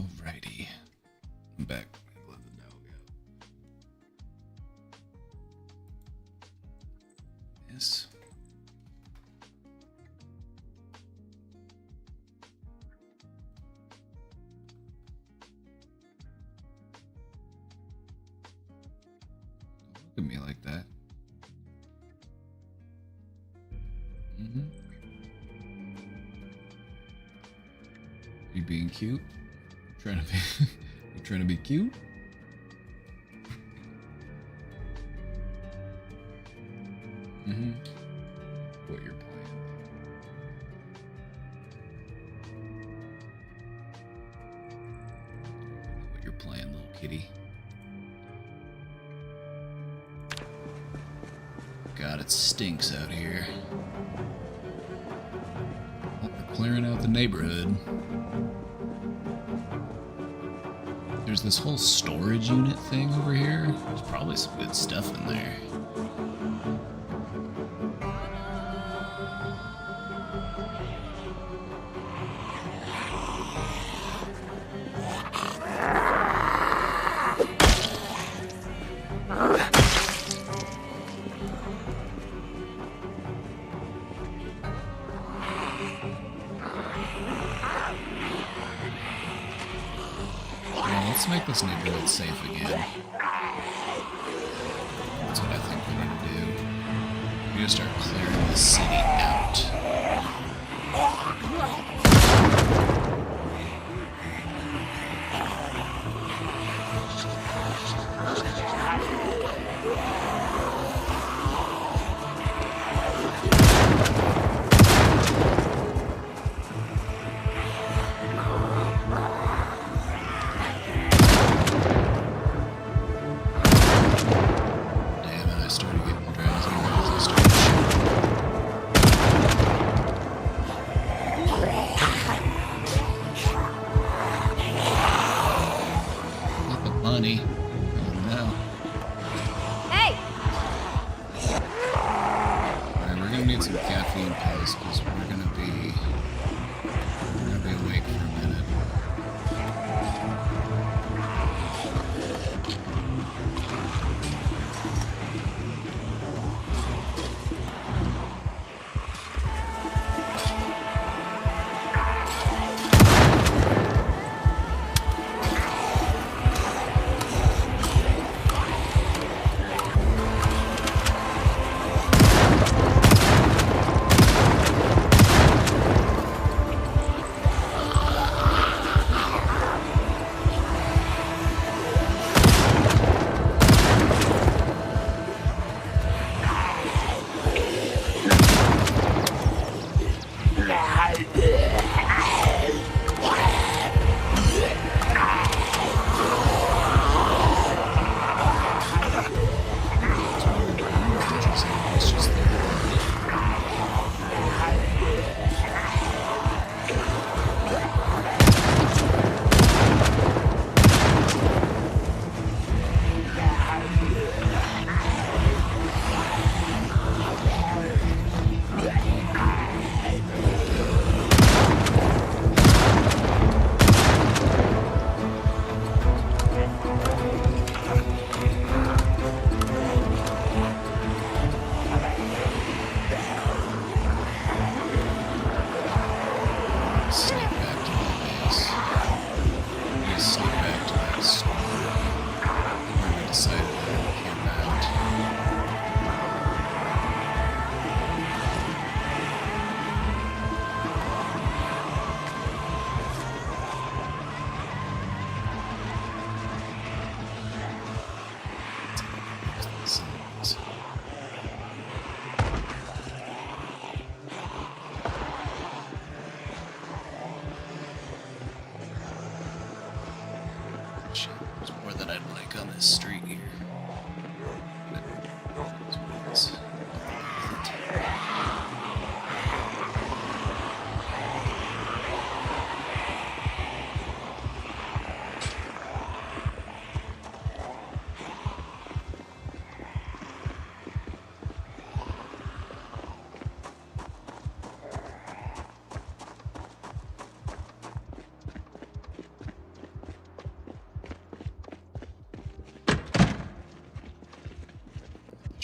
Alrighty. I'm back. Let the dog out. Yes. Don't look at me like that. You being cute? Trying to be you trying to be cute? What you're playing. What you're playing, little kitty. God, it stinks out here. Oh, they're clearing out the neighborhood. There's this whole storage unit thing over here. There's probably some good stuff in there. Let's make this neighborhood safe again. That's what I think we need to do. We need to start clearing the city out.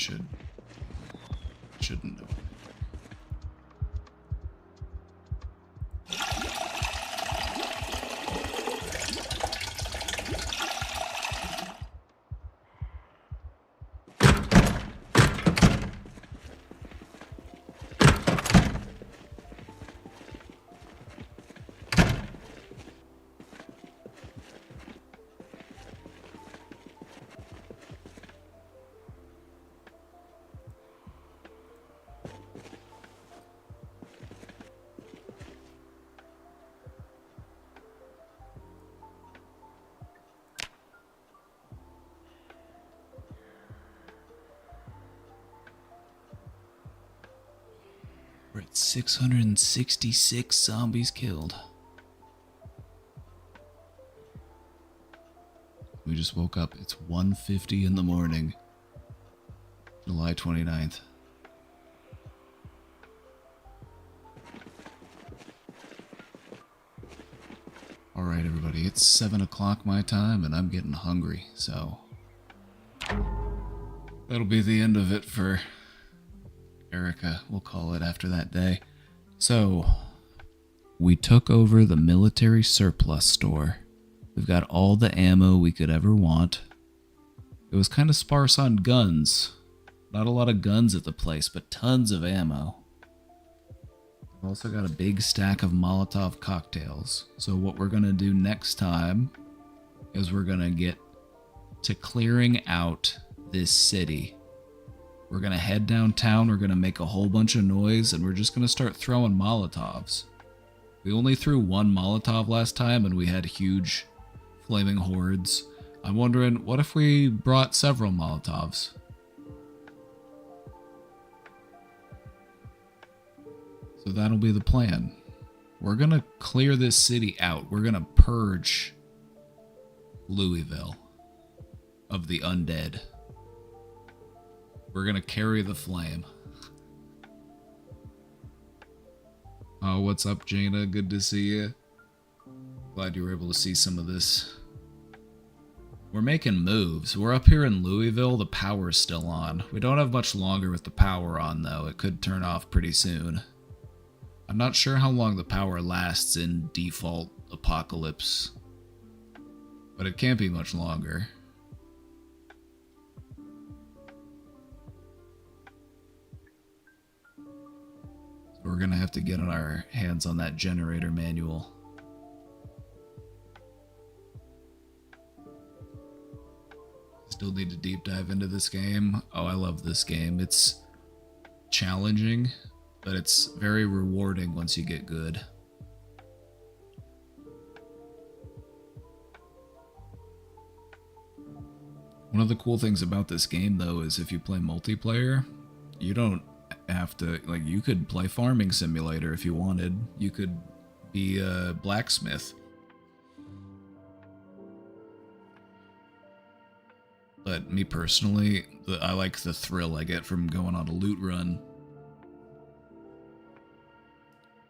shouldn't have. We're at 666 zombies killed. We just woke up. It's 1:50 in the morning. July 29th. Alright everybody, it's 7 o'clock my time and I'm getting hungry, so that'll be the end of it for Erica, we'll call it after that day. So, we took over the military surplus store. We've got all the ammo we could ever want. It was kind of sparse on guns. Not a lot of guns at the place, but tons of ammo. We've also got a big stack of Molotov cocktails. So what we're going to do next time is we're going to get to clearing out this city. We're going to head downtown, we're going to make a whole bunch of noise, and we're just going to start throwing Molotovs. We only threw one Molotov last time, and we had huge flaming hordes. I'm wondering, what if we brought several Molotovs? So that'll be the plan. We're going to clear this city out. We're going to purge Louisville of the undead. We're gonna carry the flame. Oh, what's up, Jaina? Good to see you. Glad you were able to see some of this. We're making moves. We're up here in Louisville. The power's still on. We don't have much longer with the power on, though. It could turn off pretty soon. I'm not sure how long the power lasts in default apocalypse, but it can't be much longer. We're gonna have to get on our hands on that generator manual. Still need to deep dive into this game. Oh, I love this game. It's challenging, but it's very rewarding once you get good. One of the cool things about this game, though, is if you play multiplayer, you don't have to, like, you could play Farming Simulator if you wanted. You could be a blacksmith. But me personally, I like the thrill I get from going on a loot run.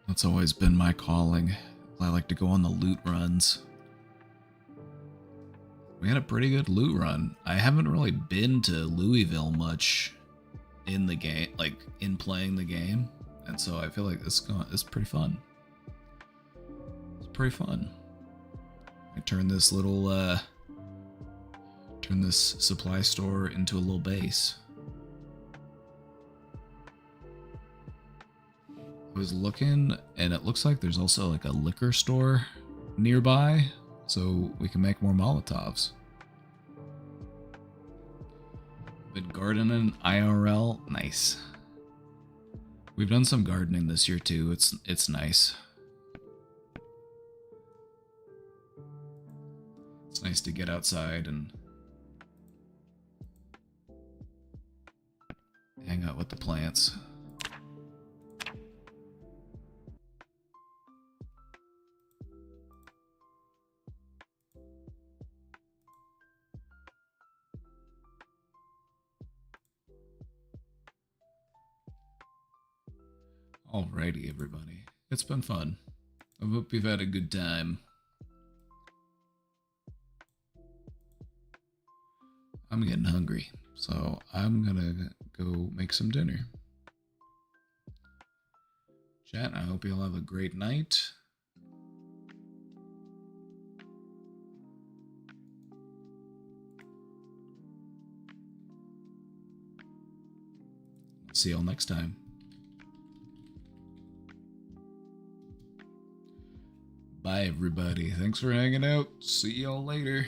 That's always been my calling. I like to go on the loot runs. We had a pretty good loot run. I haven't really been to Louisville much in the game, like in playing the game, and so I feel like it's pretty fun. It's pretty fun. I turn this little turn this supply store into a little base. I was looking, and it looks like there's also like a liquor store nearby, so we can make more Molotovs. Been gardening IRL, nice. We've done some gardening this year too. It's nice. It's nice to get outside and hang out with the plants. Alrighty, everybody. It's been fun. I hope you've had a good time. I'm getting hungry, so I'm gonna go make some dinner. Chat, I hope you'll have a great night. See y'all next time. Bye, everybody. Thanks for hanging out. See y'all later.